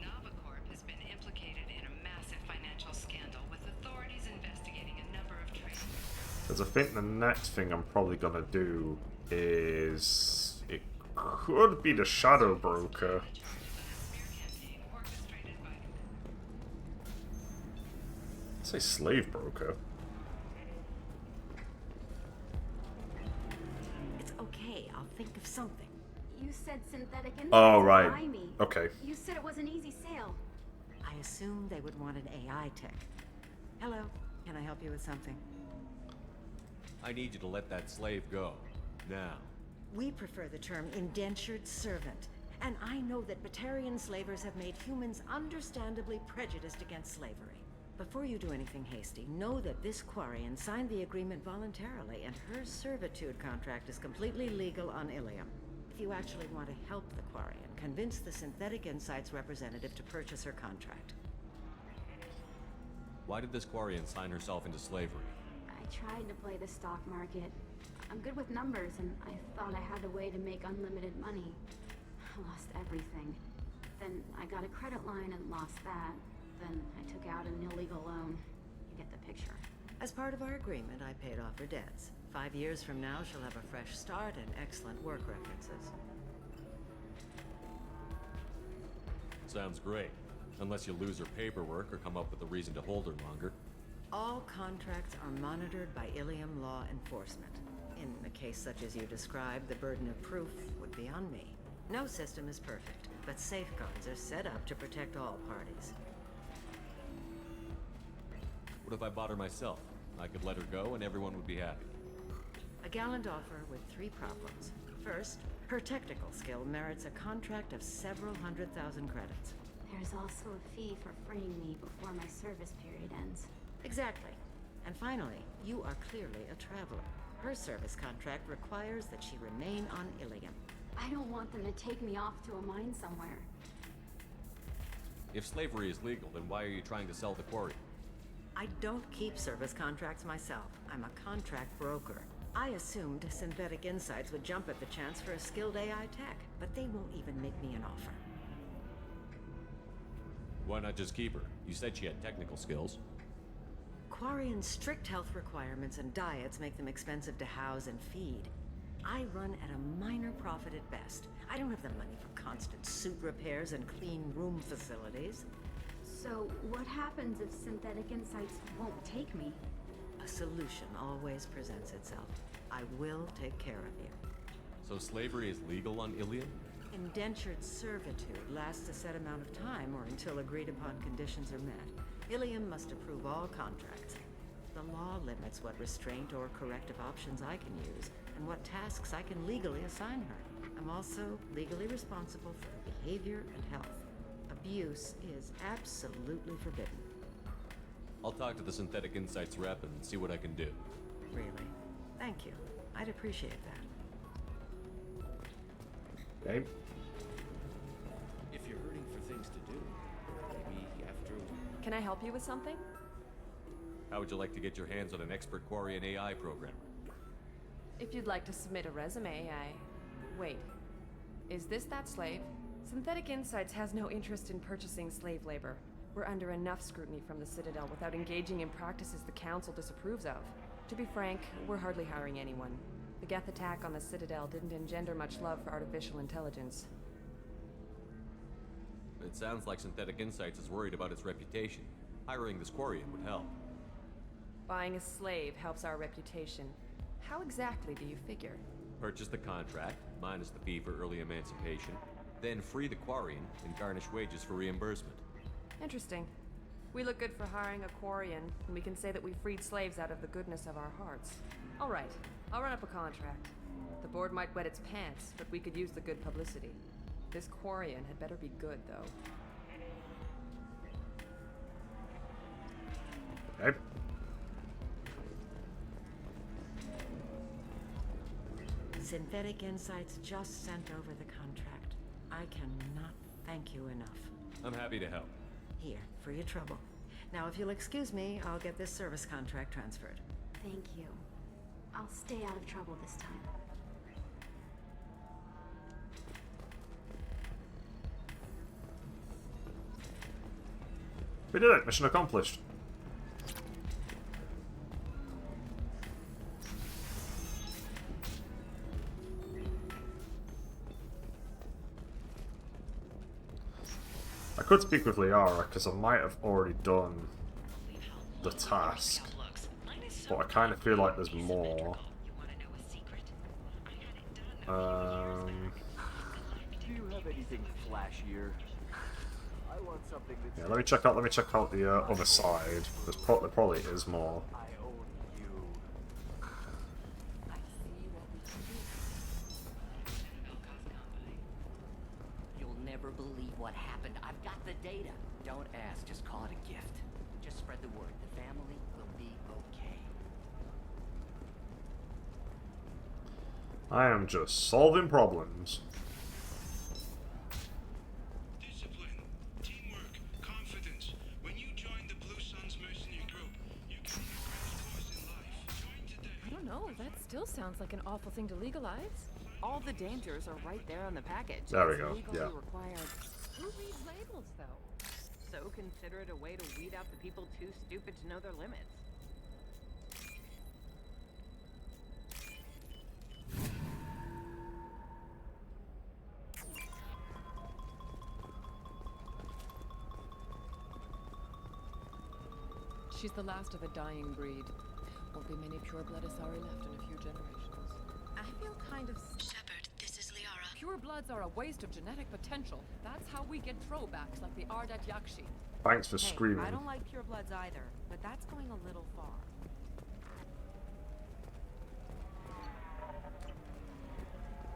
Now Because I think the next thing I'm probably gonna do is... It could be the Shadow Broker. I'd say Slave Broker. It's okay, I'll think of something. You said synthetic insights Oh, would right. buy me. Okay. You said it was an easy sale. I assumed they would want an AI tech. Hello, can I help you with something? I need you to let that slave go. Now. We prefer the term indentured servant. And I know that Batarian slavers have made humans understandably prejudiced against slavery. Before you do anything hasty, know that this Quarian signed the agreement voluntarily, and her servitude contract is completely legal on Ilium. If you actually want to help the Quarian, convince the Synthetic Insights representative to purchase her contract. Why did this Quarian sign herself into slavery? I tried to play the stock market. I'm good with numbers, and I thought I had a way to make unlimited money. I lost everything. Then I got a credit line and lost that. Then I took out an illegal loan. You get the picture. As part of our agreement, I paid off her debts. 5 years from now, she'll have a fresh start and excellent work references. Sounds great. Unless you lose her paperwork or come up with a reason to hold her longer. All contracts are monitored by Ilium law enforcement. In a case such as you described, the burden of proof would be on me. No system is perfect, but safeguards are set up to protect all parties. What if I bought her myself? I could let her go and everyone would be happy. A gallant offer with 3 problems. First, her technical skill merits a contract of several 100,000 credits. There's also a fee for freeing me before my service period ends. Exactly. And finally, you are clearly a traveler. Her service contract requires that she remain on Ilium. I don't want them to take me off to a mine somewhere. If slavery is legal, then why are you trying to sell the quarry? I don't keep service contracts myself. I'm a contract broker. I assumed Synthetic Insights would jump at the chance for a skilled AI tech, but they won't even make me an offer. Why not just keep her? You said she had technical skills. Quarian's strict health requirements and diets make them expensive to house and feed. I run at a minor profit at best. I don't have the money for constant suit repairs and clean room facilities. So what happens if Synthetic Insights won't take me? A solution always presents itself. I will take care of you. So slavery is legal on Ilium? Indentured servitude lasts a set amount of time or until agreed upon conditions are met. Ilium must approve all contracts. The law limits what restraint or corrective options I can use and what tasks I can legally assign her. I'm also legally responsible for her behavior and health. Abuse is absolutely forbidden. I'll talk to the Synthetic Insights rep and see what I can do. Really? Thank you. I'd appreciate that. Okay. If you're hurting for things to do, maybe after... Can I help you with something? How would you like to get your hands on an expert Quarian AI programmer? If you'd like to submit a resume, Wait. Is this that slave? Synthetic Insights has no interest in purchasing slave labor. We're under enough scrutiny from the Citadel without engaging in practices the Council disapproves of. To be frank, we're hardly hiring anyone. The Geth attack on the Citadel didn't engender much love for artificial intelligence. It sounds like Synthetic Insights is worried about its reputation. Hiring this Quarian would help. Buying a slave helps our reputation. How exactly do you figure? Purchase the contract, minus the fee for early emancipation, then free the Quarian and garnish wages for reimbursement. Interesting. We look good for hiring a Quarian, and we can say that we freed slaves out of the goodness of our hearts. All right, I'll run up a contract. The board might wet its pants, but we could use the good publicity. This Quarian had better be good, though. Okay. Synthetic Insights just sent over the contract. I cannot thank you enough. I'm happy to help. Here, for your trouble. Now, if you'll excuse me, I'll get this service contract transferred. Thank you. I'll stay out of trouble this time. We did it! Mission accomplished. I could speak with Liara because I might have already done the task, but I kind of feel like there's more. Do you have anything flashier? I want something that's Yeah, let me check out the other side. There probably is more. I own you. You'll never believe what happened. I've got the data. Don't ask, just call it a gift. Just spread the word. The family will be okay. I am just solving problems. Discipline, teamwork, confidence. When you join the Blue Suns mercenary group, you gain a crash course in life. Join today. I don't know, that still sounds like an awful thing to legalize. All the dangers are right there on the package. There we It's go, legally yeah. required. Who reads labels, though? So consider it a way to weed out the people too stupid to know their limits. She's the last of a dying breed. Won't be many pure-blood Asari left in a few generations. I feel kind of... Shepard, this is Liara. Pure-bloods are a waste of genetic potential. That's how we get throwbacks like the Ardat Yakshi. Thanks for Hey, screaming. I don't like purebloods either, but that's going a little far.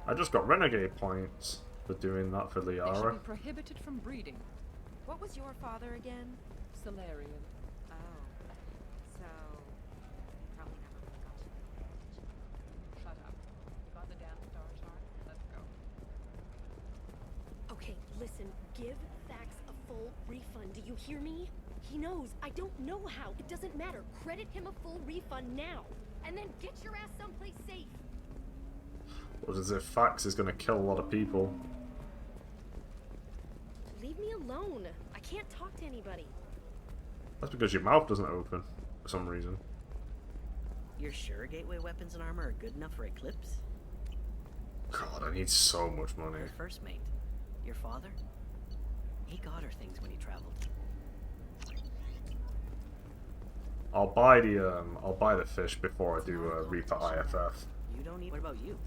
I just got renegade points for doing that for They should Liara. be prohibited from breeding. What was your father again? Solarian. Oh. So... probably never got to. Shut up. You got the damn star chart? Let's go. Okay, listen, give Thax a full refund. Do you hear me? He knows. I don't know how. It doesn't matter. Credit him a full refund now. And then get your ass someplace safe. What as if Fax is going to kill a lot of people? Leave me alone. I can't talk to anybody. That's because your mouth doesn't open for some reason. You're sure gateway weapons and armor are good enough for Eclipse? God, I need so much money. Your first mate, your father, he got her things when he traveled. I'll buy the fish before I do Reaper IFF. You don't need. What about you?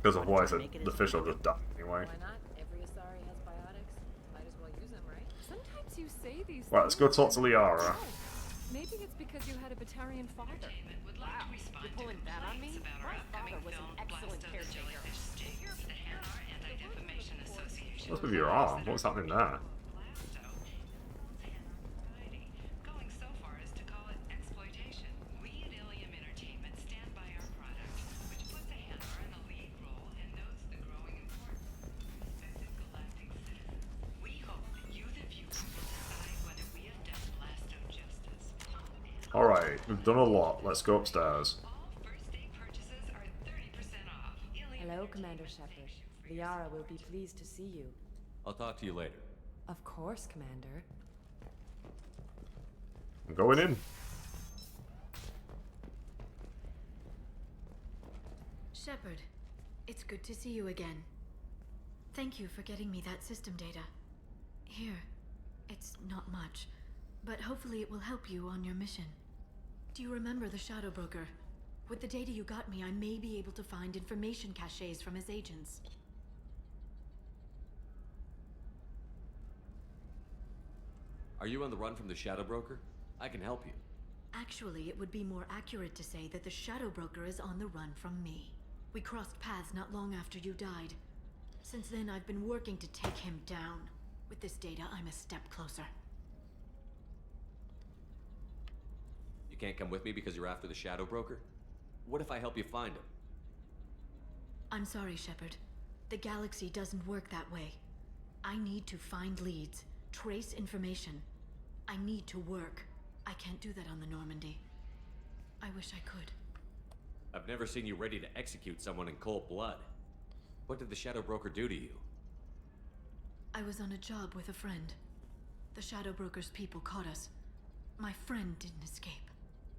Because otherwise the fish will just die anyway. Why not? Every Asari has biotics. Might as well use them, right? Sometimes you say these Right, let's go talk to Liara. Maybe it's because you had a Batarian father. Wow, you're pulling that on me? My father was an excellent caretaker. What's with your arm? What's happening there? Going so far as to call it exploitation. We at Ilium Entertainment stand by our product, which puts a handler in a lead role and knows the growing importance of respected galactic citizens. We hope that you, the viewers, will decide whether we have done Blasto justice. Alright, we've done a lot. Let's go upstairs. Hello, Commander Shepard. Liara will be pleased to see you. I'll talk to you later. Of course, Commander. I'm going in. Shepard, it's good to see you again. Thank you for getting me that system data. Here, it's not much, but hopefully it will help you on your mission. Do you remember the Shadow Broker? With the data you got me, I may be able to find information caches from his agents. Are you on the run from the Shadow Broker? I can help you. Actually, it would be more accurate to say that the Shadow Broker is on the run from me. We crossed paths not long after you died. Since then, I've been working to take him down. With this data, I'm a step closer. You can't come with me because you're after the Shadow Broker? What if I help you find him? I'm sorry, Shepard. The galaxy doesn't work that way. I need to find leads, trace information. I need to work. I can't do that on the Normandy. I wish I could. I've never seen you ready to execute someone in cold blood. What did the Shadow Broker do to you? I was on a job with a friend. The Shadow Broker's people caught us. My friend didn't escape.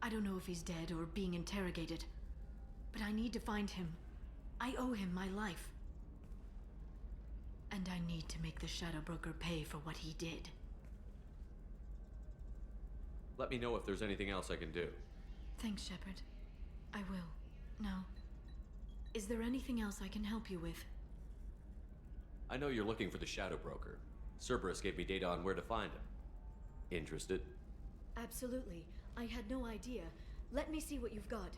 I don't know if he's dead or being interrogated. But I need to find him. I owe him my life. And I need to make the Shadow Broker pay for what he did. Let me know if there's anything else I can do. Thanks, Shepard. I will. Now, is there anything else I can help you with? I know you're looking for the Shadow Broker. Cerberus gave me data on where to find him. Interested? Absolutely. I had no idea. Let me see what you've got.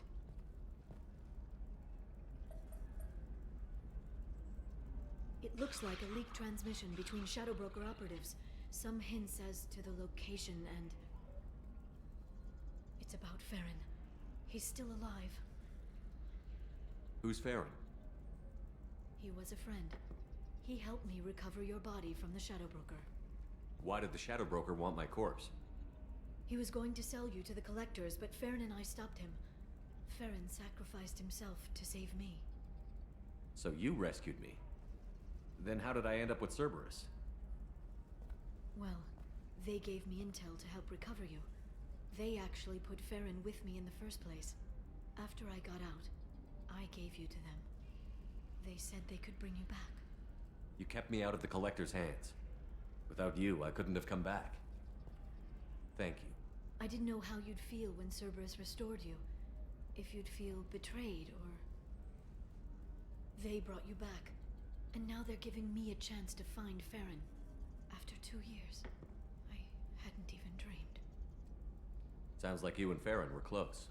It looks like a leaked transmission between Shadow Broker operatives. Some hints as to the location and... It's about Farron. He's still alive. Who's Farron? He was a friend. He helped me recover your body from the Shadow Broker. Why did the Shadow Broker want my corpse? He was going to sell you to the collectors, but Farron and I stopped him. Farron sacrificed himself to save me. So you rescued me. Then how did I end up with Cerberus? Well, they gave me intel to help recover you. They actually put Farron with me in the first place. After I got out, I gave you to them. They said they could bring you back. You kept me out of the Collector's hands. Without you, I couldn't have come back. Thank you. I didn't know how you'd feel when Cerberus restored you. If you'd feel betrayed, or... They brought you back. And now they're giving me a chance to find Farron. After 2 years. I hadn't even dreamed. Sounds like you and Farron were close.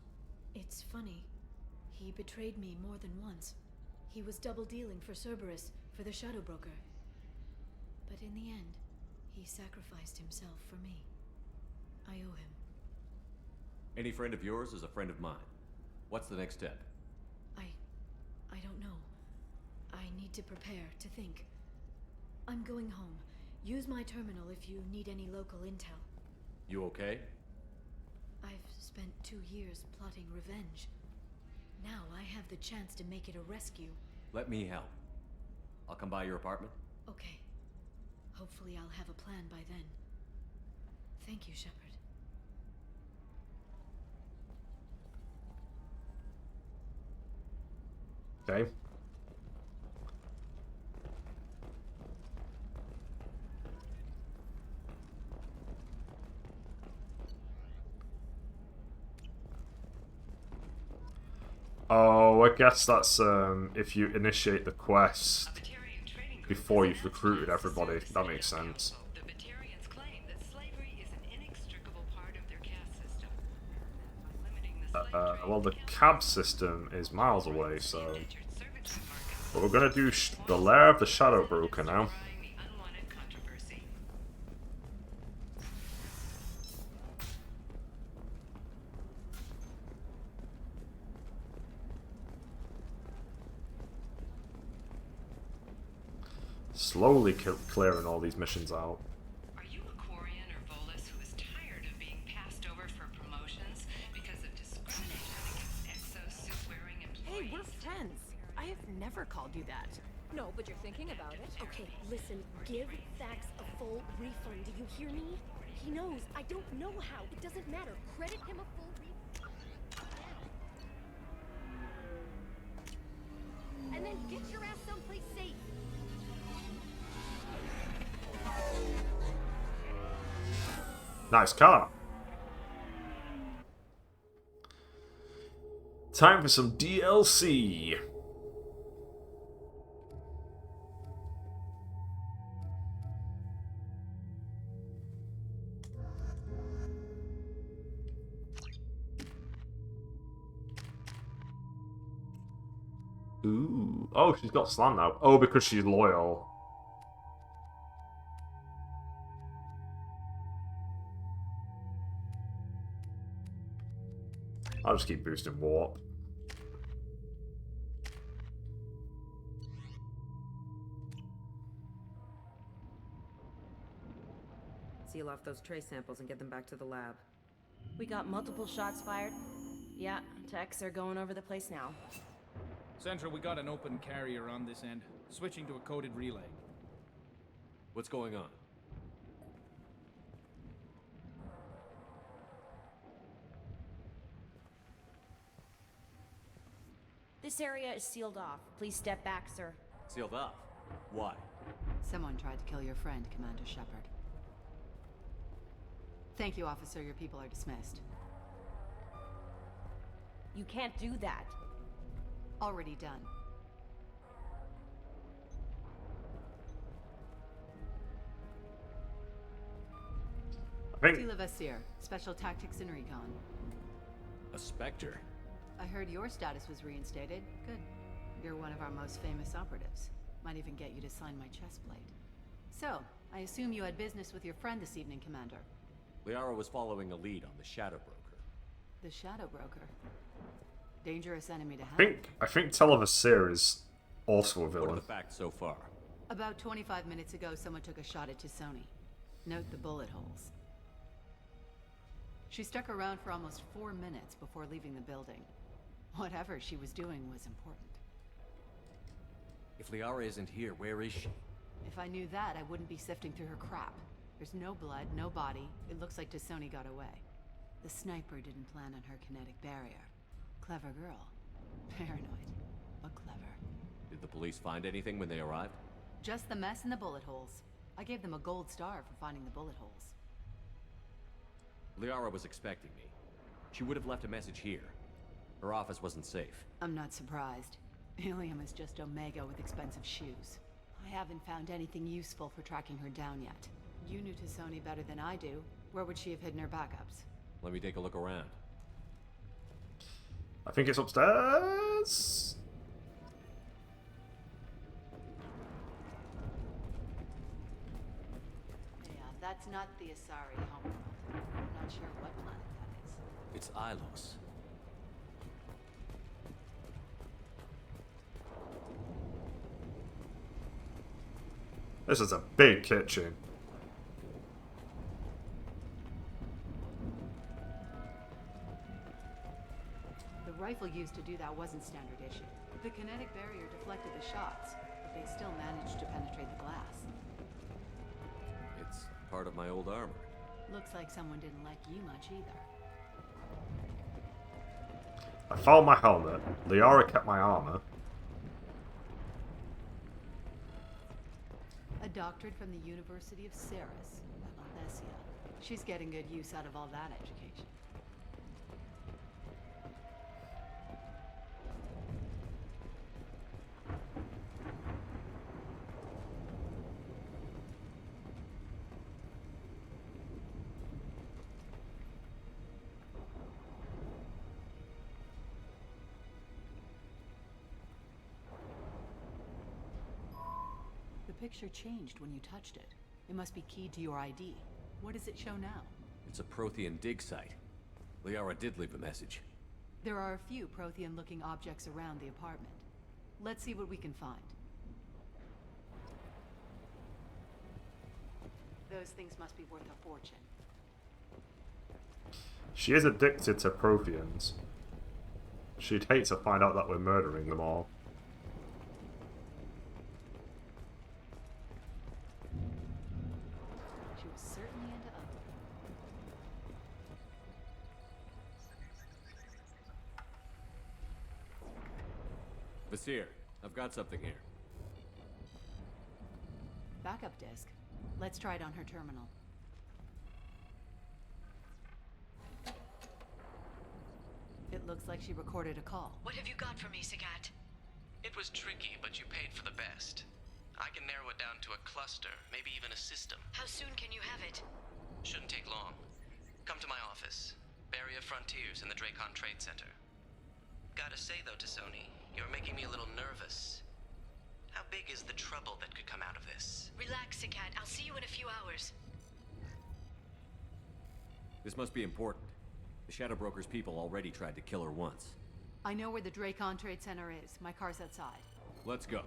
It's funny. He betrayed me more than once. He was double dealing for Cerberus, for the Shadow Broker. But in the end, he sacrificed himself for me. I owe him. Any friend of yours is a friend of mine. What's the next step? I don't know. I need to prepare, to think. I'm going home. Use my terminal if you need any local intel. You okay? I've spent 2 years plotting revenge. Now I have the chance to make it a rescue. Let me help. I'll come by your apartment. Okay. Hopefully I'll have a plan by then. Thank you, Shepard. Okay. Oh, I guess that's if you initiate the quest before you've recruited everybody. That makes sense. The Batarians claim that slavery is an inextricable part of their caste system. Well, the cab system is miles away, so... But we're gonna do the Lair of the Shadow Broker now. Slowly clearing all these missions out. Are you a Quarian or Volus who is tired of being passed over for promotions because of discrimination against exosuit-wearing employees? Hey, we're friends. I have never called you that. No, but you're thinking about it. Okay, listen, give Thax a full refund. Do you hear me? He knows. I don't know how. It doesn't matter. Credit him a full refund. And then get your ass someplace safe. Nice car. Time for some DLC. Ooh. Oh, she's got slam now. Oh, because she's loyal. I'll just keep boosting warp. Seal off those trace samples and get them back to the lab. We got multiple shots fired. Yeah, techs are going over the place now. Central, we got an open carrier on this end. Switching to a coded relay. What's going on? This area is sealed off. Please step back, sir. Sealed off? Why? Someone tried to kill your friend, Commander Shepard. Thank you, officer. Your people are dismissed. You can't do that. Already done. Tila Vasir, Special Tactics and Recon. A Spectre? I heard your status was reinstated. Good. You're one of our most famous operatives. Might even get you to sign my chest plate. So, I assume you had business with your friend this evening, Commander. Liara was following a lead on the Shadow Broker. The Shadow Broker. Dangerous enemy to have. I think Televasir is also a What are villain. the facts so far? About 25 minutes ago, someone took a shot at Tisoni. Note the bullet holes. She stuck around for almost 4 minutes before leaving the building. Whatever she was doing was important. If Liara isn't here, where is she? If I knew that, I wouldn't be sifting through her crap. There's no blood, no body. It looks like Tisoni got away. The sniper didn't plan on her kinetic barrier. Clever girl. Paranoid, but clever. Did the police find anything when they arrived? Just the mess and the bullet holes. I gave them a gold star for finding the bullet holes. Liara was expecting me. She would have left a message here. Her office wasn't safe. I'm not surprised. Ilium is just Omega with expensive shoes. I haven't found anything useful for tracking her down yet. You knew Tisoni better than I do. Where would she have hidden her backups? Let me take a look around. I think it's upstairs. Yeah, that's not the Asari homeworld. I'm not sure what planet that is. It's Ilos. This is a big kitchen. The rifle used to do that wasn't standard issue. The kinetic barrier deflected the shots, but they still managed to penetrate the glass. It's part of my old armor. Looks like someone didn't like you much either. I found my helmet. Liara kept my armor. A doctorate from the University of Ceres, Althesia. She's getting good use out of all that education. The picture changed when you touched it. It must be keyed to your ID. What does it show now? It's a Prothean dig site. Liara did leave a message. There are a few Prothean-looking objects around the apartment. Let's see what we can find. Those things must be worth a fortune. She is addicted to Protheans. She'd hate to find out that we're murdering them all. She was certainly into ugly. Vasir, I've got something here. Backup disk. Let's try it on her terminal. It looks like she recorded a call. What have you got for me, Sagat? It was tricky, but you paid for the best. I can narrow it down to a cluster, maybe even a system. How soon can you have it? Shouldn't take long. Come to my office. Barrier Frontiers in the Dracon Trade Center. Gotta say though, Tisoni, you're making me a little nervous. How big is the trouble that could come out of this? Relax, Sagat. I'll see you in a few hours. This must be important. The Shadow Broker's people already tried to kill her once. I know where the Dracon Trade Center is. My car's outside. Let's go.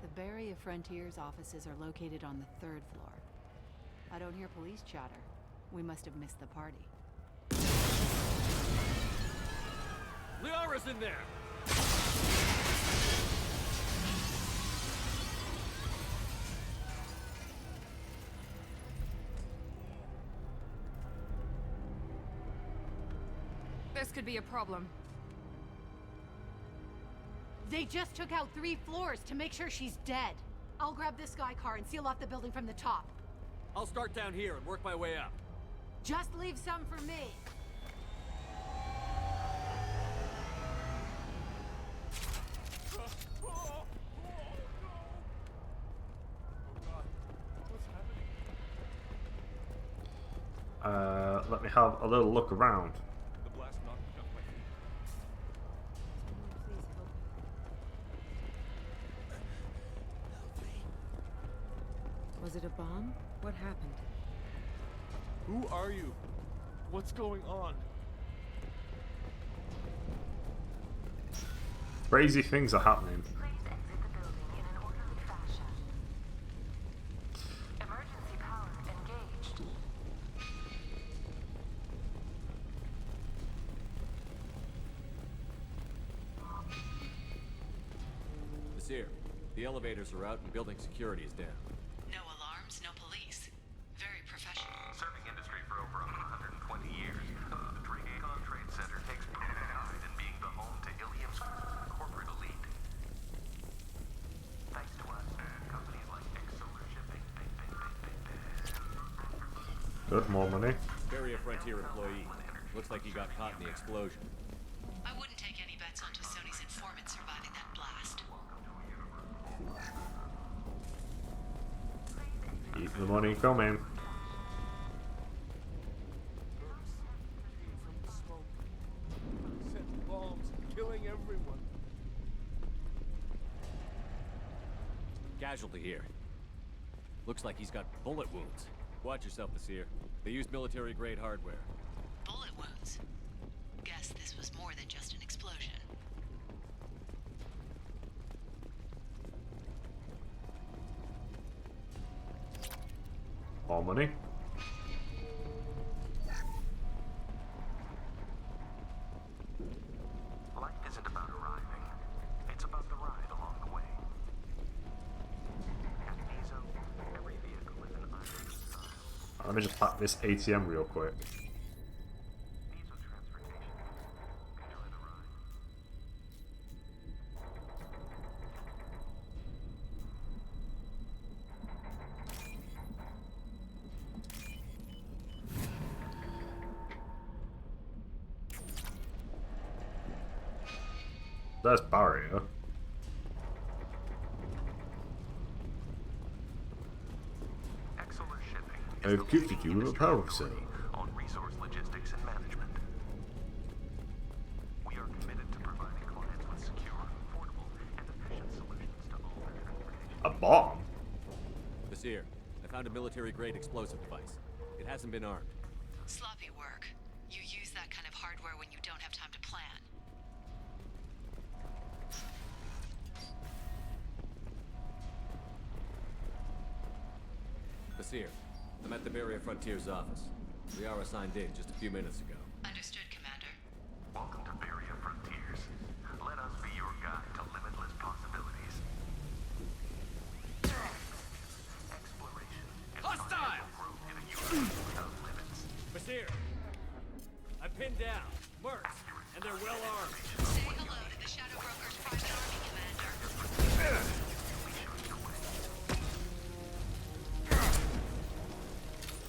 The Barrier Frontiers offices are located on the 3rd floor. I don't hear police chatter. We must have missed the party. Liara's in there! This could be a problem. They just took out 3 floors to make sure she's dead. I'll grab this sky car and seal off the building from the top. I'll start down here and work my way up. Just leave some for me. Let me have a little look around. The blast knocked me off my feet. Was it a bomb? What happened? Who are you? What's going on? Crazy things are happening. Here. The elevators are out and building security is down. No alarms, no police. Very professional. Serving industry for over 120 years, the Drake Trade Center takes pride in being the home to Ilium's corporate elite. Thanks to us, companies like Solar Shipping. Good, more money. Barrier Frontier employee. Looks like he got caught in the explosion. I wouldn't take any bets on Sony's informant surviving that blast. Keep the money coming. Setting bombs, killing everyone. Casualty here. Looks like he's got bullet wounds. Watch yourself, Nasir. They used military-grade hardware. Bullet wounds. Guess this was more than just an explosion. More money. Life isn't about arriving. It's about the ride along the way. At Mizo, every vehicle is an item style. Let me just pack this ATM real quick. Mizo transportation. Enjoy the ride. There's barrier. Solar Shipping I've gifted you a power cell. on resource logistics and management. We are committed to providing clients with secure, affordable, and efficient solutions to all their transportation. A bomb? Nasir, I found a military-grade explosive device. It hasn't been armed. Sloppy work. You use that kind of hardware when you don't have time to plan. Nasir, I'm at the Barrier Frontier's office. We are assigned in just a few minutes ago. Understood, Commander. Welcome to Barrier Frontiers. Let us be your guide to limitless possibilities. Exploration. Hostile! Growth in a universe without limits. Nasir, I'm pinned down, mercs, and they're well armed. Say hello to the Shadow Broker's private army, Commander.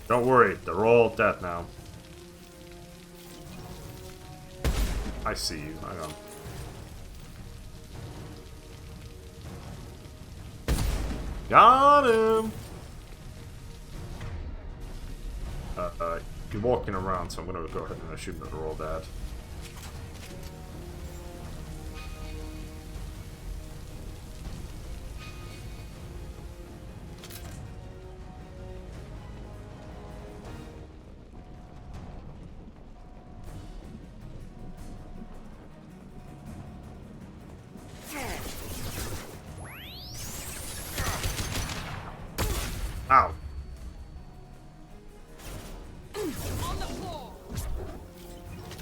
Don't worry, they're all dead now. I see you, hang on. Got him! You're walking around, so I'm gonna go ahead and assume that they're all dead. Ow.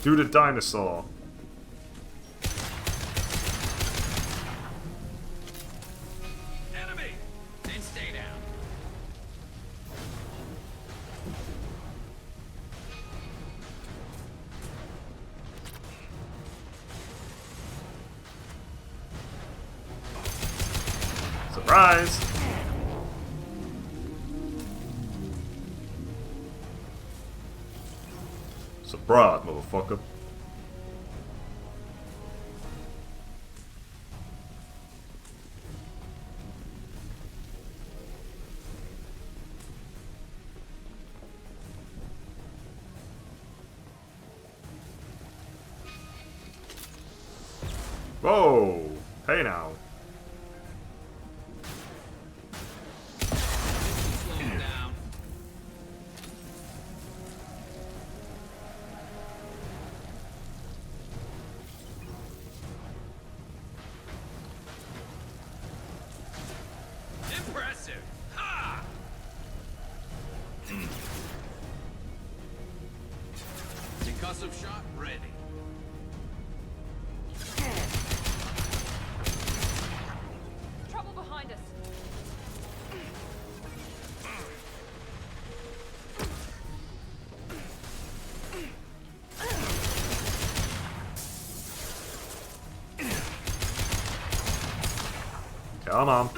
Do the dinosaur. Enemy! Then stay down. Surprise! Surprise, motherfucker. Whoa! Hey now. Impressive! Ha! Concussive shot ready. Trouble behind us. Come on.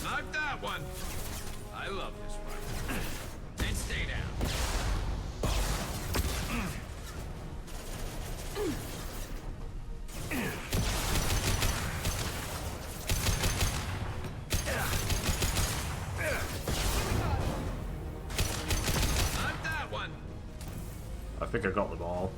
Knock that one. I love this one. And stay down. Knock that one. I think I got them all.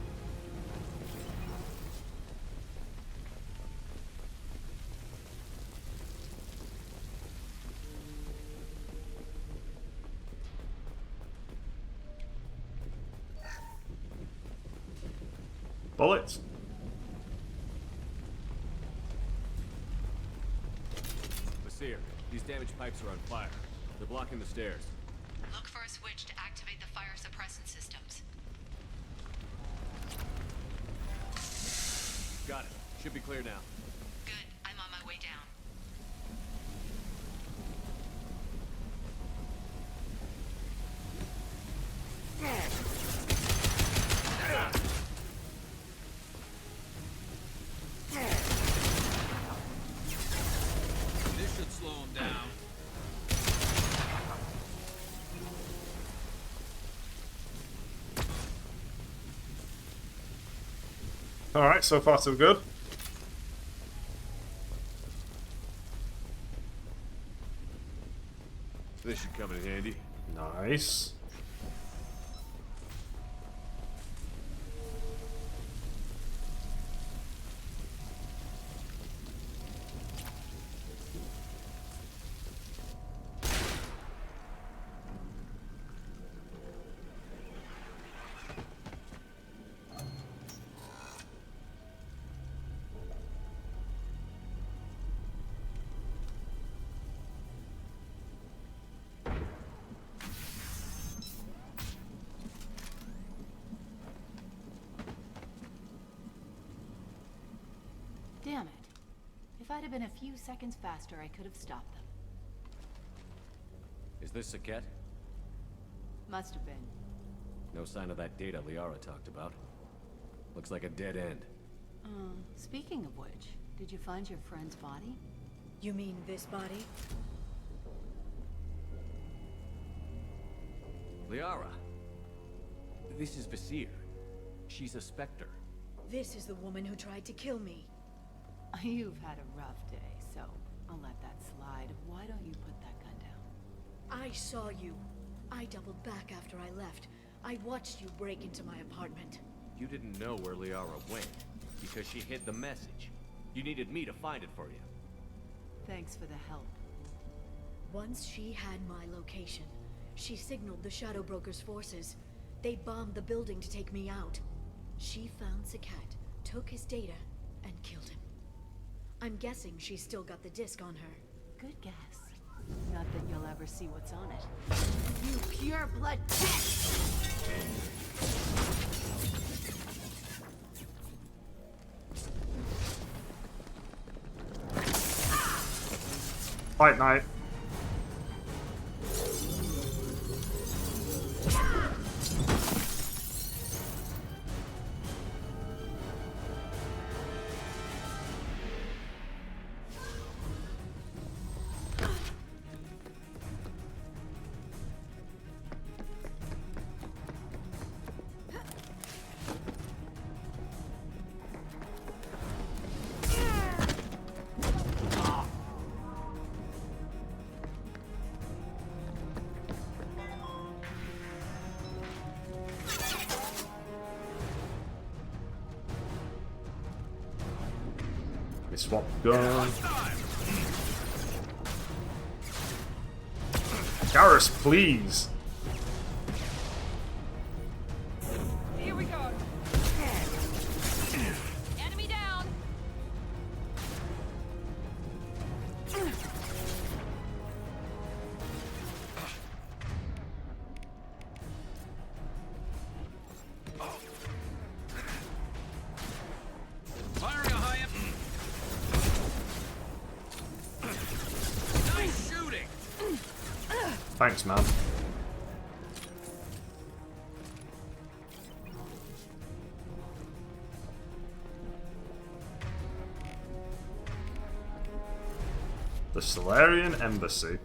Bullets. Basir, these damaged pipes are on fire. They're blocking the stairs. Look for a switch to activate the fire suppressant systems. Got it. Should be clear now. Good. I'm on my way down. This should slow him down. Alright, so far so good. This should come in handy. Nice. Damn it. If I'd have been a few seconds faster, I could have stopped them. Is this Saket? Must have been. No sign of that data Liara talked about. Looks like a dead end. Speaking of which, did you find your friend's body? You mean this body? Liara! This is Basir. She's a Spectre. This is the woman who tried to kill me. You've had a rough day, so I'll let that slide. Why don't you put that gun down? I saw you. I doubled back after I left. I watched you break into my apartment. You didn't know where Liara went, because she hid the message. You needed me to find it for you. Thanks for the help. Once she had my location, she signaled the Shadow Broker's forces. They bombed the building to take me out. She found Saket, took his data, and killed him. I'm guessing she's still got the disc on her. Good guess. Not that you'll ever see what's on it. You pure blood Fight night. swap gun. Garrus, please. Here we go. Enemy down. Firing a high end. Nice shooting. Thanks, man. The Solarian Embassy.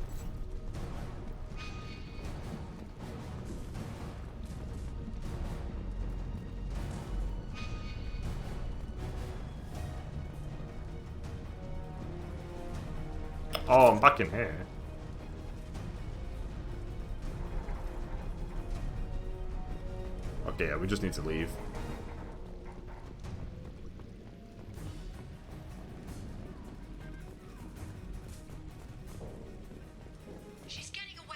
Oh, I'm back in here. Okay, yeah, we just need to leave. She's getting away.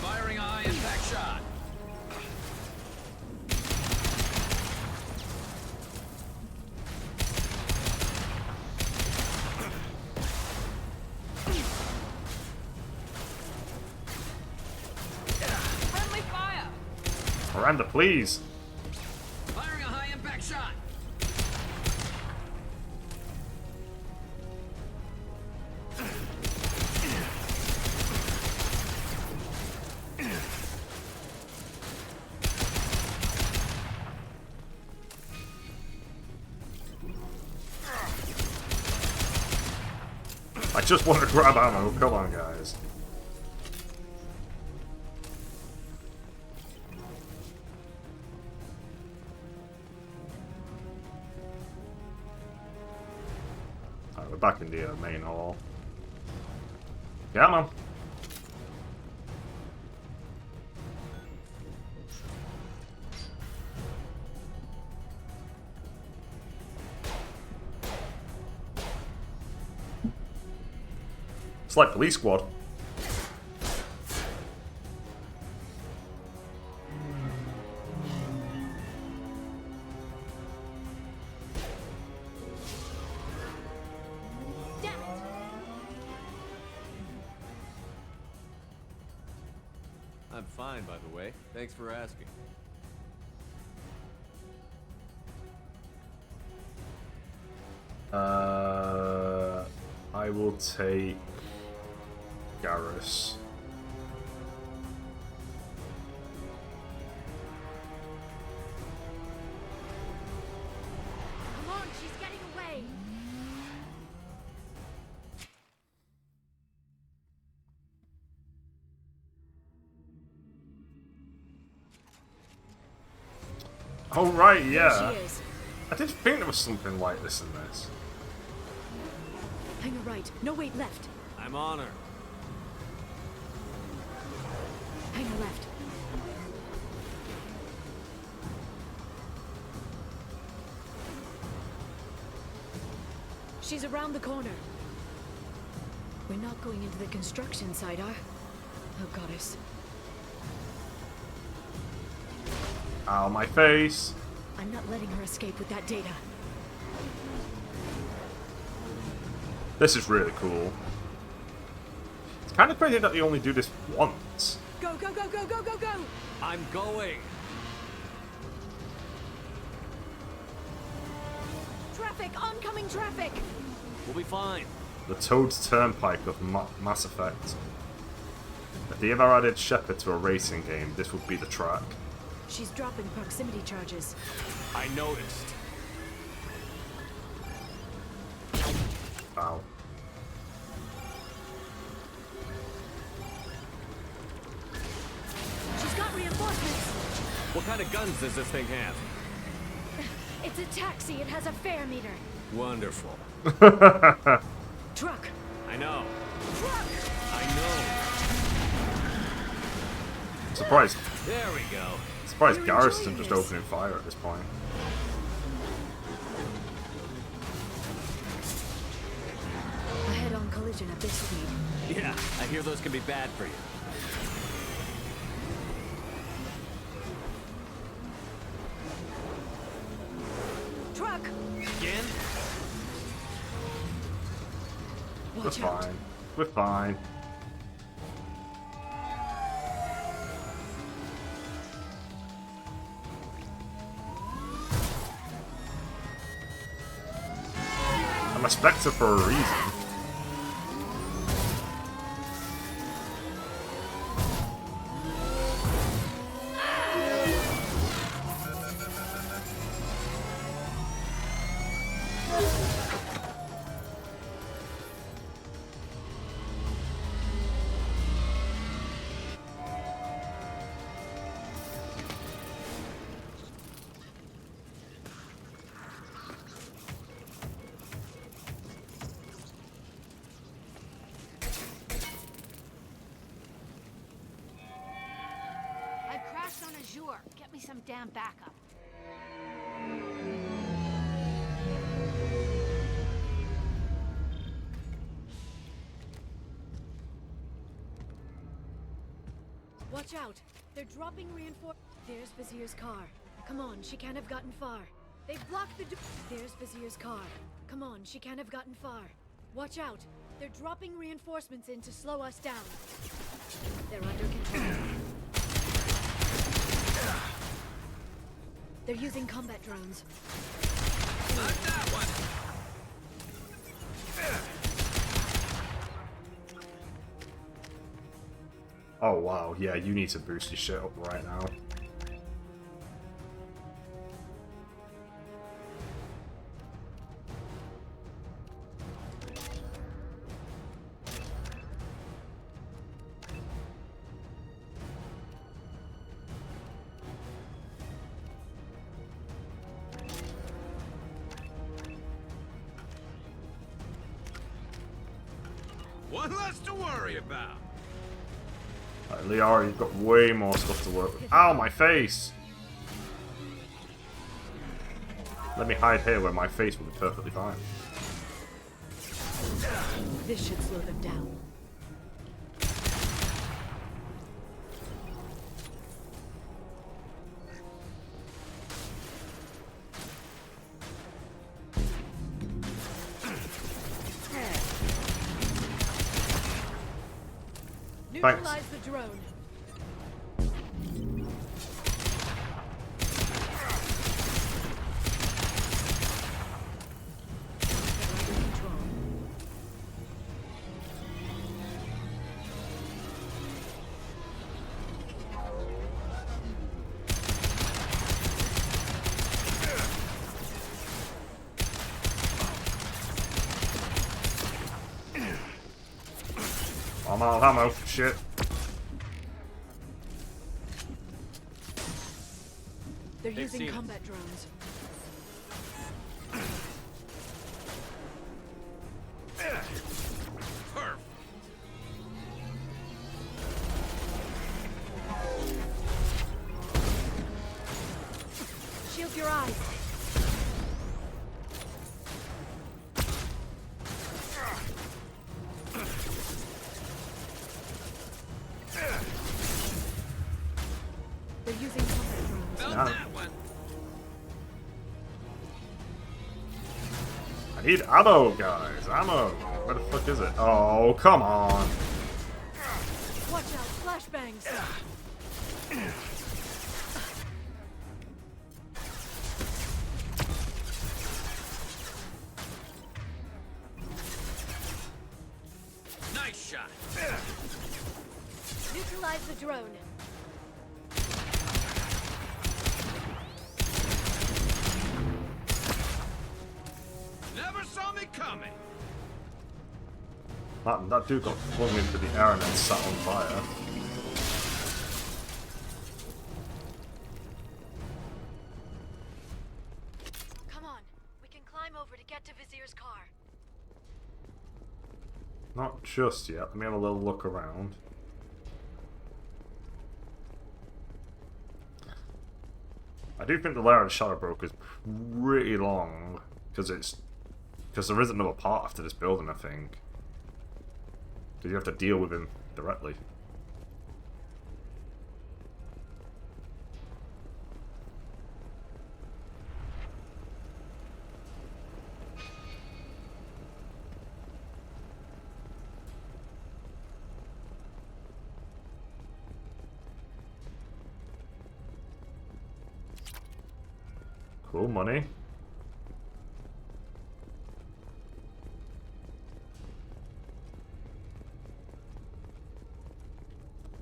Firing a high impact shot. Friendly fire. Miranda, please. Firing a high impact shot. I just want to grab ammo. Come on, guys. Alright, we're back in the main hall. Yeah, man. It's like Police Squad. Damn it! I'm fine, by the way. Thanks for asking. I will take Garrus. Come on, she's getting away. Oh right, There yeah. she is. I did think there was something like this in this. Hang her right. No, wait, left. I'm on her. Hang her left. She's around the corner. We're not going into the construction site, are? Oh, goddess. Ow, my face. I'm not letting her escape with that data. This is really cool. It's kind of crazy that they only do this once. Go, go, go, go, go, go, go! I'm going. Traffic! Oncoming traffic! We'll be fine. The Toad's Turnpike of Mass Effect. If they ever added Shepard to a racing game, this would be the track. She's dropping proximity charges. I noticed. Ow. She's got reinforcements! What kind of guns does this thing have? It's a taxi. It has a fare meter. Wonderful. Truck! I know. Truck! I know. Surprised. There we go. Surprised You're Garrison enjoying just this. opening fire at this point. A head-on collision at this speed. Yeah, I hear those can be bad for you. Truck! Again? We're Watch out. fine. We're fine. I'm a Spectre for a reason. I've crashed on Azure. Get me some damn backup. Watch out! They're dropping reinforce. There's Vizier's car. Come on, she can't have gotten far. They've blocked the door. There's Vizier's car. Come on, she can't have gotten far. Watch out! They're dropping reinforcements in to slow us down. They're under control. They're using combat drones. Not that one! Oh wow, yeah, you need to boost your shit up right now. One less to worry about. Right, Liara, you've got way more stuff to work with. Ow, my face! Let me hide here where my face will be perfectly fine. This should slow them down. Neutralize the drone. I'm out of ammo. Shit. They're They've using seen combat drones. Perf. Shield your eyes. They're using combat drones. Found Yeah. that one. I need ammo, guys. Ammo. Where the fuck is it? Oh, come on. Watch out, flashbangs. Nice shot. Neutralize the drone. Never saw me coming. That dude got flung into the air and then sat on fire. Come on, we can climb over to get to Vizier's car. Not just yet. Let me have a little look around. I do think the lair of the Shadow Broker is pretty long, because there is another part after this building, I think. Because you have to deal with him directly. Cool money.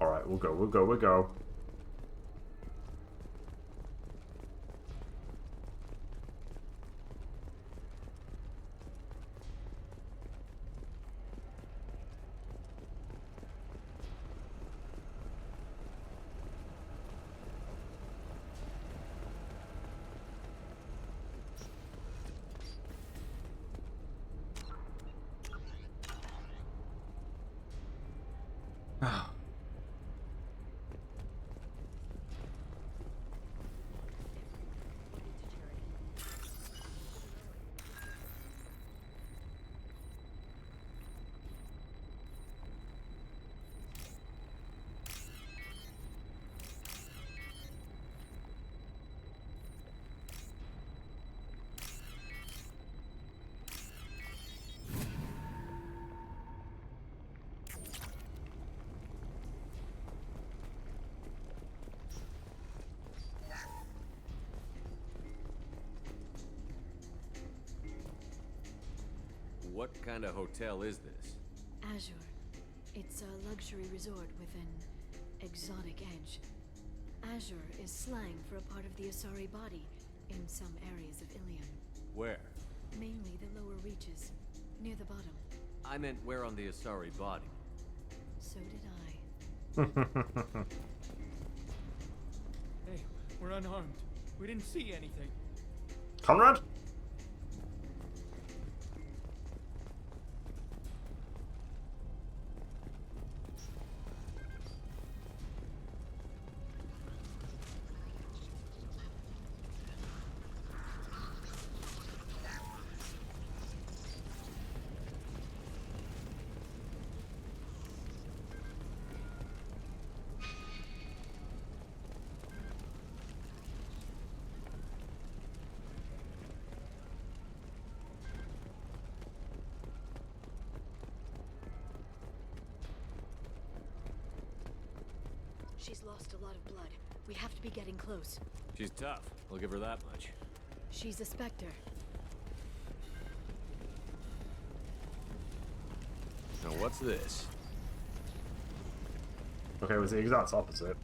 Alright, we'll go. What kind of hotel is this? Azure. It's a luxury resort with an exotic edge. Azure is slang for a part of the Asari body in some areas of Ilium. Where? Mainly the lower reaches, near the bottom. I meant where on the Asari body? So did I. Hey, we're unarmed. We didn't see anything. Conrad? She's lost a lot of blood. We have to be getting close. She's tough. I'll give her that much. She's a Spectre. Now what's this? Okay, it was the exact opposite.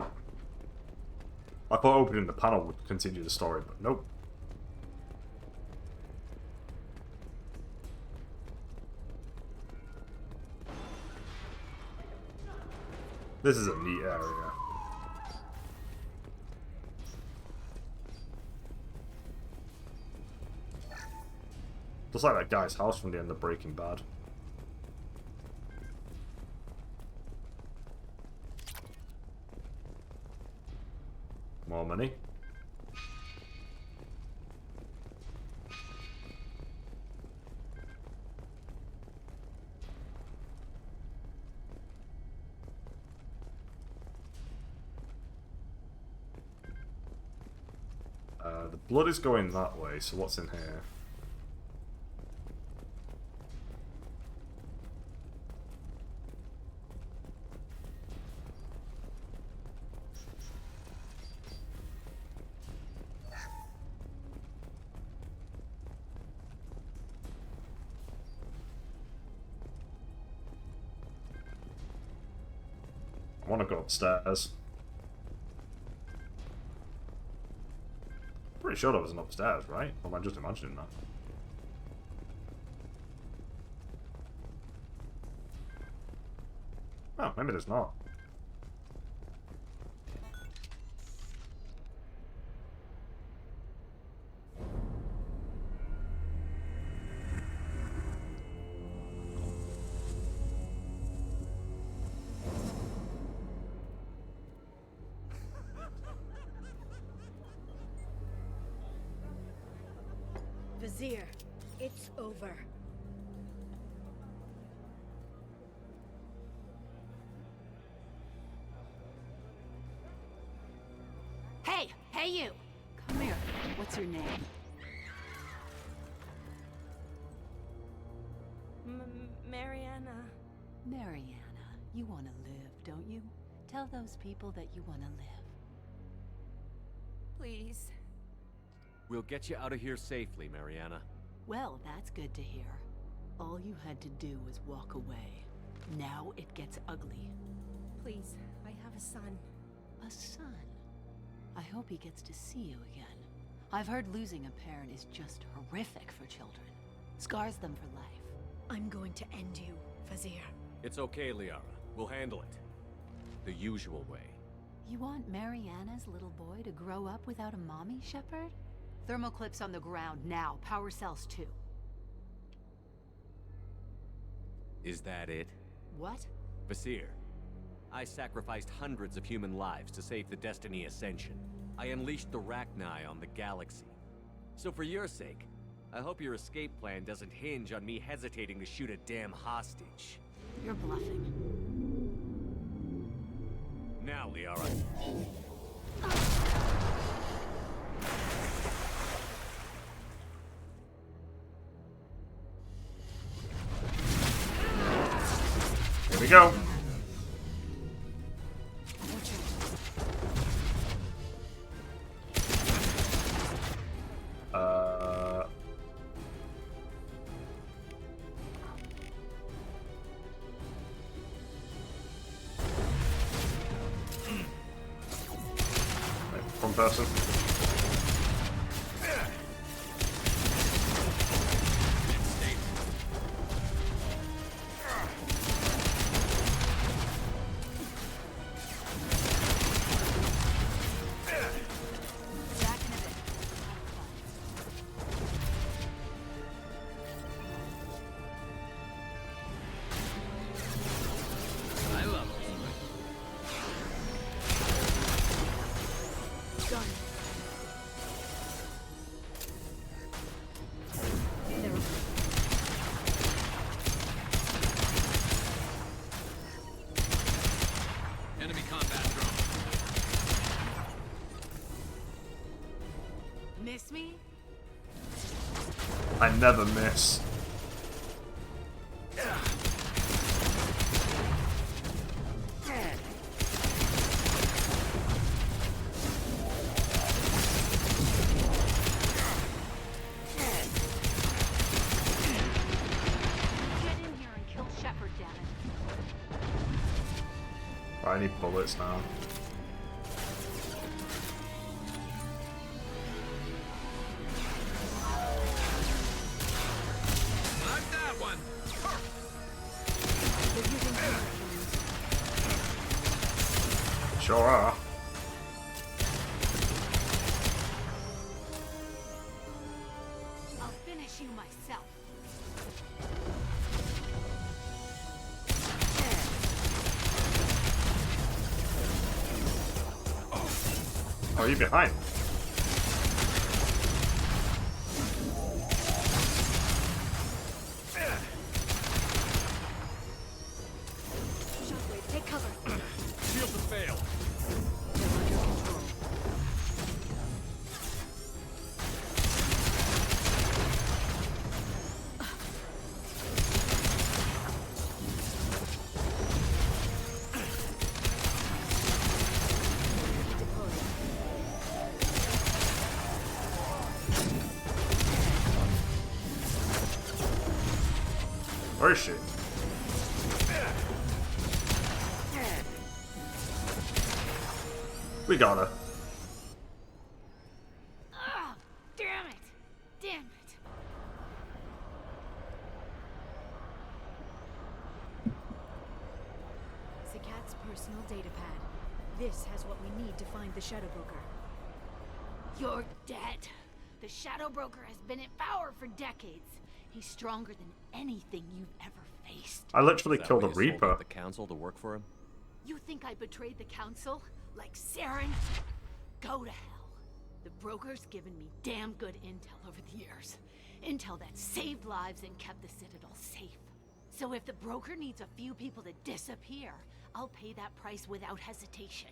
I thought opening the panel would continue the story, but nope. This is a neat area. Just like that guy's house from the end of Breaking Bad. More money. The blood is going that way, so what's in here? I want to go upstairs. Pretty sure there was an upstairs, right? Or am I just imagining that? Oh, maybe there's not. Vizier, it's over. Hey! Hey, you! Come here. What's your name? Mariana. Mariana. You want to live, don't you? Tell those people that you want to live. Please. We'll get you out of here safely, Mariana. Well, that's good to hear. All you had to do was walk away. Now it gets ugly. Please, I have a son. A son? I hope he gets to see you again. I've heard losing a parent is just horrific for children. Scars them for life. I'm going to end you, Vizier. It's okay, Liara. We'll handle it. The usual way. You want Mariana's little boy to grow up without a mommy, Shepard? Thermal clips on the ground now. Power cells too. Is that it? What? Vizier, I sacrificed hundreds of human lives to save the Destiny Ascension. I unleashed the Rachni on the galaxy. So for your sake, I hope your escape plan doesn't hinge on me hesitating to shoot a damn hostage. You're bluffing. Now, Liara. Here we go. One person. Enemy combat drone. Miss me? I never miss. I need bullets now. Like that one. Sure are. I'll finish you myself. Oh, you're behind. Shockwave, take cover. Shields have failed. Where is she? We got her. Oh, damn it! Damn it! Zakat's personal data pad. This has what we need to find the Shadow Broker. You're dead. The Shadow Broker has been in power for decades. He's stronger than anything you've ever faced. I literally Is that killed a why you sold Reaper. out the council to work for him? You think I betrayed the Council? Like Saren? Go to hell. The broker's given me damn good intel over the years. Intel that saved lives and kept the Citadel safe. So if the broker needs a few people to disappear, I'll pay that price without hesitation.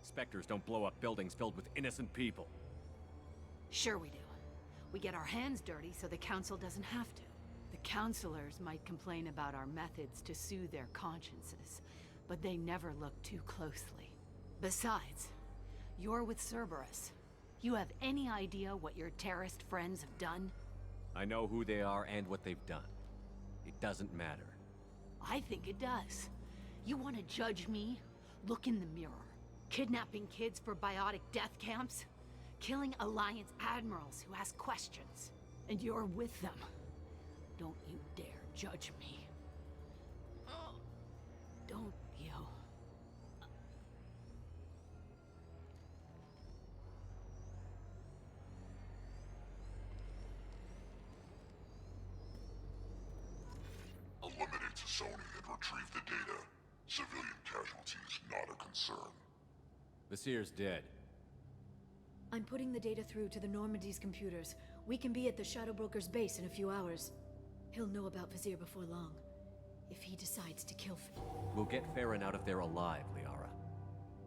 Spectres don't blow up buildings filled with innocent people. Sure we do. We get our hands dirty so the Council doesn't have to. The Councilors might complain about our methods to soothe their consciences, but they never look too closely. Besides, you're with Cerberus. You have any idea what your terrorist friends have done? I know who they are and what they've done. It doesn't matter. I think it does. You want to judge me? Look in the mirror. Kidnapping kids for biotic death camps? Killing Alliance admirals who ask questions. And you're with them. Don't you dare judge me. Don't you? Eliminate Sony and retrieve the data. Civilian casualties not a concern. Visier's dead. I'm putting the data through to the Normandy's computers. We can be at the Shadow Broker's base in a few hours. He'll know about Vizier before long. If he decides to kill We'll get Farron out of there alive, Liara.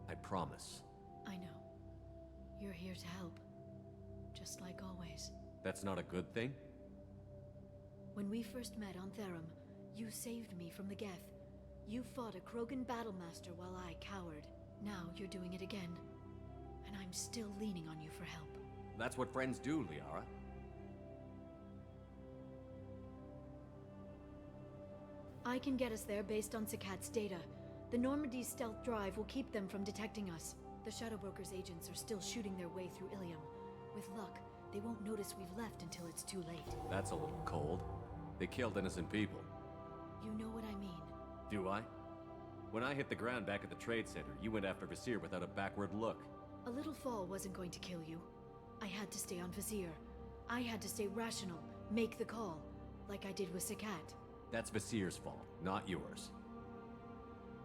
I promise. I know. You're here to help. Just like always. That's not a good thing? When we first met on Therum, you saved me from the Geth. You fought a Krogan battlemaster while I cowered. Now you're doing it again. And I'm still leaning on you for help. That's what friends do, Liara. I can get us there based on Sakat's data. The Normandy's stealth drive will keep them from detecting us. The Shadow Broker's agents are still shooting their way through Ilium. With luck, they won't notice we've left until it's too late. That's a little cold. They killed innocent people. You know what I mean. Do I? When I hit the ground back at the trade center, you went after Vizier without a backward look. A little fall wasn't going to kill you. I had to stay on Vizier. I had to stay rational, make the call, like I did with Sakat. That's Vizier's fault, not yours.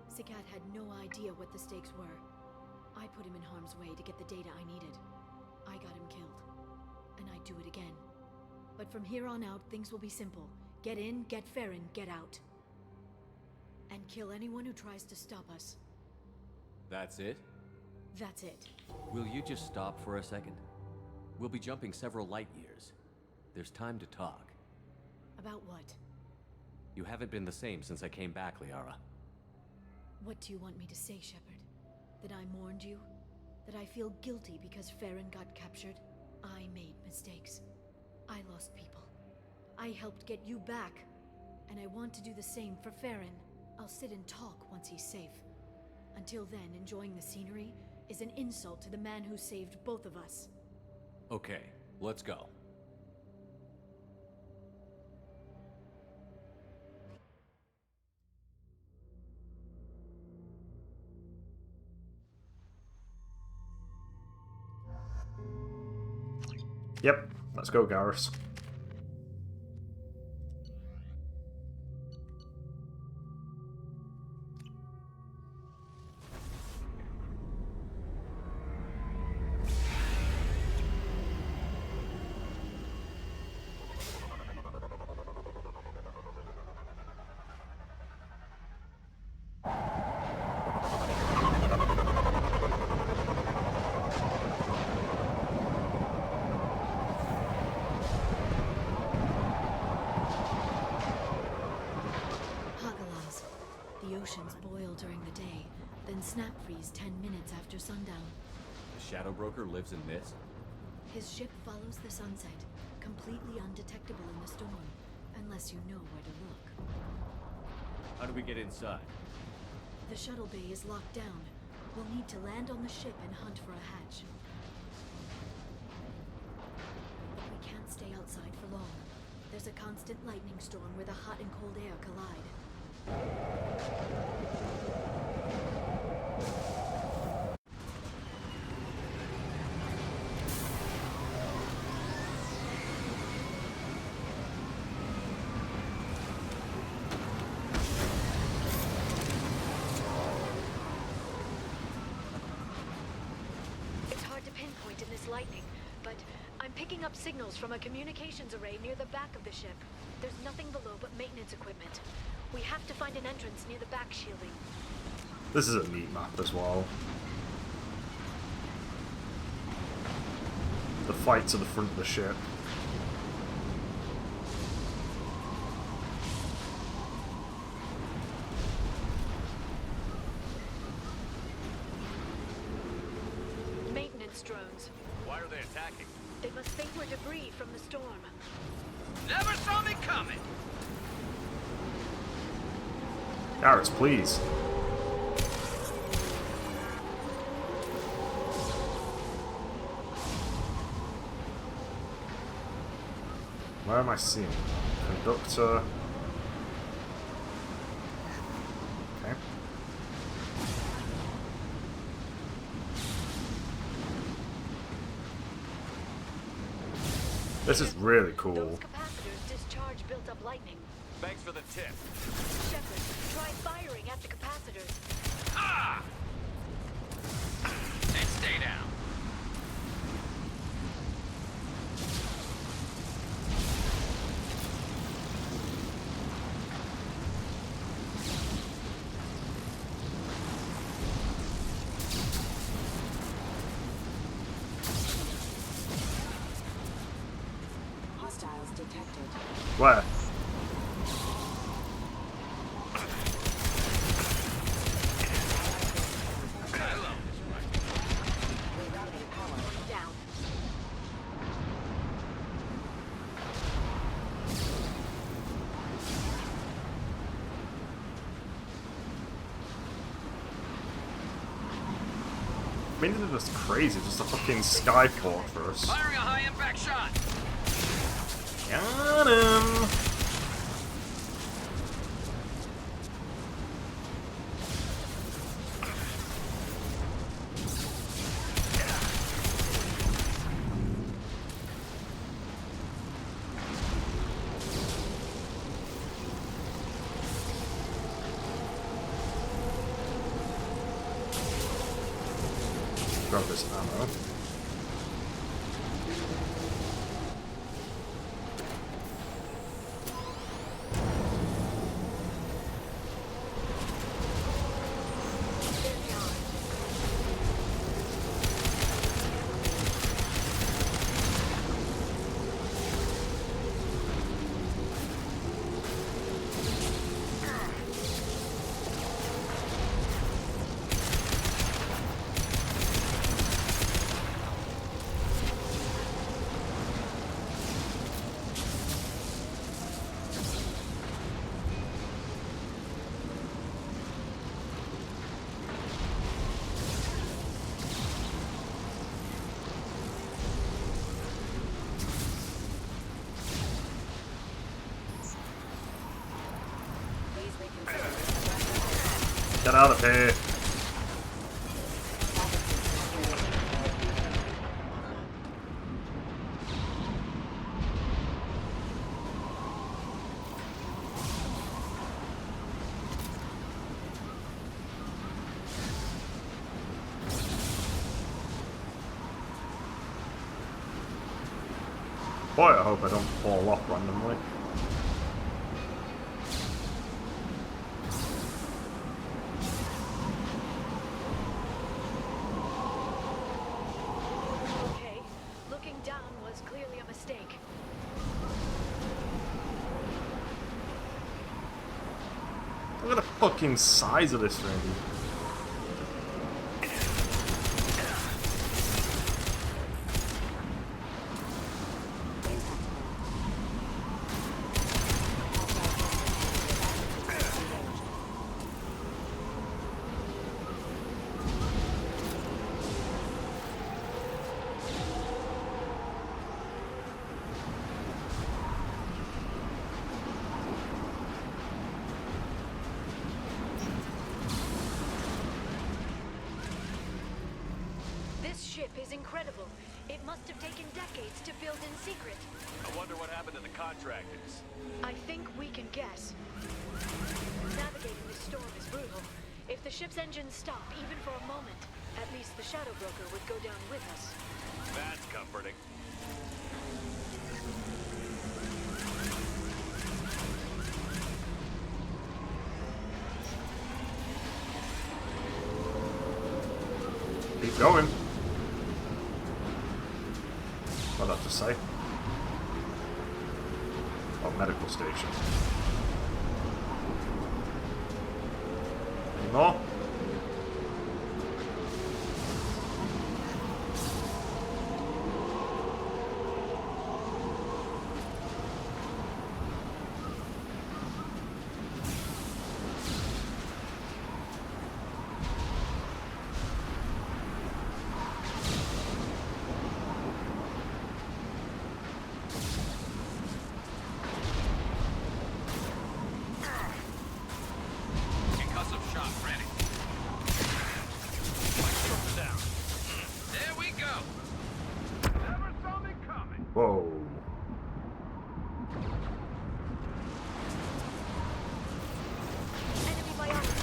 Sakat had no idea what the stakes were. I put him in harm's way to get the data I needed. I got him killed. And I'd do it again. But from here on out, things will be simple. Get in, get Farron, get out. And kill anyone who tries to stop us. That's it? That's it. Will you just stop for a second? We'll be jumping several light years. There's time to talk. About what? You haven't been the same since I came back, Liara. What do you want me to say, Shepard? That I mourned you? That I feel guilty because Farron got captured? I made mistakes. I lost people. I helped get you back. And I want to do the same for Farron. I'll sit and talk once he's safe. Until then, enjoying the scenery is an insult to the man who saved both of us. Okay, let's go. Yep, let's go, Garrus. Oceans boil during the day, then snap freeze 10 minutes after sundown. The Shadow Broker lives in this? His ship follows the sunset, completely undetectable in the storm, unless you know where to look. How do we get inside? The shuttle bay is locked down. We'll need to land on the ship and hunt for a hatch. But we can't stay outside for long. There's a constant lightning storm where the hot and cold air collide. It's hard to pinpoint in this this lightning, but I'm picking up signals from a communications array near the back of the ship. There's nothing below but maintenance equipment. We have to find an entrance near the back shielding. This is a neat map as well. The fight to the front of the ship. Maintenance drones. Why are they attacking? They must think we're debris from the storm. Never saw me coming! Garrett, please. Where am I seeing? Conductor. Okay. This is really cool. Those capacitors discharge built-up lightning. Thanks for the tip. Shepard, try firing at the capacitors. Ah! And stay down. Hostiles detected. Where? Down. I mean, this is just crazy. Just a fucking sky fortress. Firing a high impact shot. Got him. Grab this ammo. Get out of here. Boy, I hope I don't fall off randomly. Okay, looking down was clearly a mistake. Look at the fucking size of this thing. This ship is incredible. It must have taken decades to build in secret. I wonder what happened to the contractors. I think we can guess. Navigating this storm is brutal. If the ship's engines stop, even for a moment, at least the Shadow Broker would go down with us. That's Keep going. What'd I just say? Oh, medical station. Any more? Concussive shot ready. My shield's down. There we go. Never saw me coming. Whoa. Enemy bionics.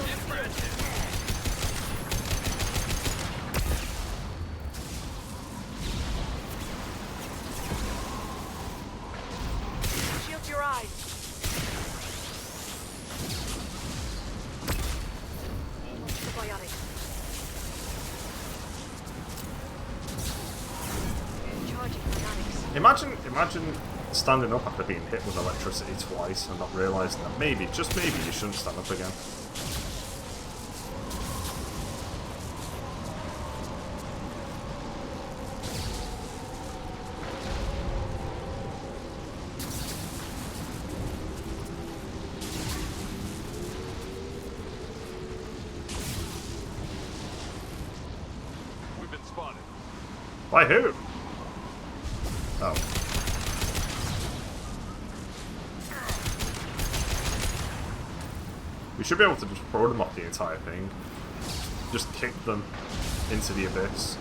Shield your eyes. The biotic. Charging bionics. Imagine standing up after being hit with electricity twice and not realising that maybe, just maybe, you shouldn't stand up again. We've been spotted. By who? Oh. We should be able to just throw them off the entire thing. Just kick them into the abyss.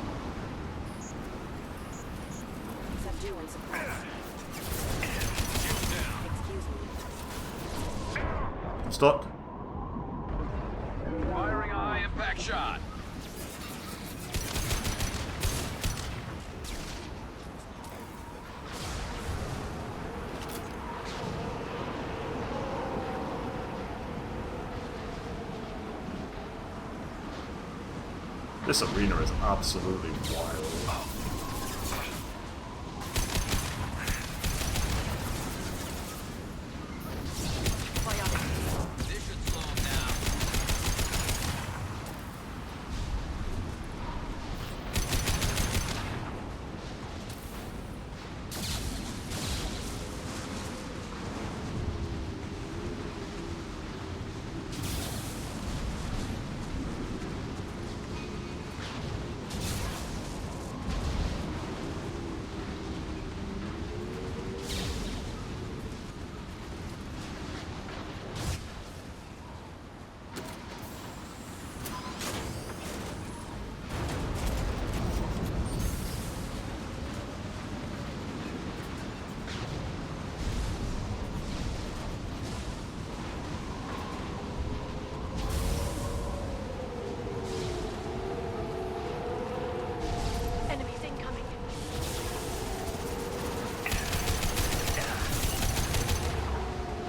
I'm stuck. Firing a high impact shot. This arena is absolutely wild. This should slow him down. Enemies incoming.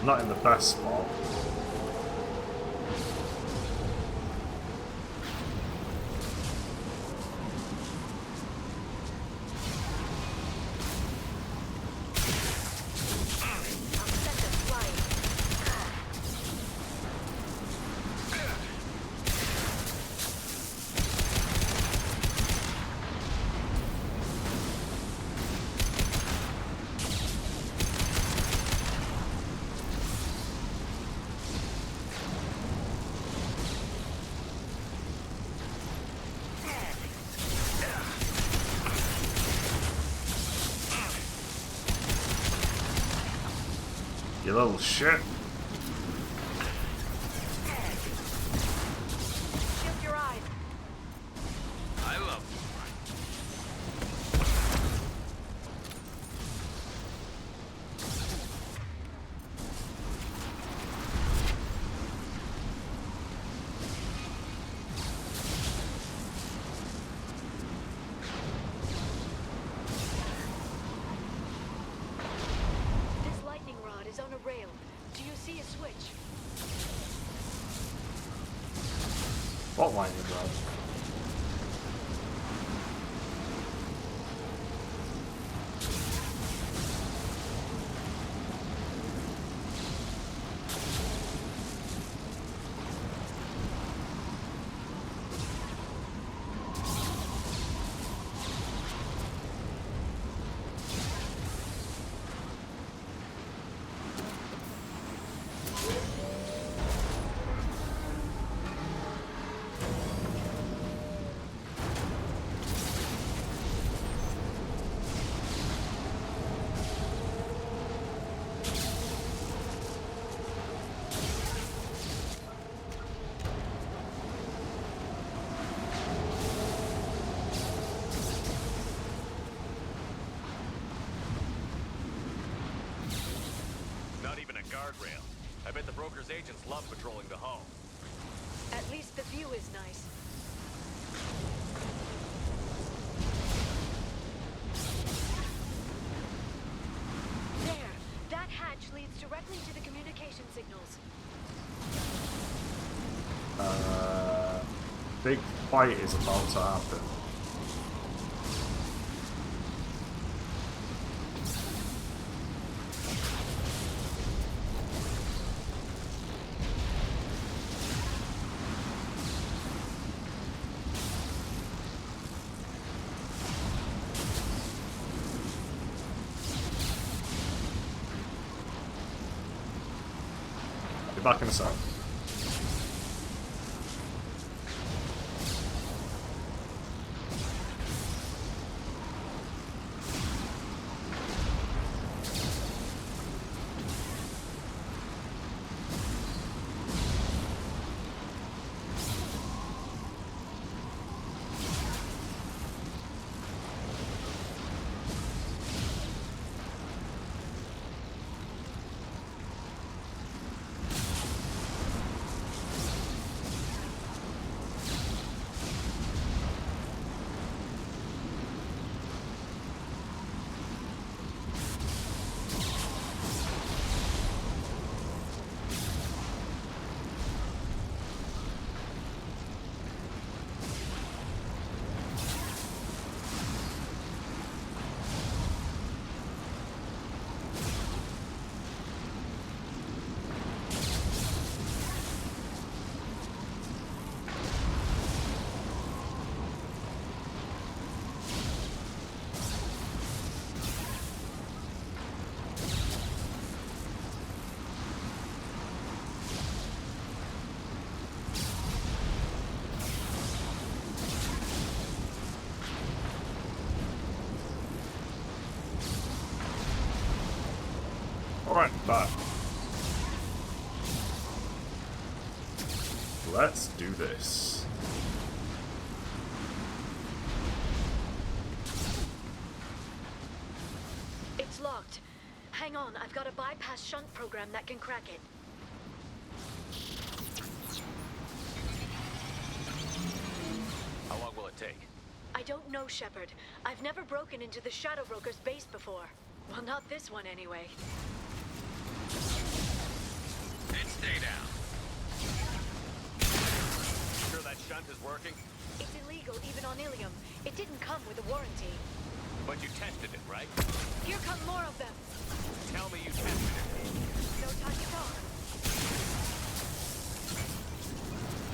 Not in the best spot. You little shit. Shield your eyes. I love This lightning rod is on a rail. Do you see a switch? What lightning rod? guardrail. I bet the broker's agents love patrolling the hull. At least the view is nice. There! That hatch leads directly to the communication signals. Big fight is about to happen. Be back in a sec. Alright, back. Let's do this. It's locked. Hang on, I've got a bypass shunt program that can crack it. How long will it take? I don't know, Shepard. I've never broken into the Shadow Broker's base before. Well, not this one anyway. And stay down. Sure that shunt is working? It's illegal even on Ilium. It didn't come with a warranty. But you tested it, right? Here come more of them. Tell me you tested it. No time to talk.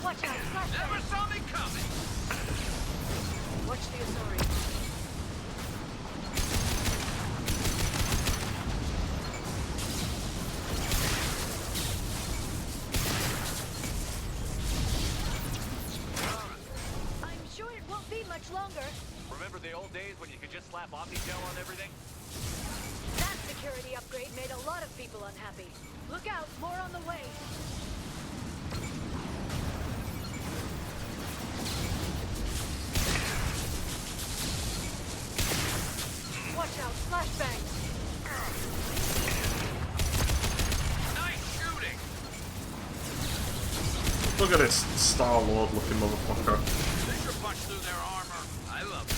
Watch out, flashbang. Never saw me coming! Watch the Azori. Much longer. Remember the old days when you could just slap Omni-Gel on everything? That security upgrade made a lot of people unhappy. Look out, more on the way. Watch out, flashbang. Nice shooting. Look at this Star-Lord looking motherfucker. Punch through their armor. I love it.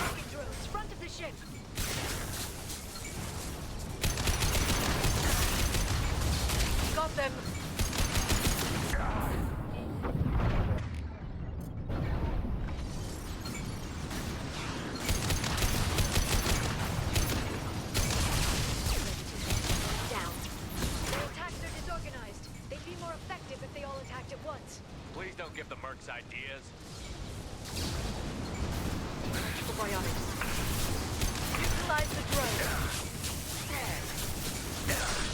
Rocket drills, front of the ship. Got them. Please don't give the mercs ideas. Biotics. Utilize the drone.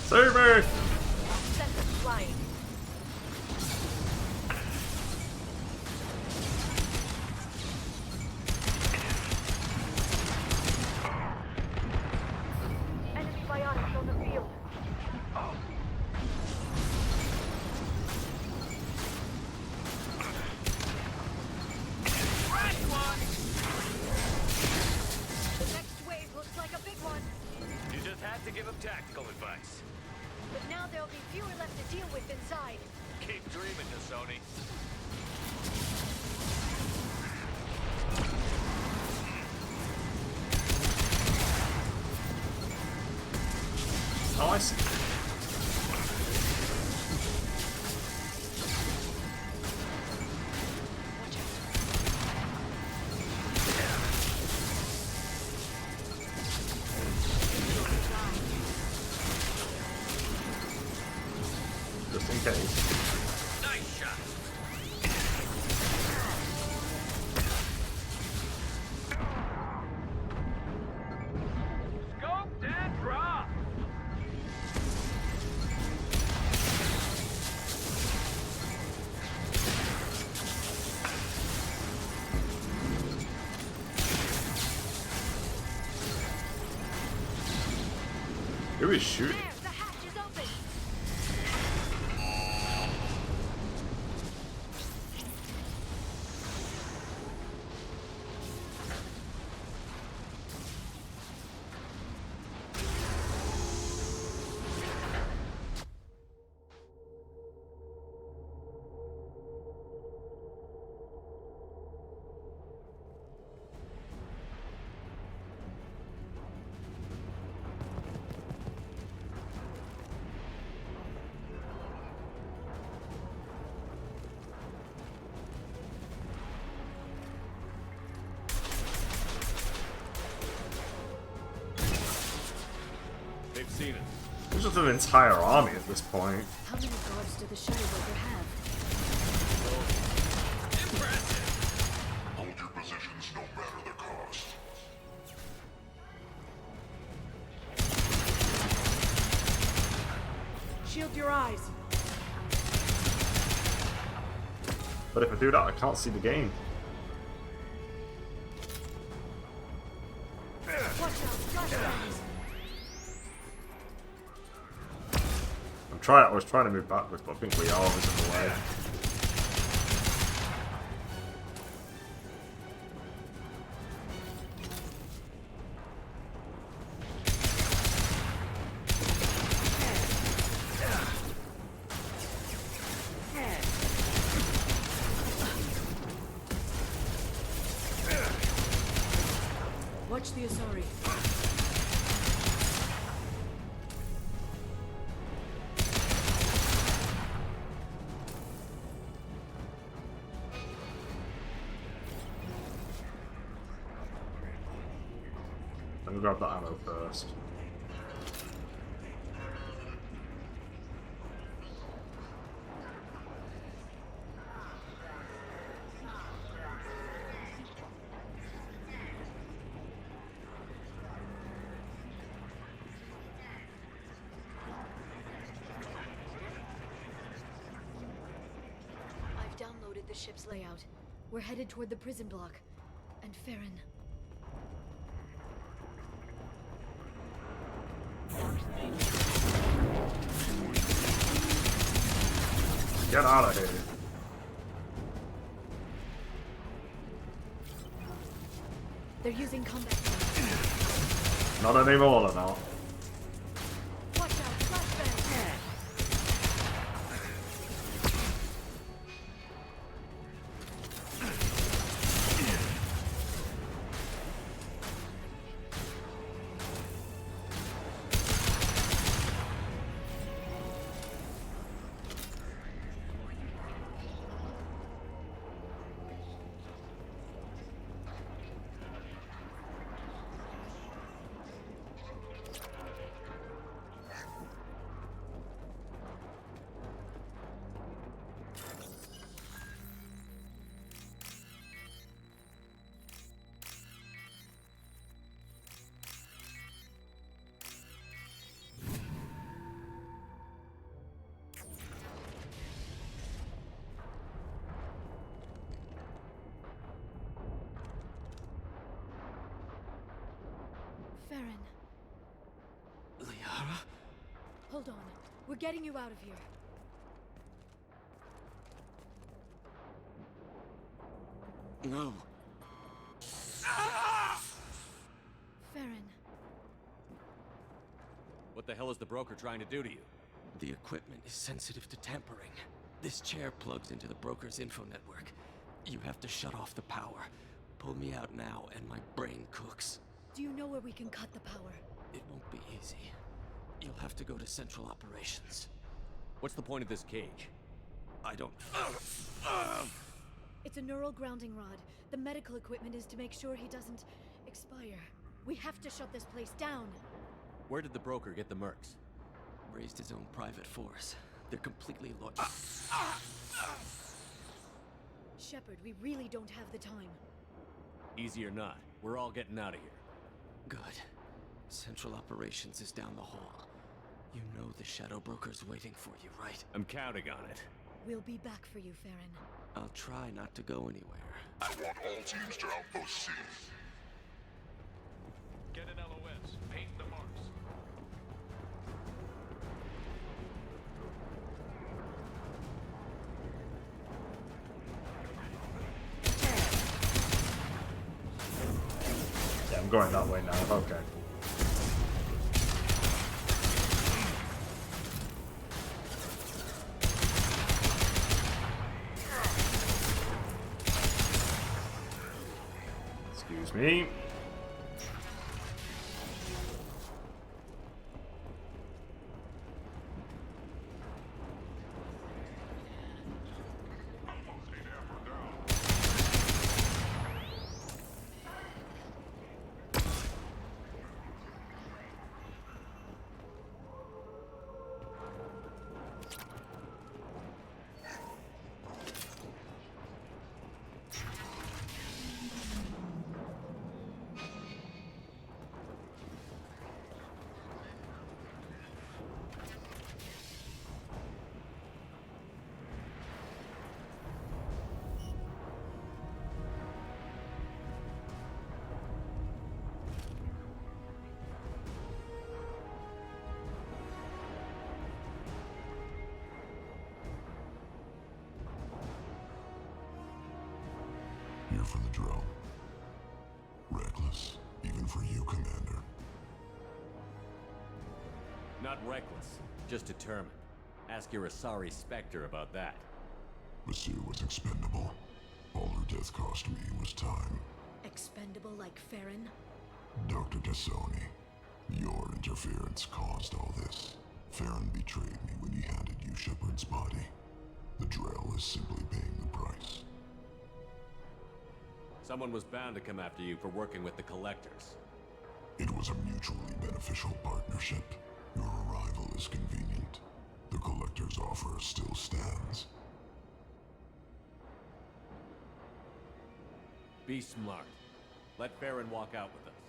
Save me! Send them flying. Enemy biotics on the field. Right one! tactical advice. But now there'll be fewer left to deal with inside. Keep dreaming, Sony. Oh, I see. Just in case. Nice shot. Scoped and dropped. Who is shooting? There, the hatch is open. They've seen it. There's just an entire army at this point. How many guards do the Shadow Broker have? Hold your positions no matter the cost. Shield your eyes. But if I do that, I can't see the game. Watch out, flashbangs. I was trying to move backwards, but I think we are was in the way. Watch the Asari. Let me grab that ammo first. I've downloaded the ship's layout. We're headed toward the prison block. And Farron. Get out of here. They're using combat. Not anymore, they're not. Watch out, flashbang. Farron. Liara? Hold on. We're getting you out of here. No. Farron. What the hell is the broker trying to do to you? The equipment is sensitive to tampering. This chair plugs into the broker's info network. You have to shut off the power. Pull me out now, and my brain cooks. Do you know where we can cut the power? It won't be easy. You'll have to go to Central Operations. What's the point of this cage? I don't... It's a neural grounding rod. The medical equipment is to make sure he doesn't expire. We have to shut this place down. Where did the broker get the mercs? Raised his own private force. They're completely Shepard, we really don't have the time. Easy or not, we're all getting out of here. Good. Central Operations is down the hall. You know the Shadow Broker's waiting for you, right? I'm counting on it. We'll be back for you, Farron. I'll try not to go anywhere. I want all teams to Outpost C. Get an LOS. Paint the marks. Yeah, I'm going that way now. Okay. Excuse me. Here for the drill. Reckless, even for you, Commander. Not reckless, just determined. Ask your Asari Spectre about that. Monsieur was expendable. All her death cost me was time. Expendable like Farron? Dr. Tassoni, your interference caused all this. Farron betrayed me when he handed you Shepard's body. The Drell is simply paying the price. Someone was bound to come after you for working with the Collectors. It was a mutually beneficial partnership. Your arrival is convenient. The Collector's offer still stands. Be smart. Let Farron walk out with us.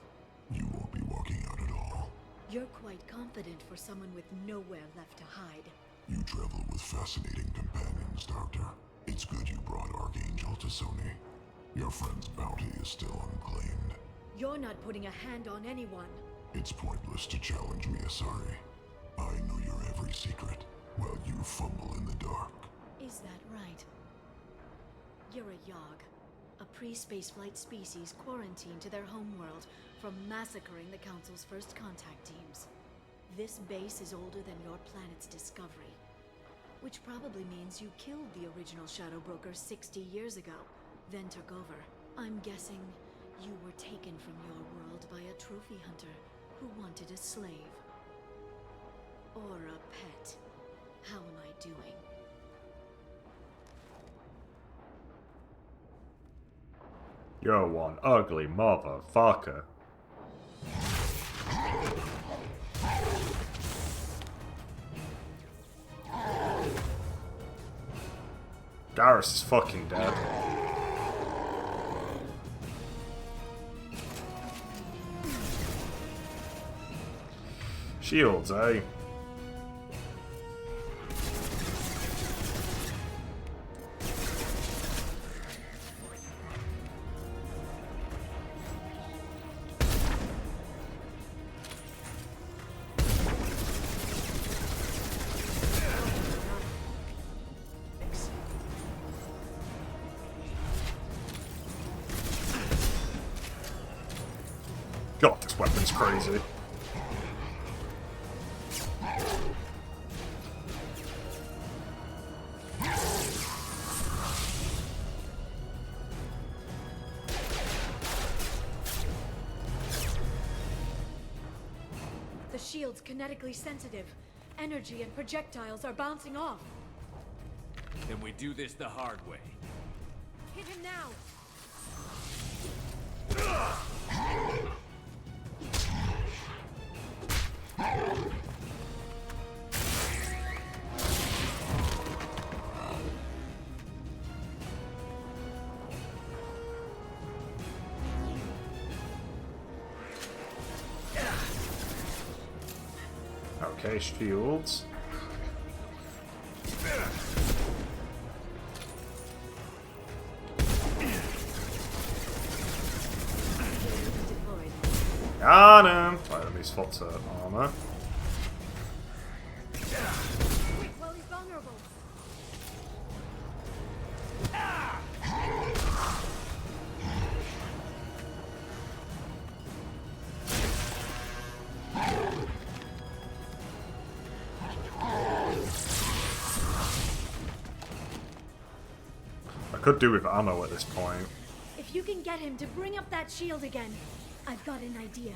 You won't be walking out at all. You're quite confident for someone with nowhere left to hide. You travel with fascinating companions, Doctor. It's good you brought Archangel Tassoni. Your friend's bounty is still unclaimed. You're not putting a hand on anyone. It's pointless to challenge me, Asari. I know your every secret, while you fumble in the dark. Is that right? You're a Yogg, a pre-spaceflight species quarantined to their homeworld from massacring the Council's first contact teams. This base is older than your planet's discovery, which probably means you killed the original Shadow Broker 60 years ago, then took over. I'm guessing you were taken from your world by a trophy hunter who wanted a slave. Or a pet. How am I doing? You're one ugly motherfucker. Garrus is fucking dead. Shields, eh? God, this weapon's crazy. shield's kinetically sensitive. Energy and projectiles are bouncing off. Then we do this the hard way. Hit him now! Okay, shields. Got him! Right, let me swap to armor. Quick, while he's vulnerable. I could do with ammo at this point. If you can get him to bring up that shield again, I've got an idea.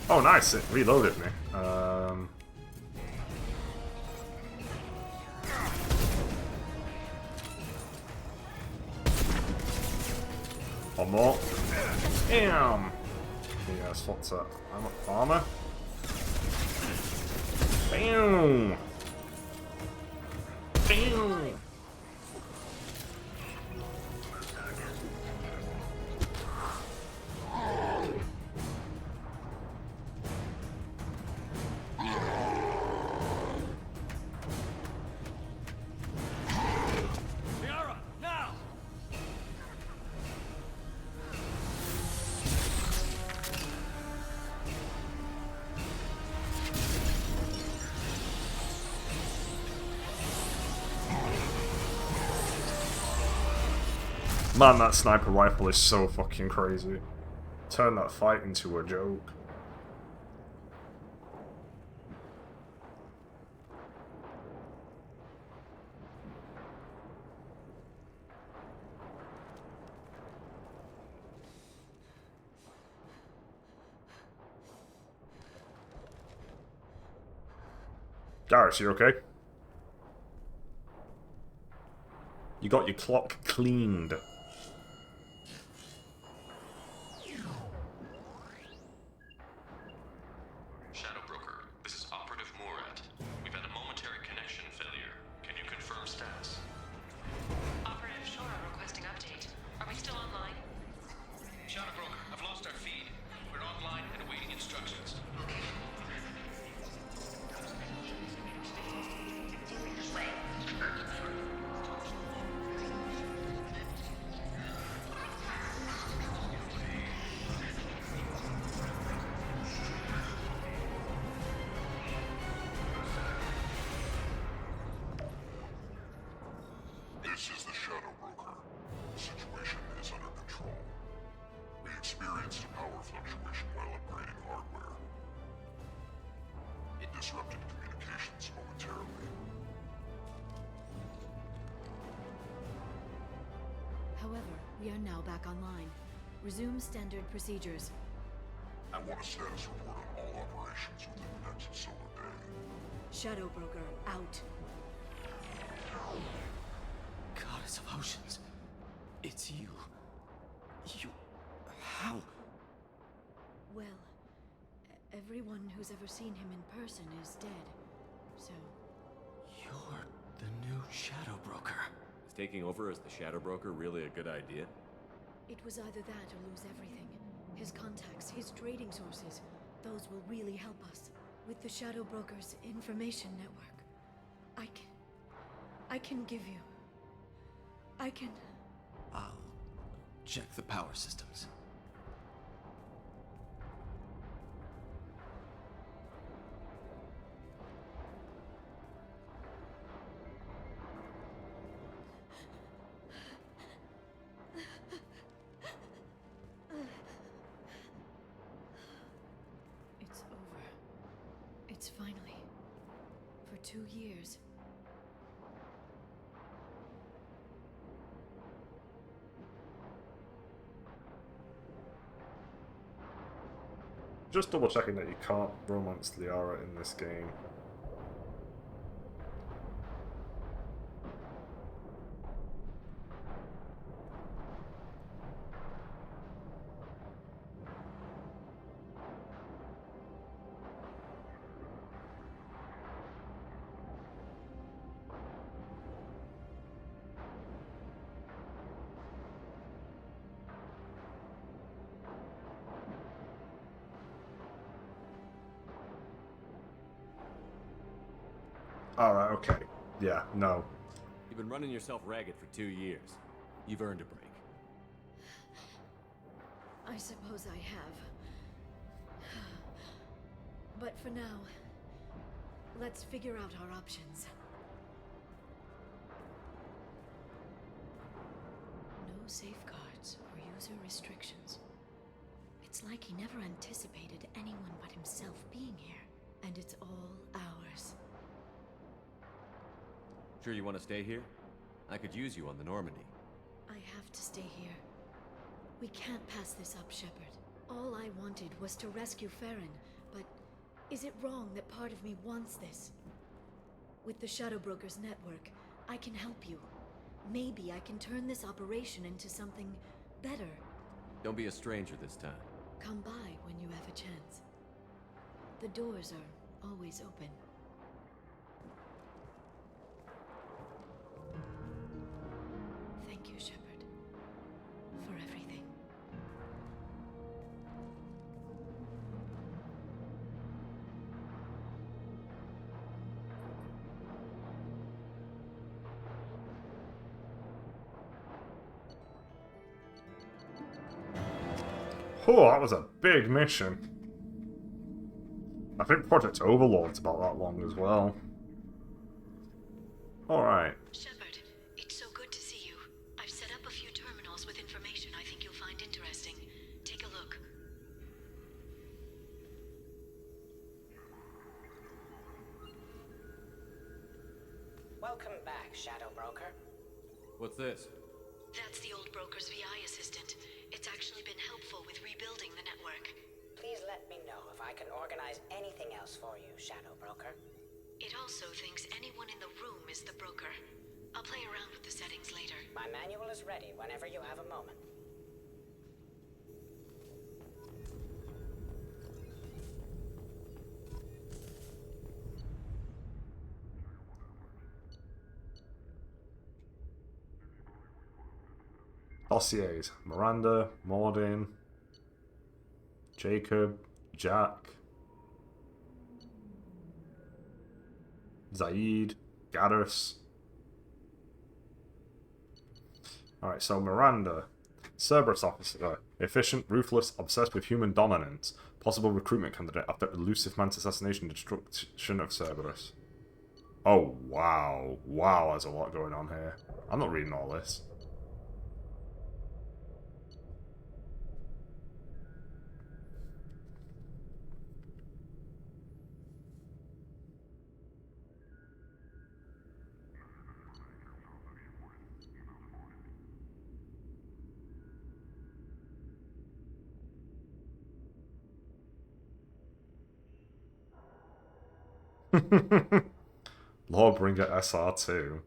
Oh, nice! It reloaded me. One more. Damn! Yeah, swap to armor. Bam! Bam! Man, that sniper rifle is so fucking crazy. Turn that fight into a joke. Garrus, you okay? You got your clock cleaned. Shadow Broker, this is Operative Murat. We've had a momentary connection failure. Can you confirm status? Operative Shora requesting update. Are we still online? Shadow Broker, I've lost our feed. We're online and awaiting instructions. This is the Shadow Broker. The situation is under control. We experienced a power fluctuation while upgrading hardware. It disrupted communications momentarily. However, we are now back online. Resume standard procedures. I want a status report on all operations within the next solar day. Shadow Broker out. Goddess of Oceans. It's you. You... How? Well, everyone who's ever seen him in person is dead. So, You're the new Shadow Broker. Is taking over as the Shadow Broker really a good idea? it was either that or lose everything. His contacts, his trading sources, those will really help us. With the Shadow Broker's information network, I can give you... I'll check the power systems. It's over. It's finally. For 2 years. Just double checking that you can't romance Liara in this game. Alright, okay. Yeah, no. You've been running yourself ragged for 2 years. You've earned a break. I suppose I have. But for now, let's figure out our options. No safeguards or user restrictions. It's like he never anticipated anyone but himself being here. And it's all ours. Sure you want to stay here? I could use you on the Normandy. I have to stay here. We can't pass this up, Shepard. All I wanted was to rescue Farron, but is it wrong that part of me wants this? With the Shadow Brokers network, I can help you. Maybe I can turn this operation into something better. Don't be a stranger this time. Come by when you have a chance. The doors are always open. Thank you, Shepard, for everything. Oh, that was a big mission. I think Project Overlord's about that long as well. Alright. Shepard, it's so good to see you. I've set up a few terminals with information I think you'll find interesting. Take a look. Welcome back, Shadow Broker. What's this? That's the old broker's VI assistant. It's actually been helpful with rebuilding the network. Please let me know if I can organize anything else for you, Shadow Broker. It also thinks anyone in the room is the broker. I'll play around with the settings later. My manual is ready whenever you have a moment. Dossiers. Miranda, Mordin, Jacob, Jack, Zaid, Gaddis. Alright, so Miranda. Cerberus officer. Efficient, ruthless, obsessed with human dominance. Possible recruitment candidate after elusive Mantis assassination and destruction of Cerberus. Oh, wow. Wow, there's a lot going on here. I'm not reading all this. Lawbringer SR2.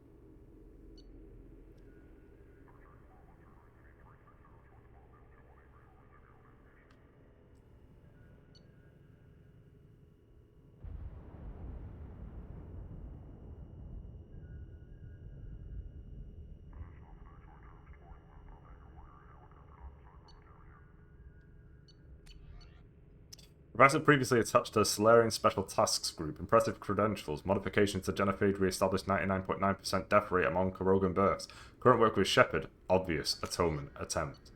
Professor previously attached to Solarian Special Tasks Group. Impressive credentials. Modifications to Genophage re-established 99.9% death rate among Korogan births. Current work with Shepard. Obvious. Atonement. Attempt.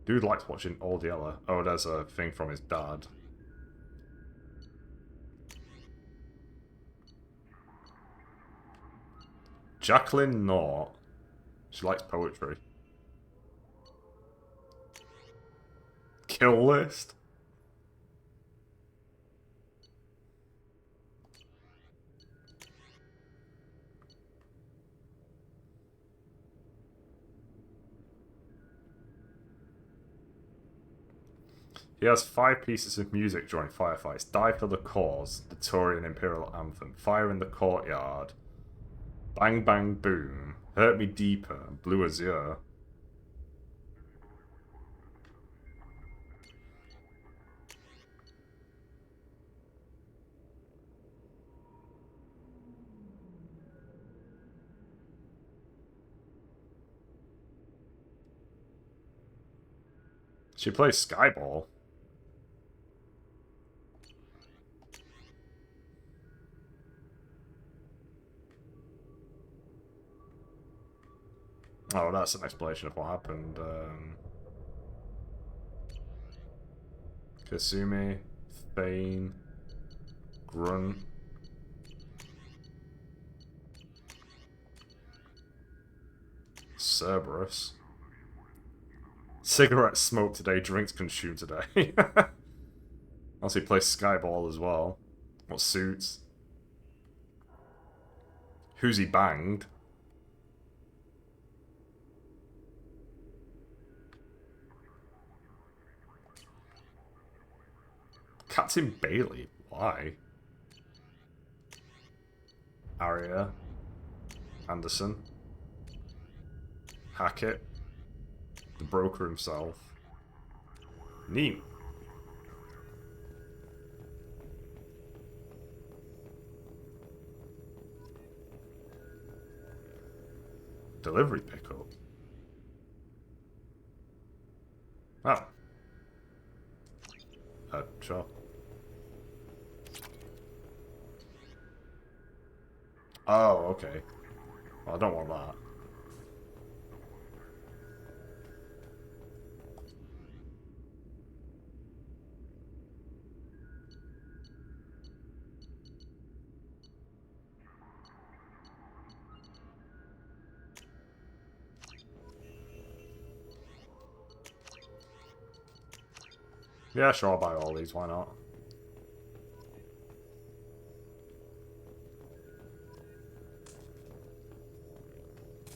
Dude likes watching Old Yeller. Oh, there's a thing from his dad. Jacqueline Nort. She likes poetry. Kill list? He has 5 pieces of music during firefights. Die for the cause. The Turian Imperial Anthem. Fire in the courtyard. Bang bang boom. Hurt me deeper. Blue azure. She plays Skyball. Oh, that's an explanation of what happened. Kasumi, Thane, Grunt. Cerberus. Cigarettes smoked today, drinks consumed today. Also, he plays Skyball as well. What suits? Who's he banged? Captain Bailey? Why? Arya. Anderson. Hackett. The broker himself. Neat. Delivery pickup. Oh. Sure. Oh, okay. Well, I don't want that. Yeah, sure, I'll buy all these, why not?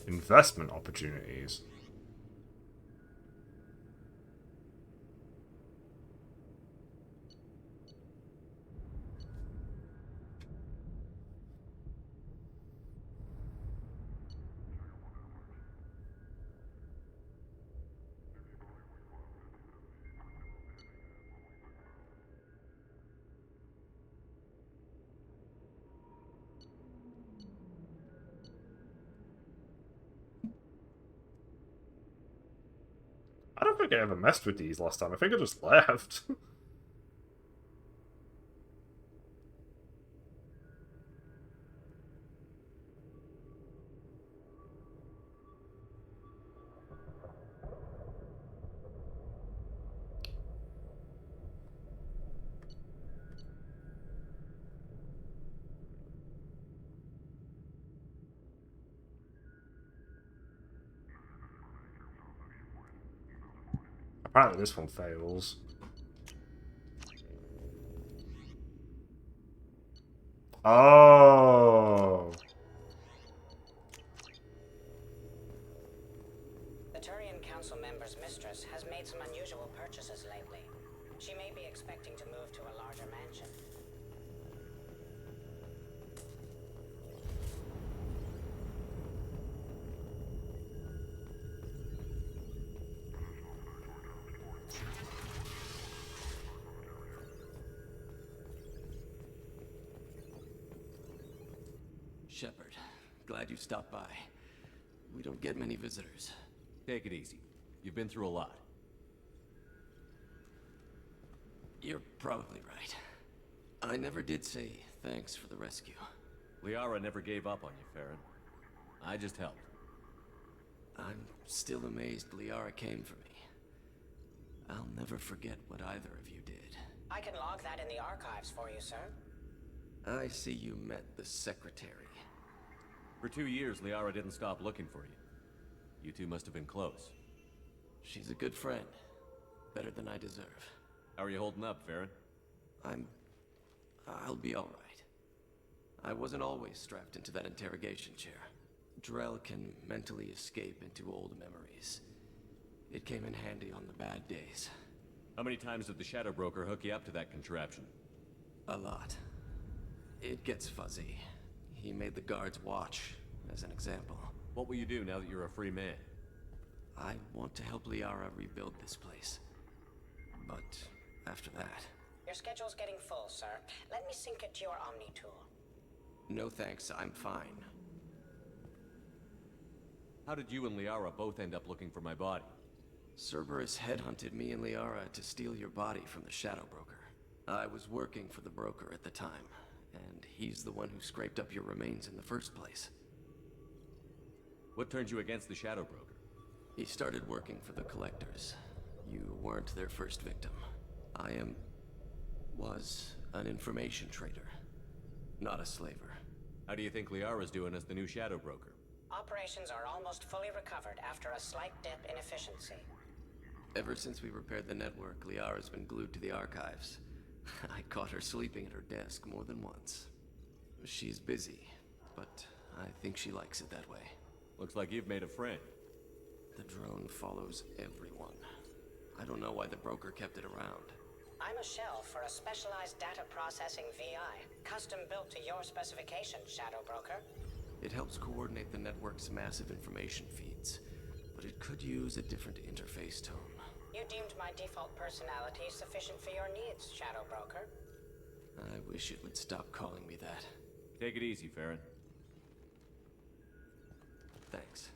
Investment opportunities. I don't think I ever messed with these last time. I think I just left. Apparently this one fails. Oh. The Turian Council member's mistress has made some unusual purchases lately. She may be expecting to move to a larger mansion. Shepard, glad you stopped by. We don't get many visitors. Take it easy. You've been through a lot. You're probably right. I never did say thanks for the rescue. Liara never gave up on you, Farron. I just helped. I'm still amazed Liara came for me. I'll never forget what either of you did. I can log that in the archives for you, sir. I see you met the secretary. For 2 years, Liara didn't stop looking for you. You two must have been close. She's a good friend. Better than I deserve. How are you holding up, Farron? I'll be alright. I wasn't always strapped into that interrogation chair. Drell can mentally escape into old memories. It came in handy on the bad days. How many times did the Shadow Broker hook you up to that contraption? A lot. It gets fuzzy. He made the guards watch, as an example. What will you do now that you're a free man? I want to help Liara rebuild this place. But after that... Your schedule's getting full, sir. Let me sync it to your Omni tool. No thanks, I'm fine. How did you and Liara both end up looking for my body? Cerberus headhunted me and Liara to steal your body from the Shadow Broker. I was working for the broker at the time, and he's the one who scraped up your remains in the first place. What turned you against the Shadow Broker? He started working for the Collectors. You weren't their first victim. Was an information trader, not a slaver. How do you think Liara's doing as the new Shadow Broker? Operations are almost fully recovered after a slight dip in efficiency. Ever since we repaired the network, Liara's been glued to the archives. I caught her sleeping at her desk more than once. She's busy, but I think she likes it that way. Looks like you've made a friend. The drone follows everyone. I don't know why the broker kept it around. I'm a shell for a specialized data processing VI, custom built to your specifications, Shadow Broker. It helps coordinate the network's massive information feeds, but it could use a different interface tone. You deemed my default personality sufficient for your needs, Shadow Broker. I wish it would stop calling me that. Take it easy, Farron. Thanks.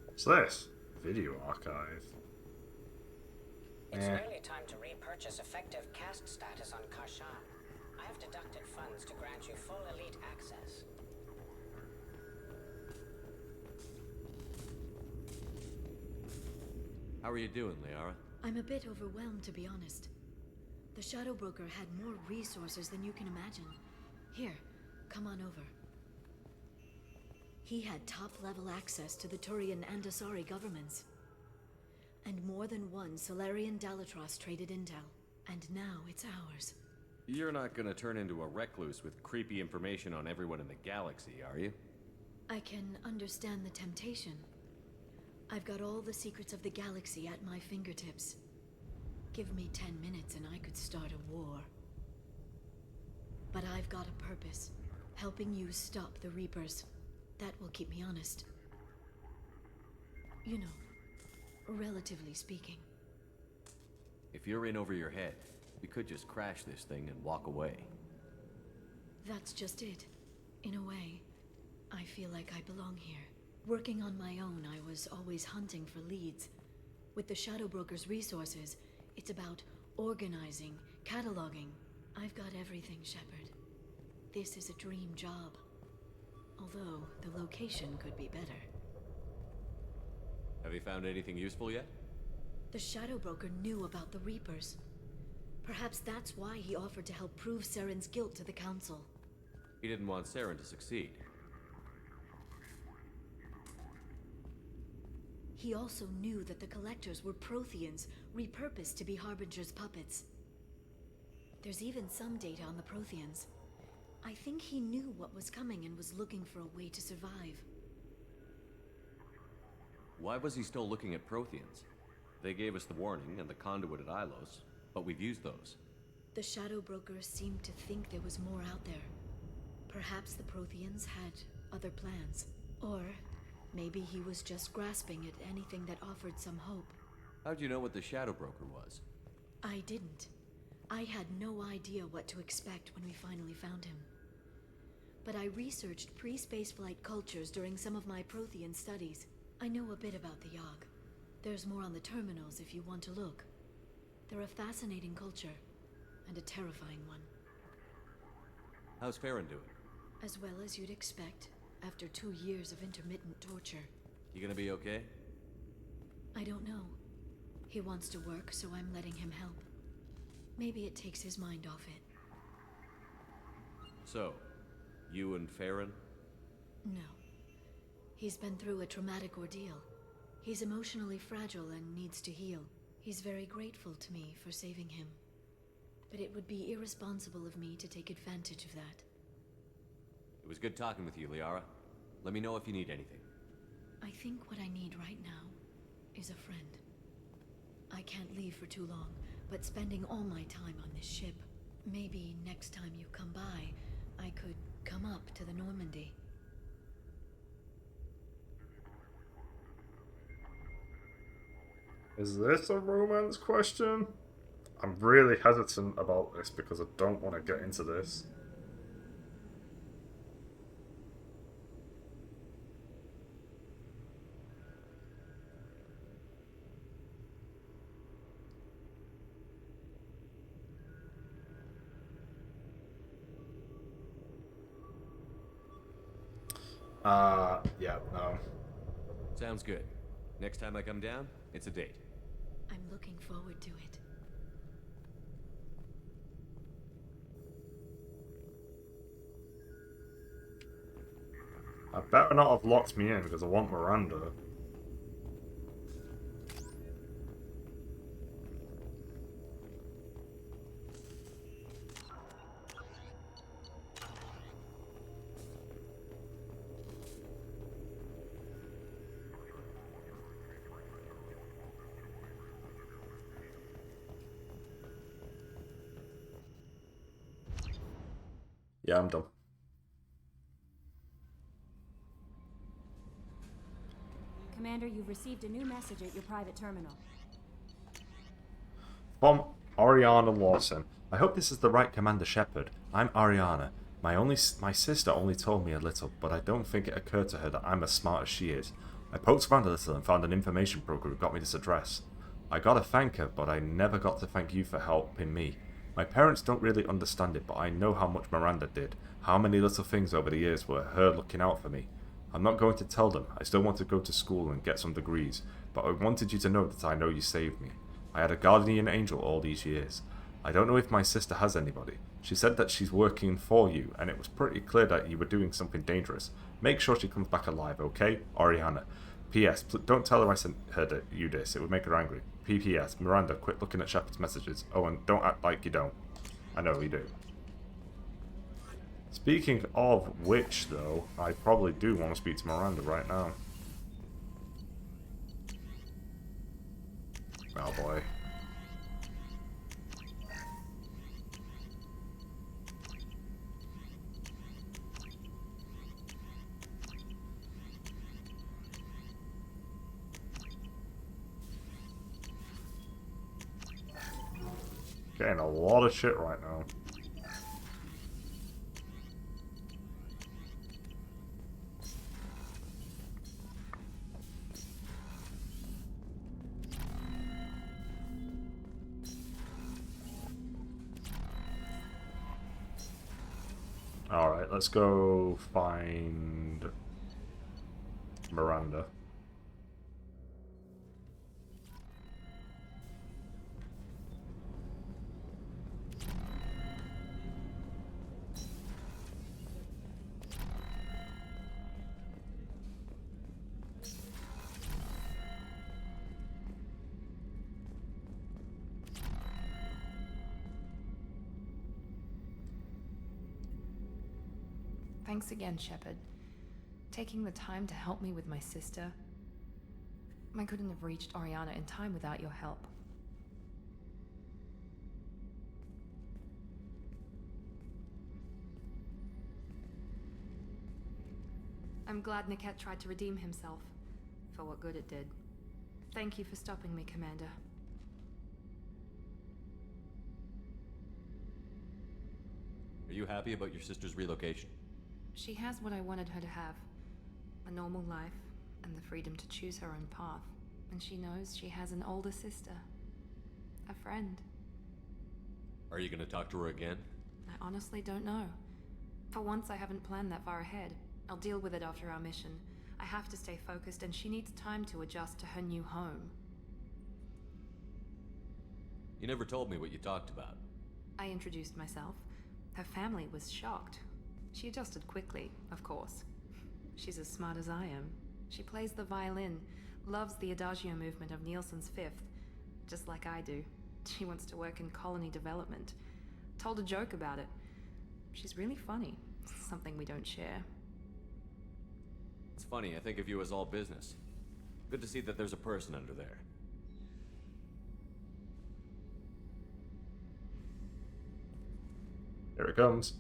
What's this? Video archive. It's nearly time to repurchase effective caste status on Karshan. I have deducted funds to grant you full elite access. How are you doing, Liara? I'm a bit overwhelmed, to be honest. The Shadow Broker had more resources than you can imagine. Here, come on over. He had top-level access to the Turian and Asari governments. And more than one Solarian Dalatros traded intel. And now it's ours. You're not gonna turn into a recluse with creepy information on everyone in the galaxy, are you? I can understand the temptation. I've got all the secrets of the galaxy at my fingertips. Give me 10 minutes and I could start a war. But I've got a purpose. Helping you stop the Reapers. That will keep me honest. You know, relatively speaking. If you're in over your head, we could just crash this thing and walk away. That's just it. In a way, I feel like I belong here. Working on my own, I was always hunting for leads. With the Shadow Broker's resources, it's about organizing, cataloging. I've got everything, Shepard. This is a dream job. Although, the location could be better. Have you found anything useful yet? The Shadow Broker knew about the Reapers. Perhaps that's why he offered to help prove Saren's guilt to the Council. He didn't want Saren to succeed. He also knew that the Collectors were Protheans, repurposed to be Harbinger's puppets. There's even some data on the Protheans. I think he knew what was coming and was looking for a way to survive. Why was he still looking at Protheans? They gave us the warning and the conduit at Ilos, but we've used those. The Shadow Broker seemed to think there was more out there. Perhaps the Protheans had other plans. Or maybe he was just grasping at anything that offered some hope. How'd you know what the Shadow Broker was? I didn't. I had no idea what to expect when we finally found him. But I researched pre-spaceflight cultures during some of my Prothean studies. I know a bit about the Yogg. There's more on the terminals if you want to look. They're a fascinating culture, and a terrifying one. How's Farron doing? As well as you'd expect, after 2 years of intermittent torture. You gonna be okay? I don't know. He wants to work, so I'm letting him help. Maybe it takes his mind off it. So, you and Farron? No. He's been through a traumatic ordeal. He's emotionally fragile and needs to heal. He's very grateful to me for saving him. But it would be irresponsible of me to take advantage of that. It was good talking with you, Liara. Let me know if you need anything. I think what I need right now is a friend. I can't leave for too long, but spending all my time on this ship. Maybe next time you come by, I could come up to the Normandy. Is this a romance question? I'm really hesitant about this because I don't want to get into this. Yeah, no. Sounds good. Next time I come down, it's a date. I'm looking forward to it. I better not have locked me in because I want Miranda. Yeah, I'm done. Commander, you've received a new message at your private terminal. From Ariana Lawson. I hope this is the right Commander Shepard. I'm Ariana. My sister only told me a little, but I don't think it occurred to her that I'm as smart as she is. I poked around a little and found an information broker who got me this address. I gotta thank her, but I never got to thank you for helping me. My parents don't really understand it, but I know how much Miranda did. How many little things over the years were her looking out for me. I'm not going to tell them. I still want to go to school and get some degrees, but I wanted you to know that I know you saved me. I had a guardian angel all these years. I don't know if my sister has anybody. She said that she's working for you, and it was pretty clear that you were doing something dangerous. Make sure she comes back alive, okay? Ariana. P.S. Don't tell her I sent her you this. It would make her angry. P.P.S. Miranda, quit looking at Shepard's messages. Oh, and don't act like you don't. I know you do. Speaking of which, though, I probably do want to speak to Miranda right now. Oh boy. Getting a lot of shit right now. Alright, let's go find Miranda. Thanks again, Shepard. Taking the time to help me with my sister. I couldn't have reached Ariana in time without your help. I'm glad Niket tried to redeem himself, for what good it did. Thank you for stopping me, Commander. Are you happy about your sister's relocation? She has what I wanted her to have. A normal life, and the freedom to choose her own path. And she knows she has an older sister. A friend. Are you gonna talk to her again? I honestly don't know. For once, I haven't planned that far ahead. I'll deal with it after our mission. I have to stay focused, and she needs time to adjust to her new home. You never told me what you talked about. I introduced myself. Her family was shocked. She adjusted quickly, of course. She's as smart as I am. She plays the violin, loves the Adagio movement of Nielsen's Fifth, just like I do. She wants to work in colony development. Told a joke about it. She's really funny, something we don't share. It's funny, I think of you as all business. Good to see that there's a person under there. Here it comes.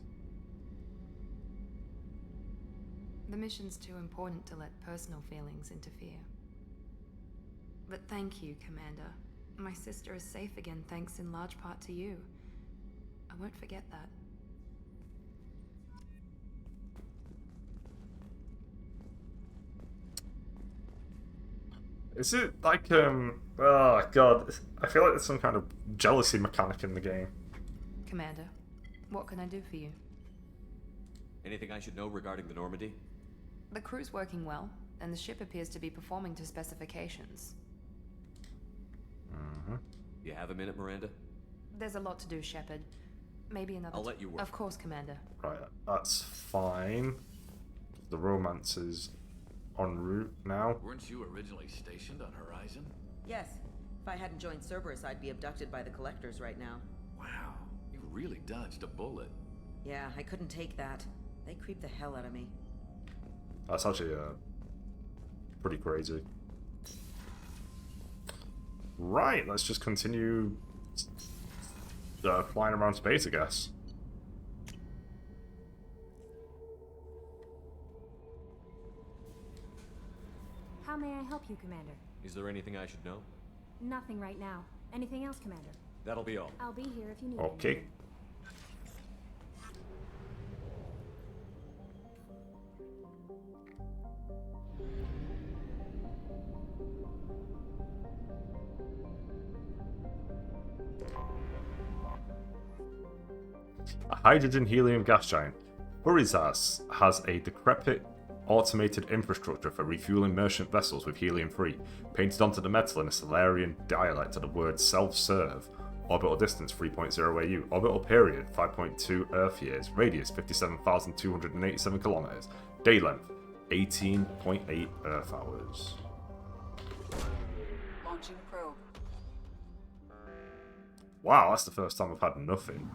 The mission's too important to let personal feelings interfere. But thank you, Commander. My sister is safe again thanks in large part to you. I won't forget that. Is it like, oh god, I feel like there's some kind of jealousy mechanic in the game. Commander, what can I do for you? Anything I should know regarding the Normandy? The crew's working well, and the ship appears to be performing to specifications. You have a minute, Miranda? There's a lot to do, Shepard. Maybe another I'll let you work. Of course, Commander. Right, that's fine. The romance is en route now. Weren't you originally stationed on Horizon? Yes. If I hadn't joined Cerberus, I'd be abducted by the Collectors right now. Wow, you really dodged a bullet. Yeah, I couldn't take that. They creeped the hell out of me. That's actually pretty crazy. Right, let's just continue flying around space, I guess. How may I help you, Commander? Is there anything I should know? Nothing right now. Anything else, Commander? That'll be all. I'll be here if you need Okay. anything. A hydrogen-helium gas giant, Burizas has a decrepit automated infrastructure for refueling merchant vessels with helium-free. Painted onto the metal in a Solarian dialect of the word self-serve. Orbital distance 3.0 AU. Orbital period 5.2 Earth years. Radius 57,287 kilometers. Day length 18.8 Earth hours. Launching probe. Wow, that's the first time I've had nothing.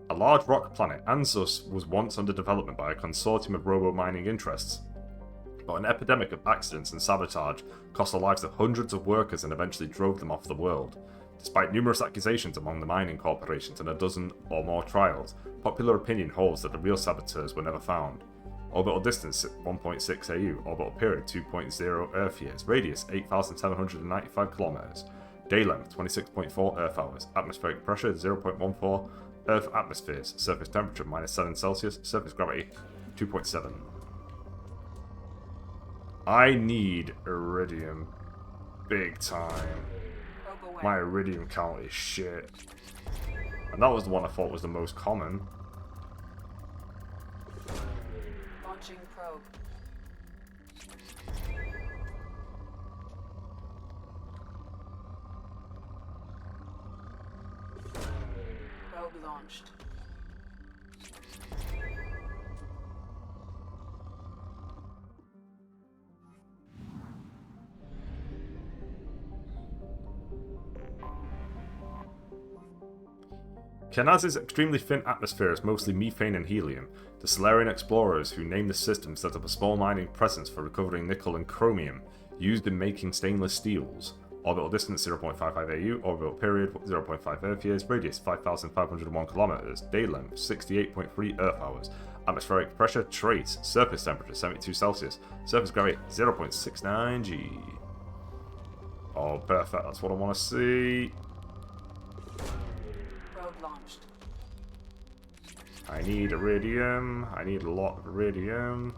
A large rock planet, Anzus was once under development by a consortium of robo-mining interests, but an epidemic of accidents and sabotage cost the lives of hundreds of workers and eventually drove them off the world. Despite numerous accusations among the mining corporations and a dozen or more trials, popular opinion holds that the real saboteurs were never found. Orbital distance 1.6 AU, orbital period 2.0 Earth years, radius 8,795 kilometers, day length 26.4 Earth hours, atmospheric pressure 0.14 Earth atmospheres, surface temperature -7 Celsius, surface gravity 2.7. I need iridium big time. My iridium count is shit. And that was the one I thought was the most common. Launching probe. Probe launched. Kenaz's extremely thin atmosphere is mostly methane and helium. The Solarian explorers who named the system set up a small mining presence for recovering nickel and chromium, used in making stainless steels. Orbital distance 0.55 AU, orbital period 0.5 Earth years, radius 5,501 kilometers, day length 68.3 Earth hours, atmospheric pressure trace, surface temperature 72 Celsius, surface gravity 0.69 G. Oh, perfect, that's what I want to see. Probe launched. I need iridium. I need a lot of iridium.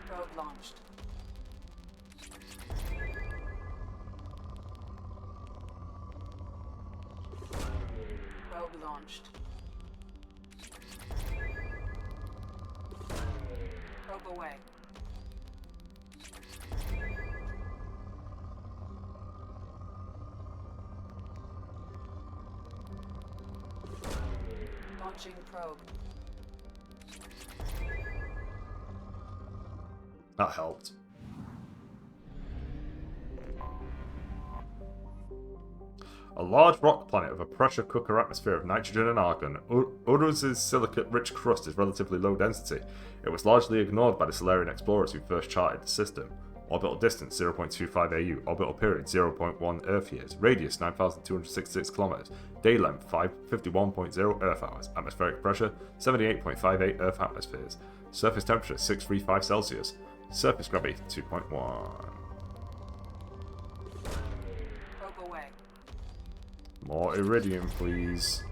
Probe launched. Probe launched. Probe away. Launching probe. That helped. A large rock planet with a pressure cooker atmosphere of nitrogen and argon, Uruz's silicate-rich crust is relatively low density. It was largely ignored by the Solarian explorers who first charted the system. Orbital distance 0.25 AU, orbital period 0.1 Earth years, radius 9,266 km, day length 51.0 Earth hours, atmospheric pressure 78.58 Earth atmospheres, surface temperature 635 Celsius, surface gravity 2.1. Probe away. More iridium, please.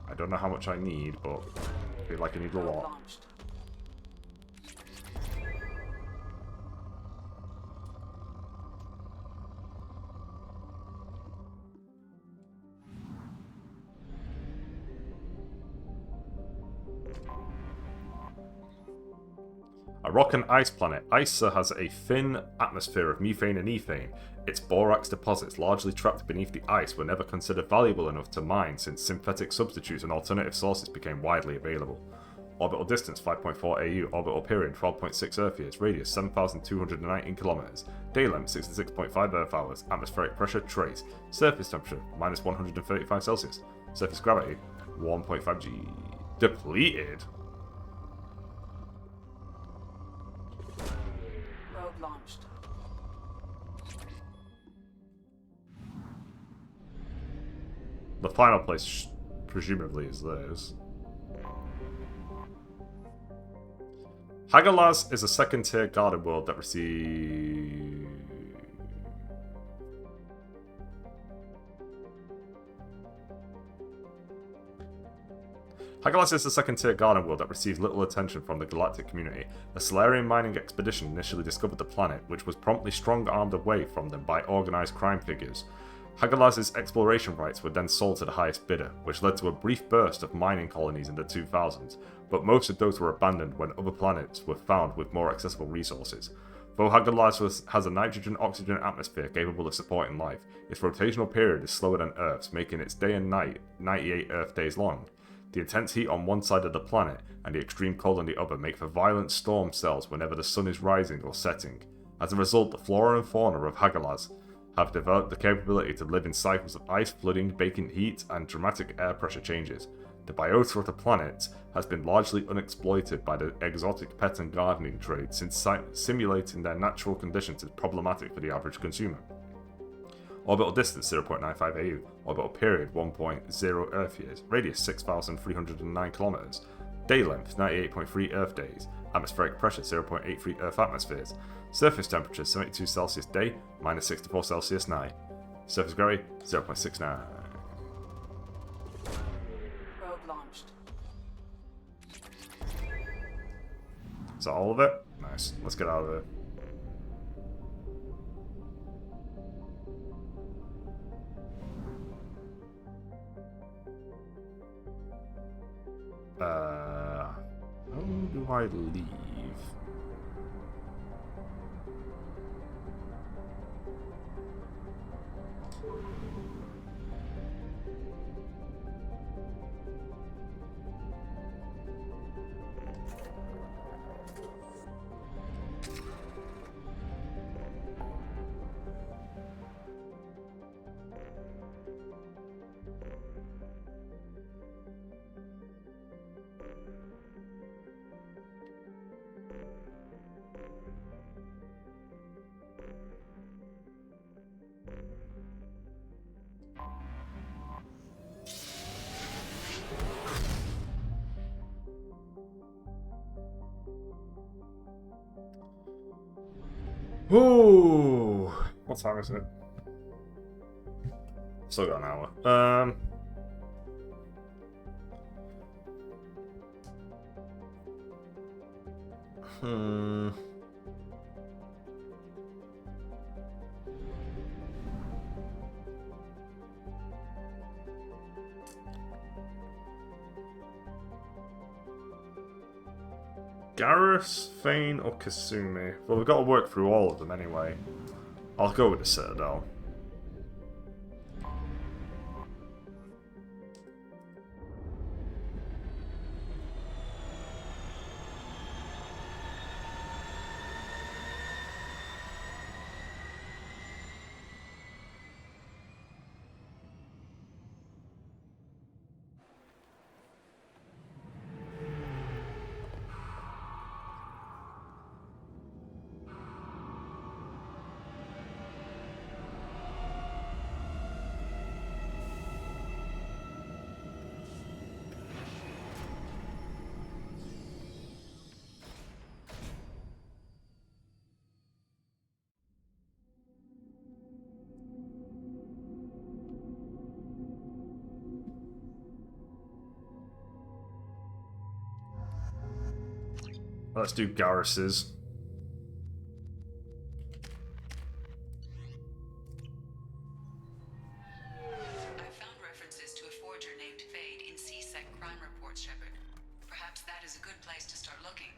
I don't know how much I need, but I feel like I need a lot. Launched. A rock and ice planet, Isa has a thin atmosphere of methane and ethane. Its borax deposits, largely trapped beneath the ice, were never considered valuable enough to mine since synthetic substitutes and alternative sources became widely available. Orbital distance 5.4 AU, orbital period 12.6 Earth years, radius 7,219 km, day length 66.5 Earth hours, atmospheric pressure trace, surface temperature minus 135 Celsius, surface gravity 1.5 G. Depleted? Probe launched. The final place, presumably, is this. Hagalaz is a second-tier garden world that receives... Hagalaz is a second-tier garden world that receives little attention from the galactic community. A Solarian mining expedition initially discovered the planet, which was promptly strong-armed away from them by organized crime figures. Hagalaz's exploration rights were then sold to the highest bidder, which led to a brief burst of mining colonies in the 2000s, but most of those were abandoned when other planets were found with more accessible resources. Though Hagalaz has a nitrogen-oxygen atmosphere capable of supporting life, its rotational period is slower than Earth's, making its day and night 98 Earth days long. The intense heat on one side of the planet and the extreme cold on the other make for violent storm cells whenever the sun is rising or setting. As a result, the flora and fauna of Hagalaz have developed the capability to live in cycles of ice, flooding, baking heat, and dramatic air pressure changes. The biota of the planet has been largely unexploited by the exotic pet and gardening trade, since simulating their natural conditions is problematic for the average consumer. Orbital distance 0.95 AU, orbital period 1.0 Earth years, radius 6,309 km, day length 98.3 Earth days, atmospheric pressure 0.83 Earth atmospheres, surface temperature 72 Celsius day, minus 64 Celsius night, surface gravity 0.69. Probe launched. Is that all of it? Nice. Let's get out of there. How do I leave? Ooh, what time is it? Still got an hour. Garrus, Fane, or Kasumi? Well, we've got to work through all of them anyway. I'll go with the Citadel. Let's do Garrus's. I found references to a forger named Fade in C-Sec crime reports, Shepard. Perhaps that is a good place to start looking.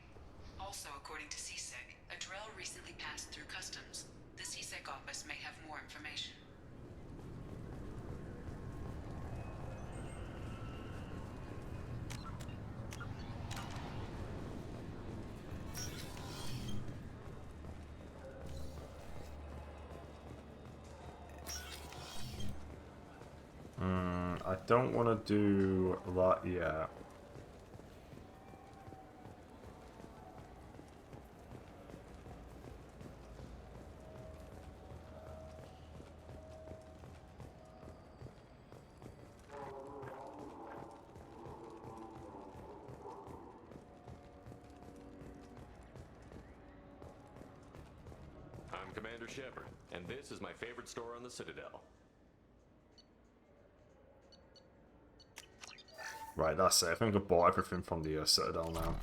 Also, according to C-Sec, a Drell recently passed through customs. The C-Sec office may have more information. I don't want to do that yet. I'm Commander Shepard, and this is my favorite store on the Citadel. Right, that's it. I think I've bought everything from the Citadel now.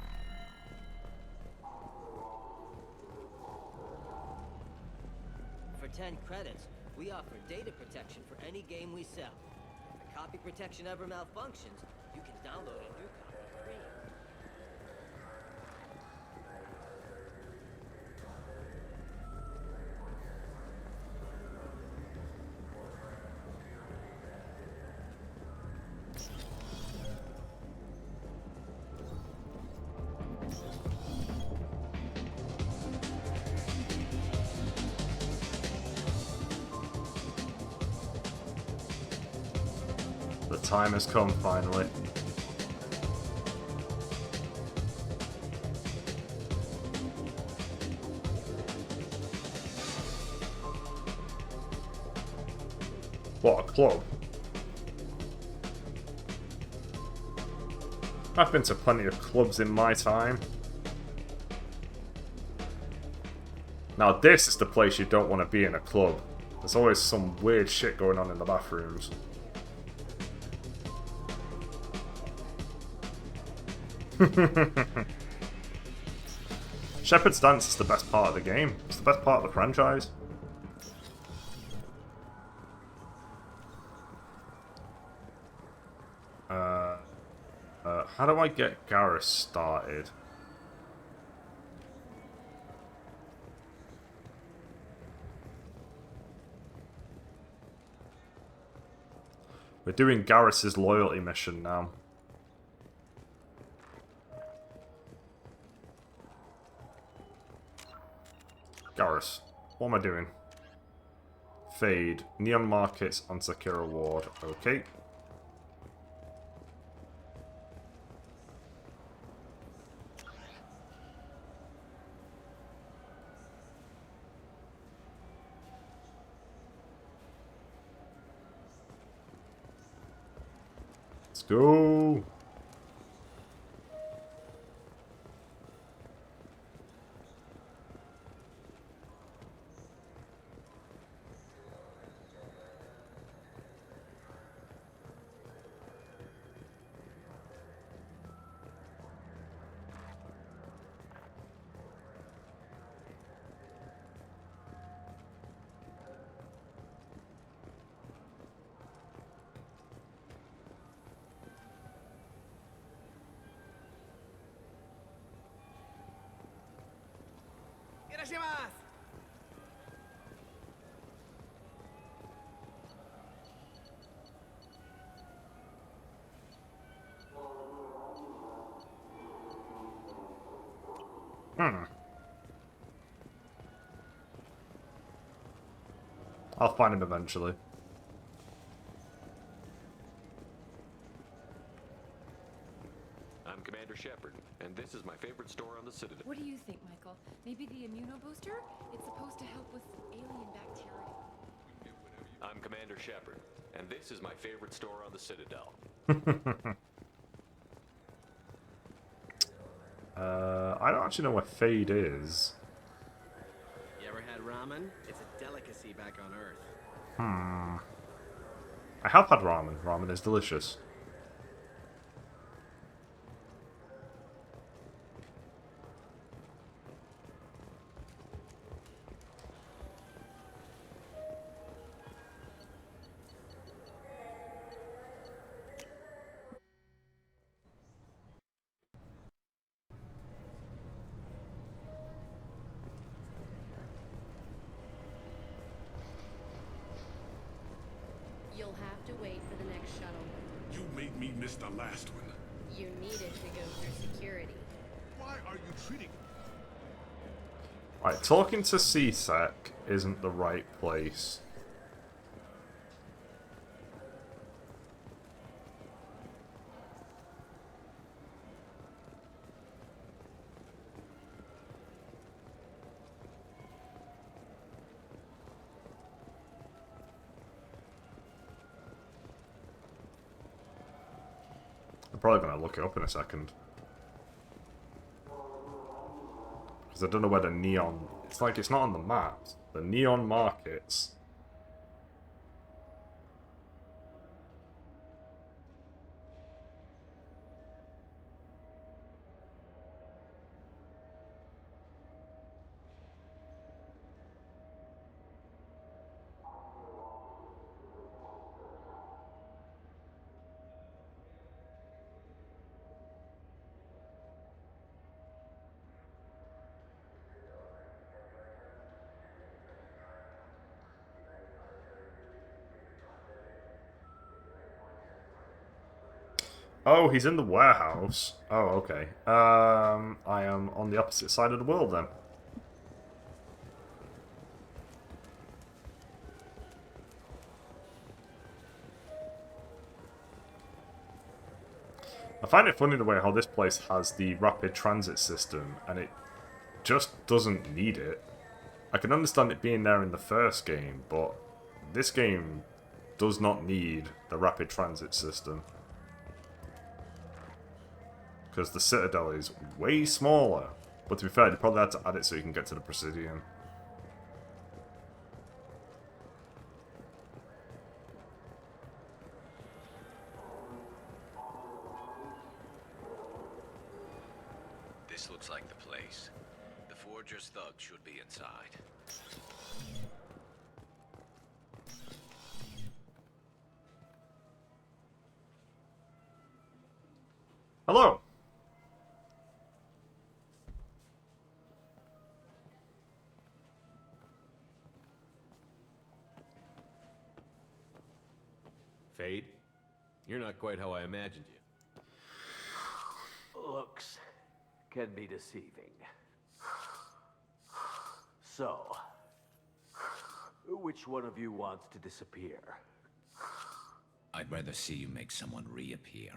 For 10 credits, we offer data protection for any game we sell. If the copy protection ever malfunctions, you can download a new copy free. The time has come finally. What, a club? I've been to plenty of clubs in my time. Now this is the place you don't want to be in a club. There's always some weird shit going on in the bathrooms. Shepard's Dance is the best part of the game. It's the best part of the franchise. How do I get Garrus started? We're doing Garrus's loyalty mission now. Garrus, what am I doing? Fade, Neon Markets on Sakura Ward. Okay. Let's go. I'll find him eventually. I'm Commander Shepard, and this is my favorite store on the Citadel. What do you think, Michael? Maybe the immunobooster? It's supposed to help with alien bacteria. I'm Commander Shepard, and this is my favorite store on the Citadel. I don't actually know where Fade is. You ever had ramen? It's a delicacy back on Earth. I have had ramen. Ramen is delicious. me miss the last one. You needed to go through security. Why are you treating... Right, talking to C-Sec isn't the right place. I'm probably going to look it up in a second. Because I don't know where the neon... It's like it's not on the map. The neon markets... Oh, he's in the warehouse. Oh, okay. I am on the opposite side of the world then. I find it funny the way how this place has the rapid transit system, and it just doesn't need it. I can understand it being there in the first game, but this game does not need the rapid transit system. Because the Citadel is way smaller. But to be fair, they probably had to add it so you can get to the Presidium. This looks like the place. The Forger's thugs should be inside. Hello! Fade? You're not quite how I imagined you. Looks can be deceiving. So, which one of you wants to disappear? I'd rather see you make someone reappear.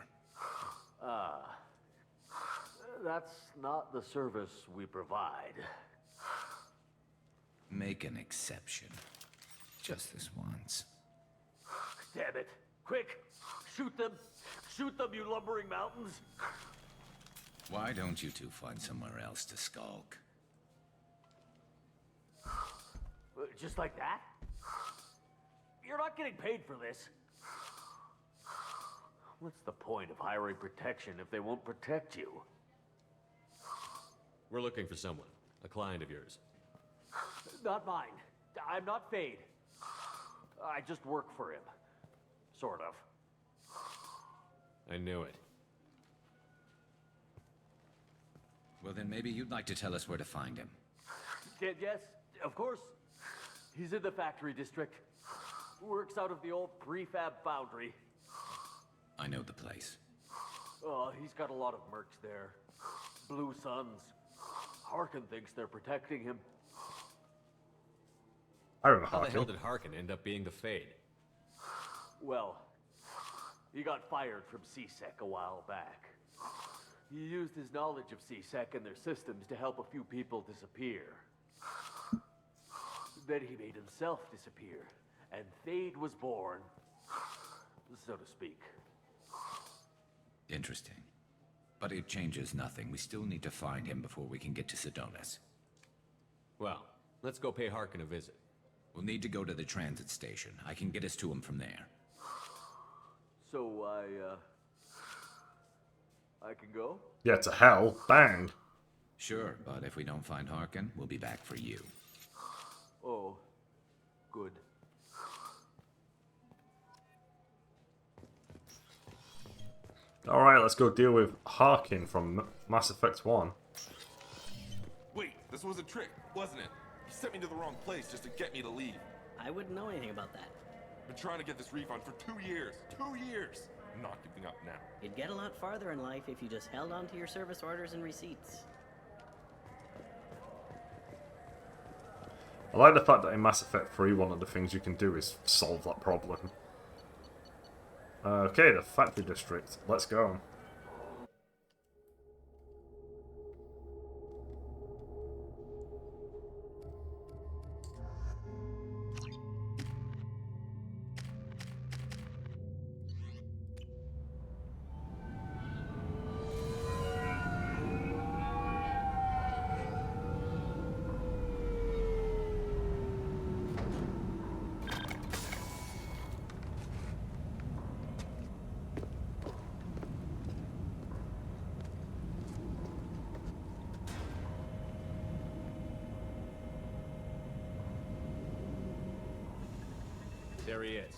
That's not the service we provide. Make an exception. Just this once. Damn it. Quick! Shoot them! Shoot them, you lumbering mountains! Why don't you two find somewhere else to skulk? Just like that? You're not getting paid for this. What's the point of hiring protection if they won't protect you? We're looking for someone. A client of yours. Not mine. I'm not Fade. I just work for him. Sort of. I knew it. Well, then maybe you'd like to tell us where to find him. Yes, of course. He's in the factory district. Works out of the old prefab foundry. I know the place. He's got a lot of mercs there. Blue Suns. Harkin thinks they're protecting him. I remember How the Harkin. hell did Harkin end up being the Fade? Well, he got fired from C-Sec a while back. He used his knowledge of C-Sec and their systems to help a few people disappear. Then he made himself disappear, and Fade was born, so to speak. Interesting. But it changes nothing. We still need to find him before we can get to Sedonis. Well, let's go pay Harkin a visit. We'll need to go to the transit station. I can get us to him from there. So I can go? Yeah, to hell. Bang. Sure, but if we don't find Harkin, we'll be back for you. Oh, good. Alright, let's go deal with Harkin from Mass Effect 1. Wait, this was a trick, wasn't it? He sent me to the wrong place just to get me to leave. I wouldn't know anything about that. Been trying to get this refund for 2 years. 2 years! I'm not giving up now. You'd get a lot farther in life if you just held on to your service orders and receipts. I like the fact that in Mass Effect 3 one of the things you can do is solve that problem. Okay, the factory district. Let's go. There he is.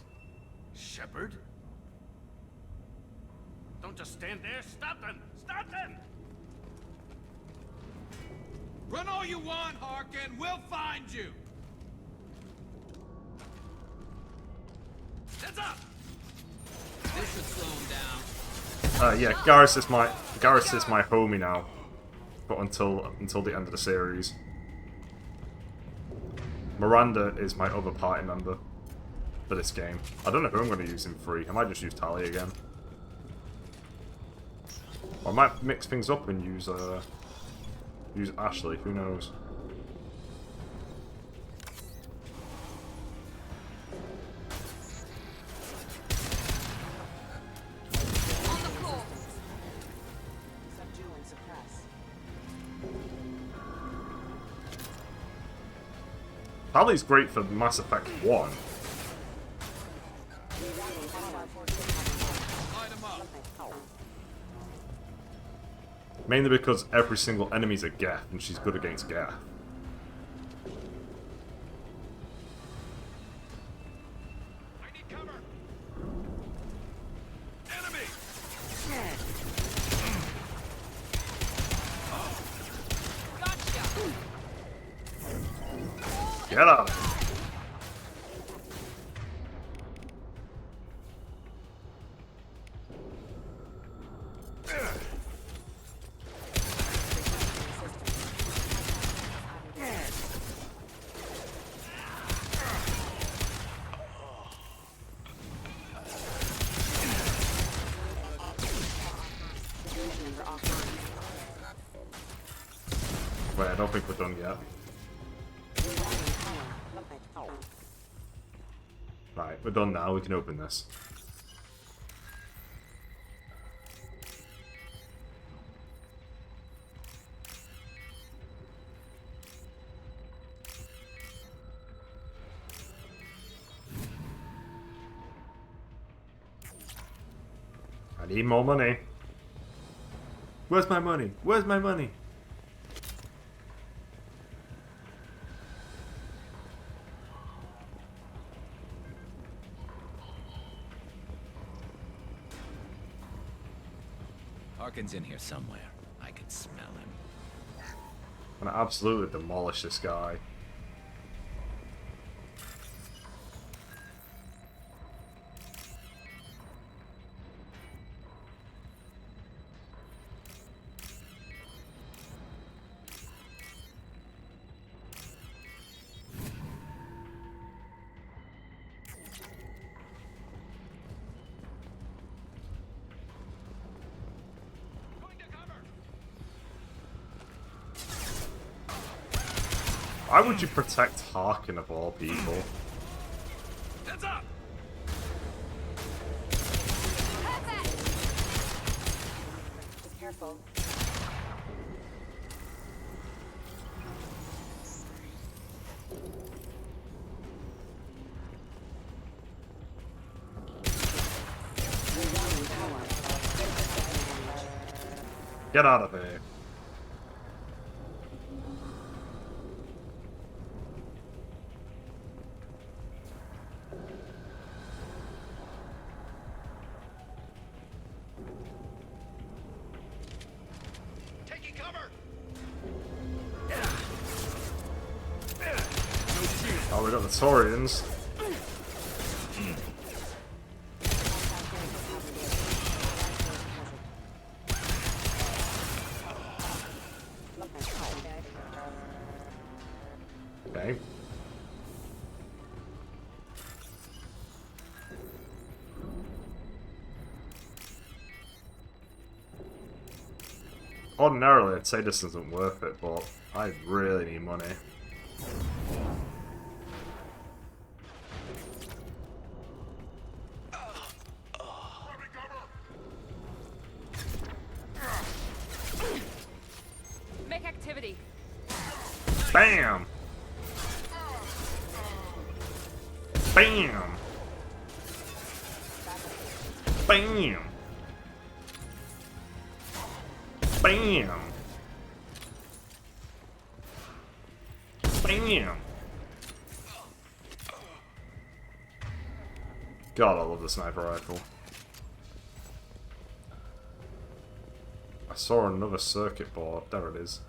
Shepard? Don't just stand there. Stop them! Stop them! Run all you want, Harkin. We'll find you. Heads up! This should slow him down. Yeah, Garrus is my homie now, but until the end of the series. Miranda is my other party member for this game. I don't know who I'm going to use in 3. I might just use Tali again. Or I might mix things up and use Ashley. Who knows? Tali's great for Mass Effect 1. Mainly because every single enemy's a Geth, and she's good against Geth. I need cover. Enemy. Gotcha. Get out! Wait, I don't think we're done yet. Right, we're done now, we can open this. I need more money. Where's my money? Where's my money? Harkin's in here somewhere. I can smell him. I'm gonna absolutely demolish this guy. Why would you protect Harkin of all people? Heads up! Careful. Get out of here. Taking cover! Oh, we got the Taurians. Okay. Ordinarily, I'd say this isn't worth it, but I really need money. Make activity. Bam! Bam! Bam! Bam! Bam! God, I love the sniper rifle. I saw another circuit board. There it is.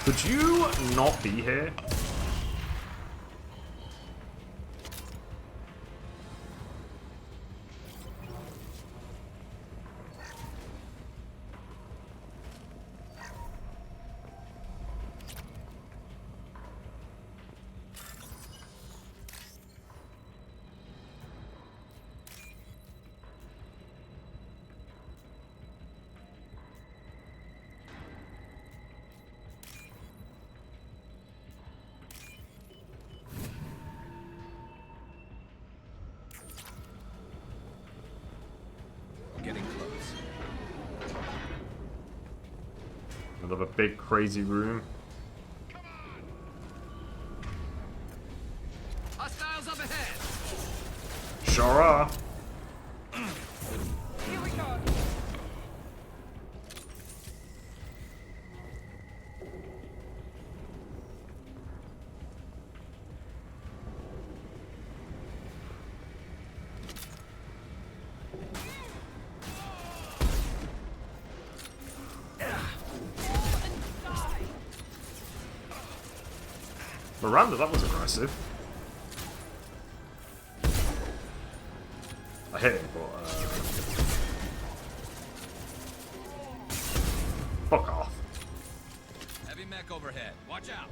Could you not be here? Getting close. Another big crazy room. Hostiles up ahead. Sure are. Here we go. Miranda, that was aggressive. I hit him, but fuck off. Heavy mech overhead. Watch out.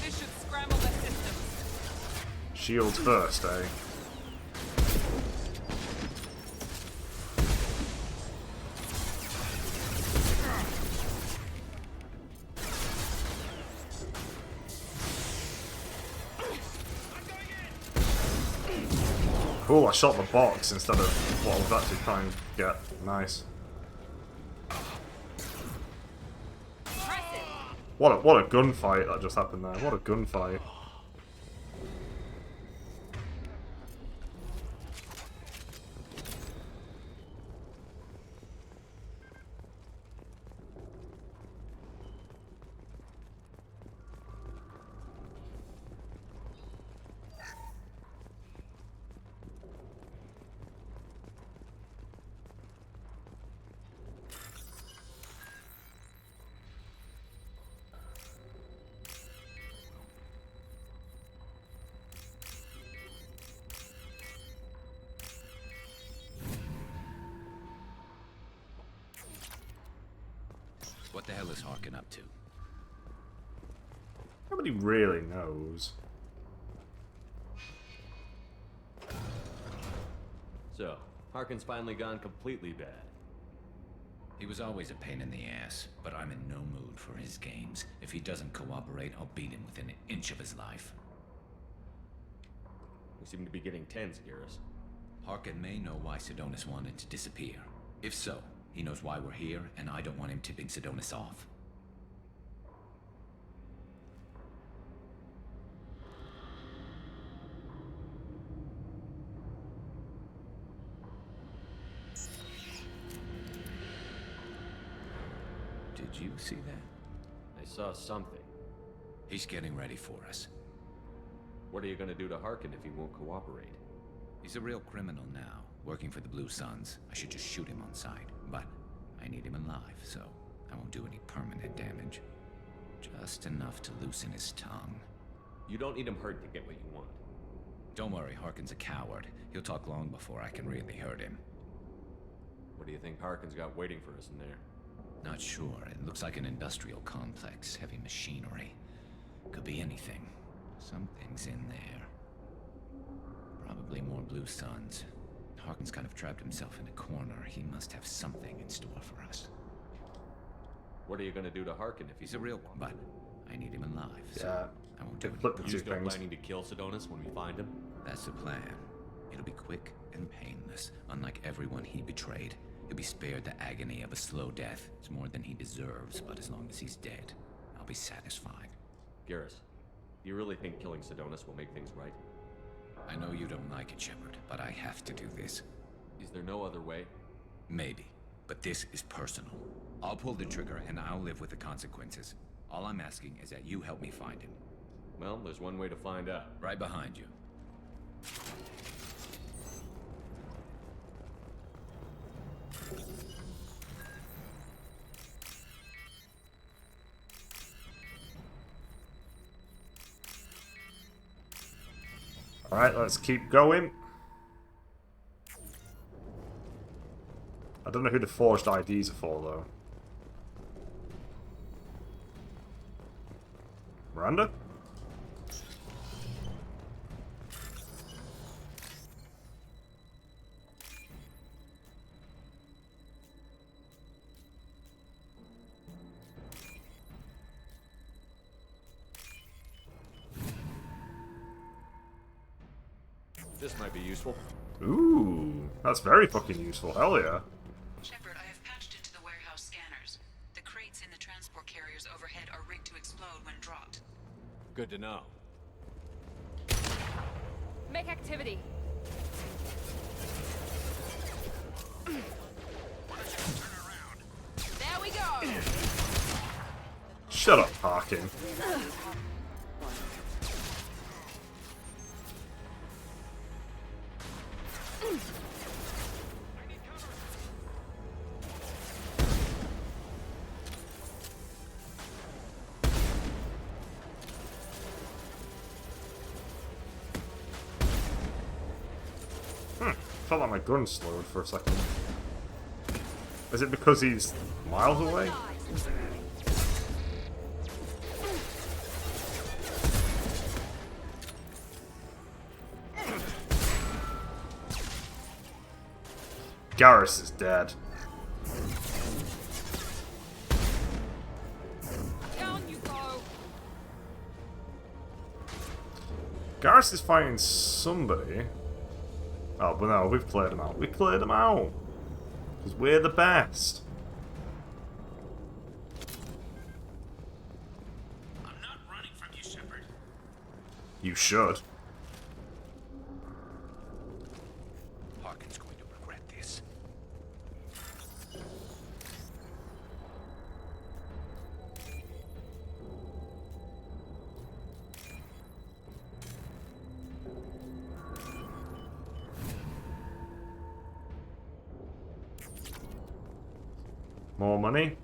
This should scramble the systems. Shields first, eh? Cool, I shot the box instead of what I was actually trying to get. Nice. What a gunfight that just happened there. What a gunfight. What the hell is Harkin up to? Nobody really knows. So, Harkin's finally gone completely bad. He was always a pain in the ass, but I'm in no mood for his games. If he doesn't cooperate, I'll beat him within an inch of his life. We seem to be getting tense, Garrus. Harkin may know why Sidonis wanted to disappear. If so, he knows why we're here, and I don't want him tipping Sidonis off. Did you see that? I saw something. He's getting ready for us. What are you gonna do to Harkin if he won't cooperate? He's a real criminal now, working for the Blue Suns. I should just shoot him on sight, but I need him alive, so I won't do any permanent damage. Just enough to loosen his tongue. You don't need him hurt to get what you want. Don't worry, Harkin's a coward. He'll talk long before I can really hurt him. What do you think Harkin's got waiting for us in there? Not sure. It looks like an industrial complex, heavy machinery. Could be anything. Something's in there. Probably more Blue Suns. Harkin's kind of trapped himself in a corner. He must have something in store for us. What are you gonna do to Harkin if he's a real one? But I need him alive, so Yeah. I won't do Flip the it. two You still things. planning to kill Sidonis when we find him? That's the plan. It'll be quick and painless. Unlike everyone he betrayed, he'll be spared the agony of a slow death. It's more than he deserves, but as long as he's dead, I'll be satisfied. Garrus, do you really think killing Sidonis will make things right? I know you don't like it, Shepard, but I have to do this. Is there no other way? Maybe, but this is personal. I'll pull the trigger and I'll live with the consequences. All I'm asking is that you help me find him. Well, there's one way to find out. Right behind you. Alright, let's keep going. I don't know who the forged IDs are for, though. Miranda? This might be useful. Ooh, that's very fucking useful. Hell yeah. Shepard, I have patched into the warehouse scanners. The crates in the transport carriers overhead are rigged to explode when dropped. Good to know. Make activity. There we go. Shut up, Harkin. Felt like my gun slowed for a second. Is it because he's miles away? Garrus is dead. Down you go. Garrus is fighting somebody. Oh, but no, we've cleared them out. We cleared them out. Because we're the best. I'm not running from you, Shepard. You should. Harkin's going to regret this. More money.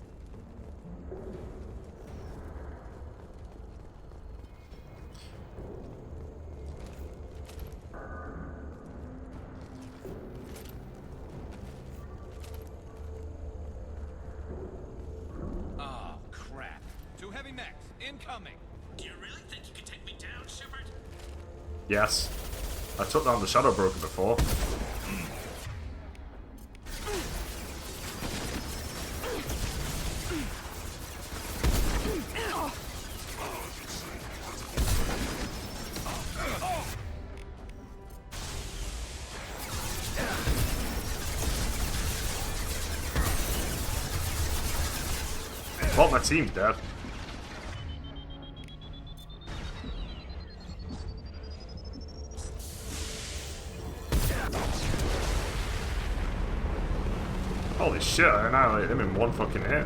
Oh, crap. Two heavy mechs, incoming. Do you really think you can take me down, Shepard? Yes. I took down the Shadow Broker before. Well, my team's dead. Holy shit, I annihilated him in one fucking hit.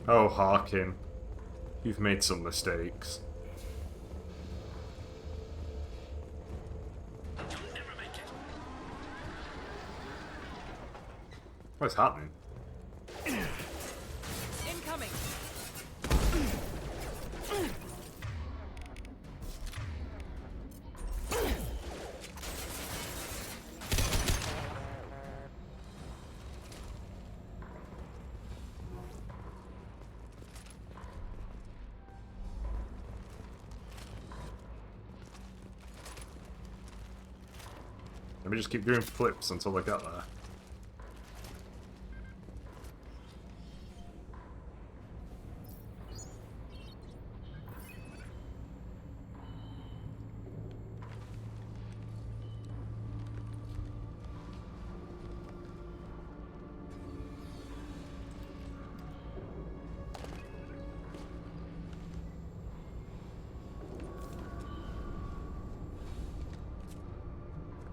Oh, Harkin. You've made some mistakes. What's happening? Incoming! Let me just keep doing flips until I get there.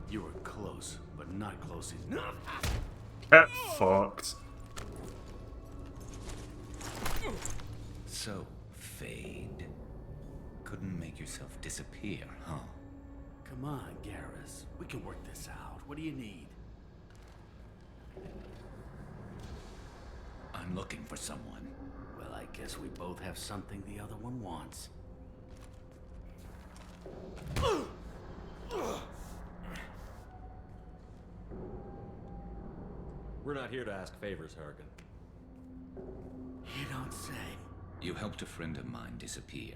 You were close, but not close enough. Get fucked. So, Fade. Couldn't make yourself disappear, huh? Come on, Garrus. We can work this out. What do you need? I'm looking for someone. Well, I guess we both have something the other one wants. We're not here to ask favors, Harkin. You don't say. You helped a friend of mine disappear.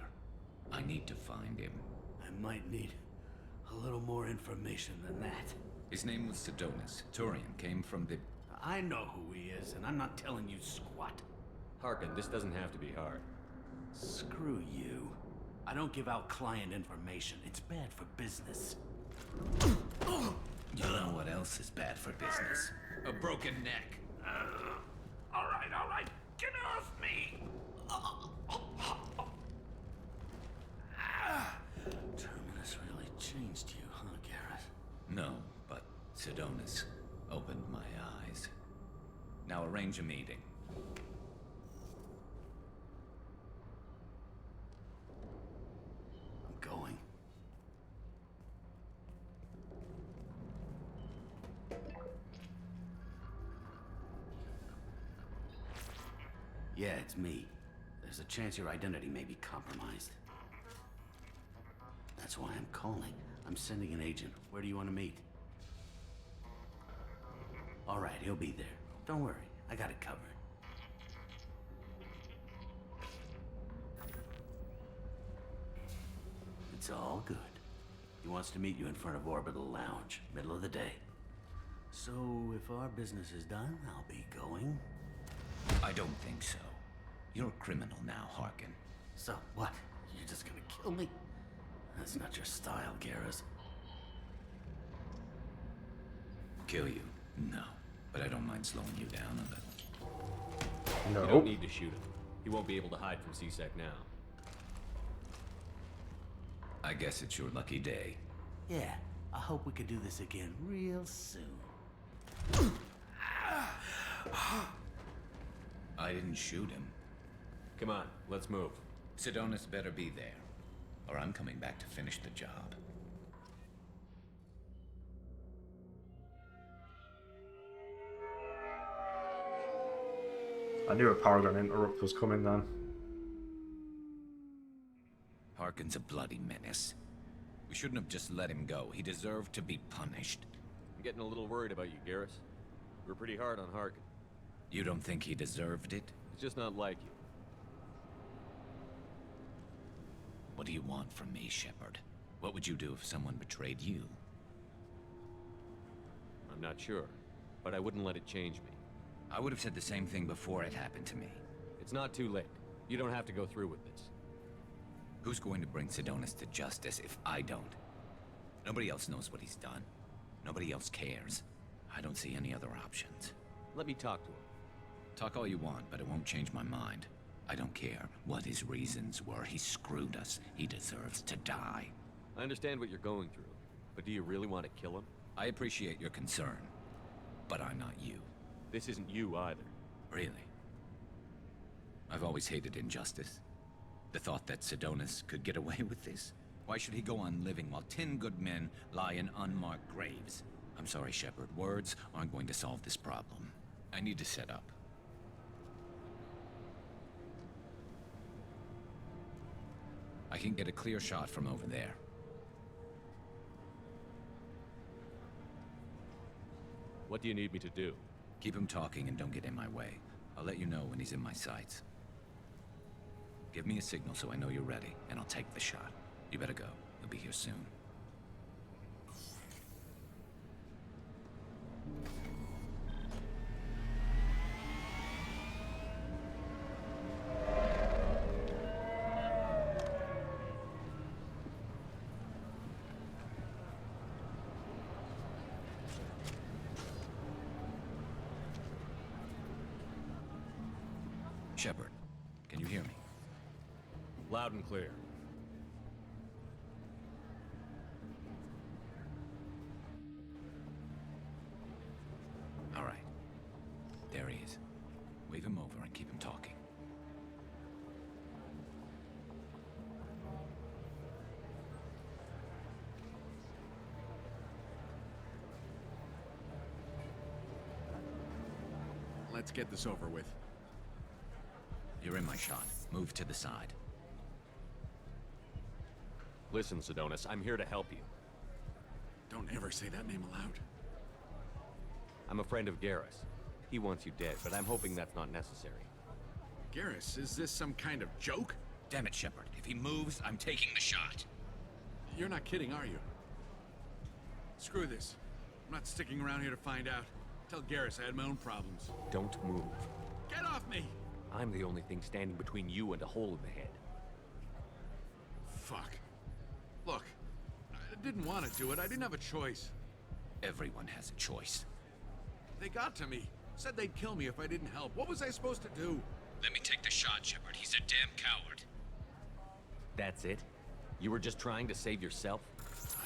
I need to find him. I might need a little more information than that. His name was Sidonis. Turian came from the... I know who he is, and I'm not telling you squat. Harkin, this doesn't have to be hard. Screw you. I don't give out client information. It's bad for business. You know what else is bad for business? A broken neck. All right. Get off me! Terminus really changed you, huh, Garrett? No, but Sidonis opened my eyes. Now arrange a meeting. I'm going. Yeah, it's me. There's a chance your identity may be compromised. That's why I'm calling. I'm sending an agent. Where do you want to meet? All right, he'll be there. Don't worry, I got it covered. It's all good. He wants to meet you in front of Orbital Lounge, middle of the day. So, if our business is done, I'll be going. I don't think so. You're a criminal now, Harkin. So, what? You're just gonna kill me? That's not your style, Garrus. Kill you? No. But I don't mind slowing you down a little. No. You don't need to shoot him. He won't be able to hide from CSEC now. I guess it's your lucky day. Yeah, I hope we could do this again real soon. I didn't shoot him. Come on, let's move. Sidonis better be there, or I'm coming back to finish the job. I knew a Paragon interrupt was coming then. Harkin's a bloody menace. We shouldn't have just let him go. He deserved to be punished. I'm getting a little worried about you, Garrus. We're pretty hard on Harkin. You don't think he deserved it? It's just not like you. What do you want from me, Shepard? What would you do if someone betrayed you? I'm not sure, but I wouldn't let it change me. I would have said the same thing before it happened to me. It's not too late. You don't have to go through with this. Who's going to bring Sidonis to justice if I don't? Nobody else knows what he's done. Nobody else cares. I don't see any other options. Let me talk to him. Talk all you want, but it won't change my mind. I don't care what his reasons were. He screwed us. He deserves to die. I understand what you're going through, but do you really want to kill him? I appreciate your concern, but I'm not you. This isn't you either. Really? I've always hated injustice. The thought that Sidonis could get away with this. Why should he go on living while 10 good men lie in unmarked graves? I'm sorry, Shepard. Words aren't going to solve this problem. I need to set up. I can get a clear shot from over there. What do you need me to do? Keep him talking and don't get in my way. I'll let you know when he's in my sights. Give me a signal so I know you're ready, and I'll take the shot. You better go. He'll be here soon. Shepard, can you hear me? Loud and clear. All right. There he is. Wave him over and keep him talking. Let's get this over with. You're in my shot. Move to the side. Listen, Sidonis, I'm here to help you. Don't ever say that name aloud. I'm a friend of Garrus. He wants you dead, but I'm hoping that's not necessary. Garrus, is this some kind of joke? Damn it, Shepard. If he moves, I'm taking the shot. You're not kidding, are you? Screw this. I'm not sticking around here to find out. Tell Garrus I had my own problems. Don't move. Get off me! I'm the only thing standing between you and a hole in the head. Fuck. Look, I didn't want to do it. I didn't have a choice. Everyone has a choice. They got to me. Said they'd kill me if I didn't help. What was I supposed to do? Let me take the shot, Shepard. He's a damn coward. That's it? You were just trying to save yourself?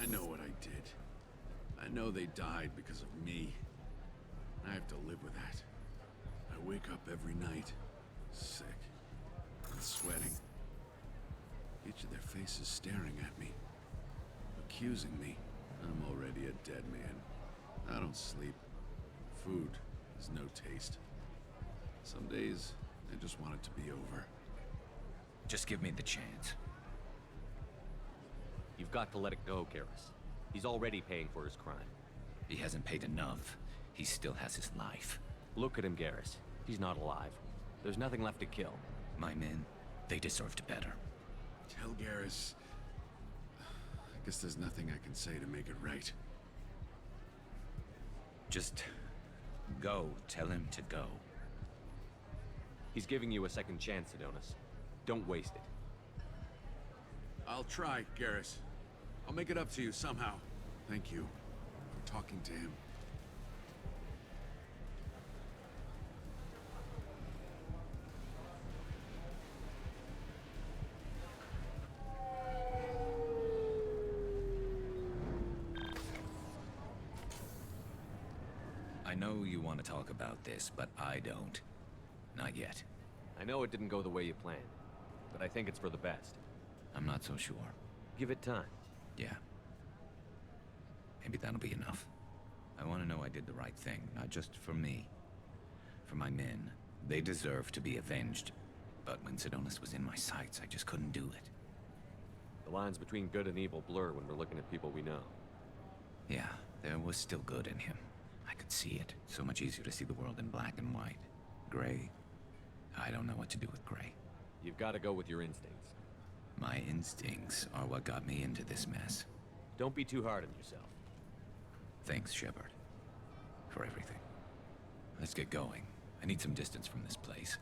I know what I did. I know they died because of me. I have to live with that. I wake up every night, sick and sweating. Each of their faces staring at me, accusing me. I'm already a dead man. I don't sleep. Food has no taste. Some days, I just want it to be over. Just give me the chance. You've got to let it go, Garrus. He's already paying for his crime. He hasn't paid enough. He still has his life. Look at him, Garrus. He's not alive. There's nothing left to kill. My men, they deserved better. Tell Garrus... I guess there's nothing I can say to make it right. Just... go. Tell him to go. He's giving you a second chance, Sidonis. Don't waste it. I'll try, Garrus. I'll make it up to you somehow. Thank you for talking to him. I know you want to talk about this, but I don't. Not yet. I know it didn't go the way you planned, but I think it's for the best. I'm not so sure. Give it time. Yeah. Maybe that'll be enough. I want to know I did the right thing, not just for me. For my men. They deserve to be avenged. But when Sidonis was in my sights, I just couldn't do it. The lines between good and evil blur when we're looking at people we know. Yeah, there was still good in him. I could see it. So much easier to see the world in black and white. Gray? I don't know what to do with gray. You've got to go with your instincts. My instincts are what got me into this mess. Don't be too hard on yourself. Thanks, Shepard. For everything. Let's get going. I need some distance from this place.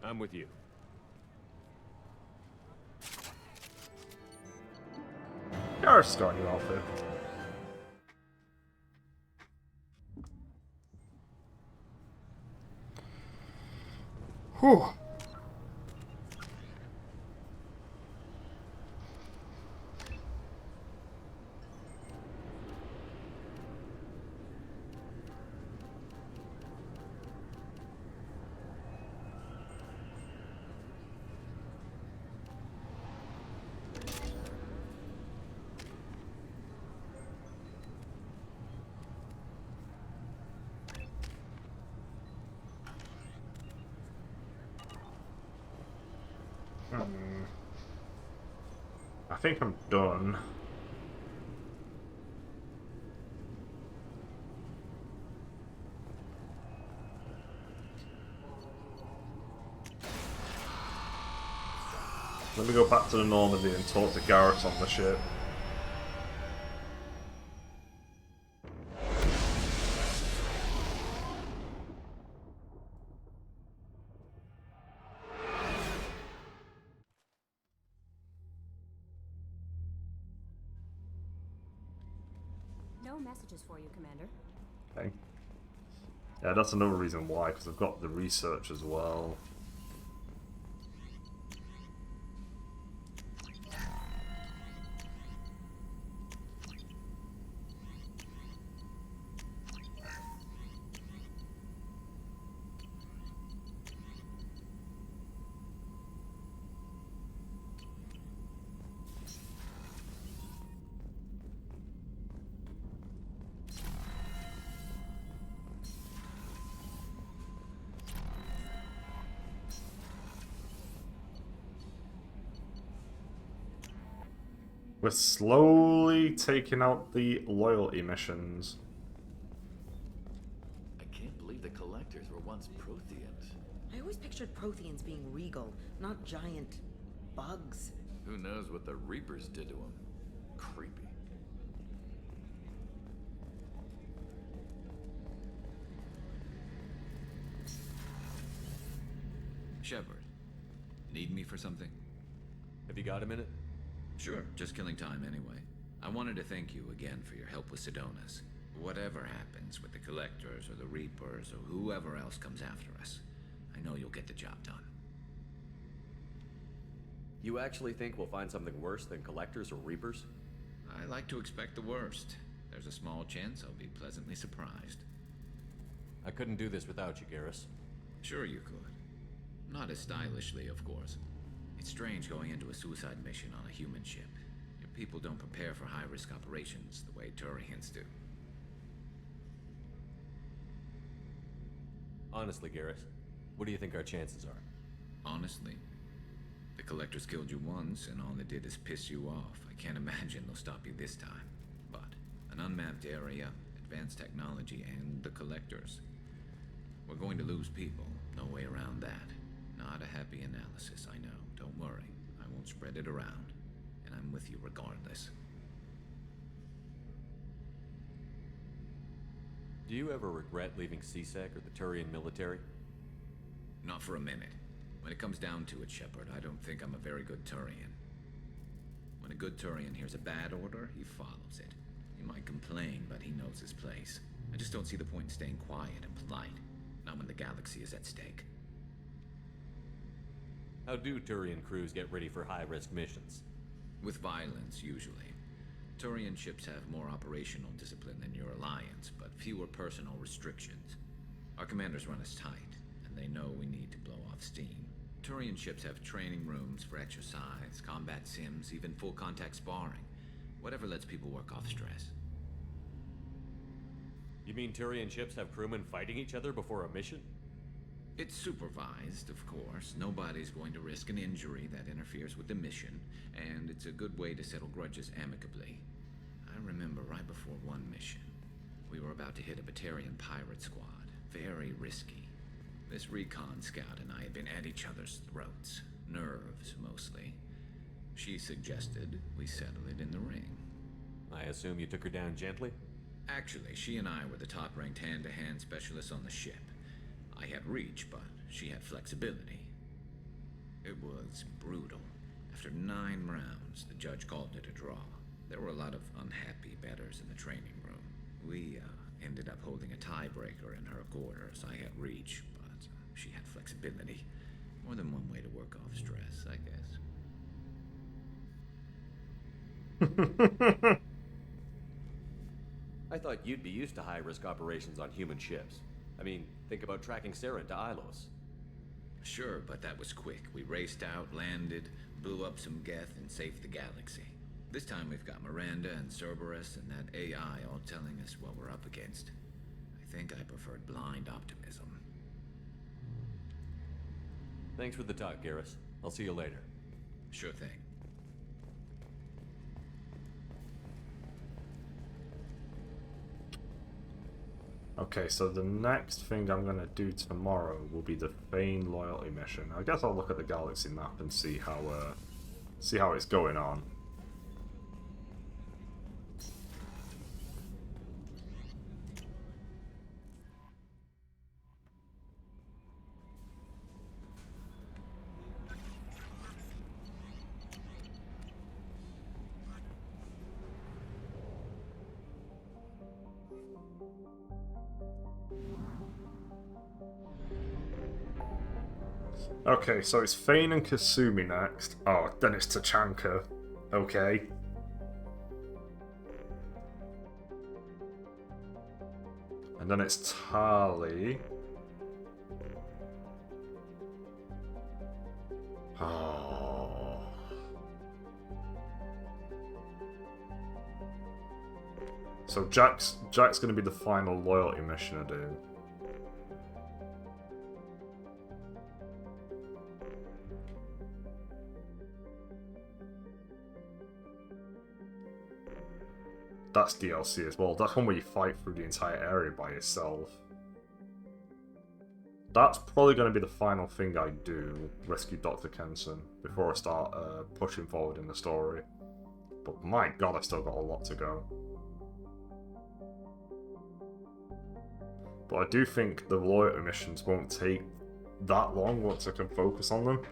I'm with you. Garrus got you, Alfred. Whew. I think I'm done. Let me go back to the Normandy and talk to Garrett on the ship. No messages for you, Commander. Okay. Yeah, that's another reason why, because I've got the research as well. We're slowly taking out the loyalty missions. I can't believe the collectors were once Protheans. I always pictured Protheans being regal, not giant bugs. Who knows what the Reapers did to them? Creepy. Shepard, need me for something? Have you got a minute? Sure, just killing time anyway. I wanted to thank you again for your help with Sedona's. Whatever happens with the Collectors or the Reapers or whoever else comes after us, I know you'll get the job done. You actually think we'll find something worse than Collectors or Reapers? I like to expect the worst. There's a small chance I'll be pleasantly surprised. I couldn't do this without you, Garrus. Sure you could. Not as stylishly, of course. It's strange going into a suicide mission on a human ship. Your people don't prepare for high-risk operations the way Turians do. Honestly, Garrus, what do you think our chances are? Honestly, the Collectors killed you once, and all they did is piss you off. I can't imagine they'll stop you this time. But an unmapped area, advanced technology, and the Collectors. We're going to lose people. No way around that. Not a happy analysis, I know. Don't worry. I won't spread it around. And I'm with you regardless. Do you ever regret leaving CSEC or the Turian military? Not for a minute. When it comes down to it, Shepard, I don't think I'm a very good Turian. When a good Turian hears a bad order, he follows it. He might complain, but he knows his place. I just don't see the point in staying quiet and polite. Not when the galaxy is at stake. How do Turian crews get ready for high-risk missions? With violence, usually. Turian ships have more operational discipline than your alliance, but fewer personal restrictions. Our commanders run us tight, and they know we need to blow off steam. Turian ships have training rooms for exercise, combat sims, even full-contact sparring. Whatever lets people work off stress. You mean Turian ships have crewmen fighting each other before a mission? It's supervised, of course. Nobody's going to risk an injury that interferes with the mission, and it's a good way to settle grudges amicably. I remember right before one mission, we were about to hit a Batarian pirate squad. Very risky. This recon scout and I had been at each other's throats. Nerves, mostly. She suggested we settle it in the ring. I assume you took her down gently? Actually, she and I were the top-ranked hand-to-hand specialists on the ship. I had reach, but she had flexibility. It was brutal. After 9 rounds, the judge called it a draw. There were a lot of unhappy bettors in the training room. We ended up holding a tiebreaker in her quarters. I had reach, but she had flexibility. More than one way to work off stress, I guess. I thought you'd be used to high-risk operations on human ships. I mean, think about tracking Saren to Ilos. Sure, but that was quick. We raced out, landed, blew up some Geth, and saved the galaxy. This time we've got Miranda and Cerberus and that AI all telling us what we're up against. I think I preferred blind optimism. Thanks for the talk, Garrus. I'll see you later. Sure thing. Okay, so the next thing I'm gonna do tomorrow will be the Feign loyalty mission. I guess I'll look at the galaxy map and see how it's going on. Okay, so it's Feign and Kasumi next. Oh, then it's Tachanka. Okay. And then it's Tali. Oh. So Jack's gonna be the final loyalty mission I do. That's DLC as well. That's one where you fight through the entire area by yourself. That's probably going to be the final thing I do, rescue Dr. Kenson, before I start pushing forward in the story. But my god, I've still got a lot to go. But I do think the loyalty missions won't take that long once I can focus on them.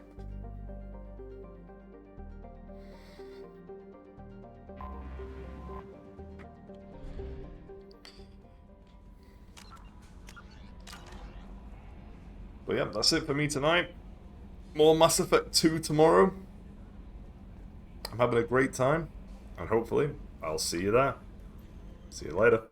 But yeah, that's it for me tonight. More Mass Effect 2 tomorrow. I'm having a great time, and hopefully I'll see you there. See you later.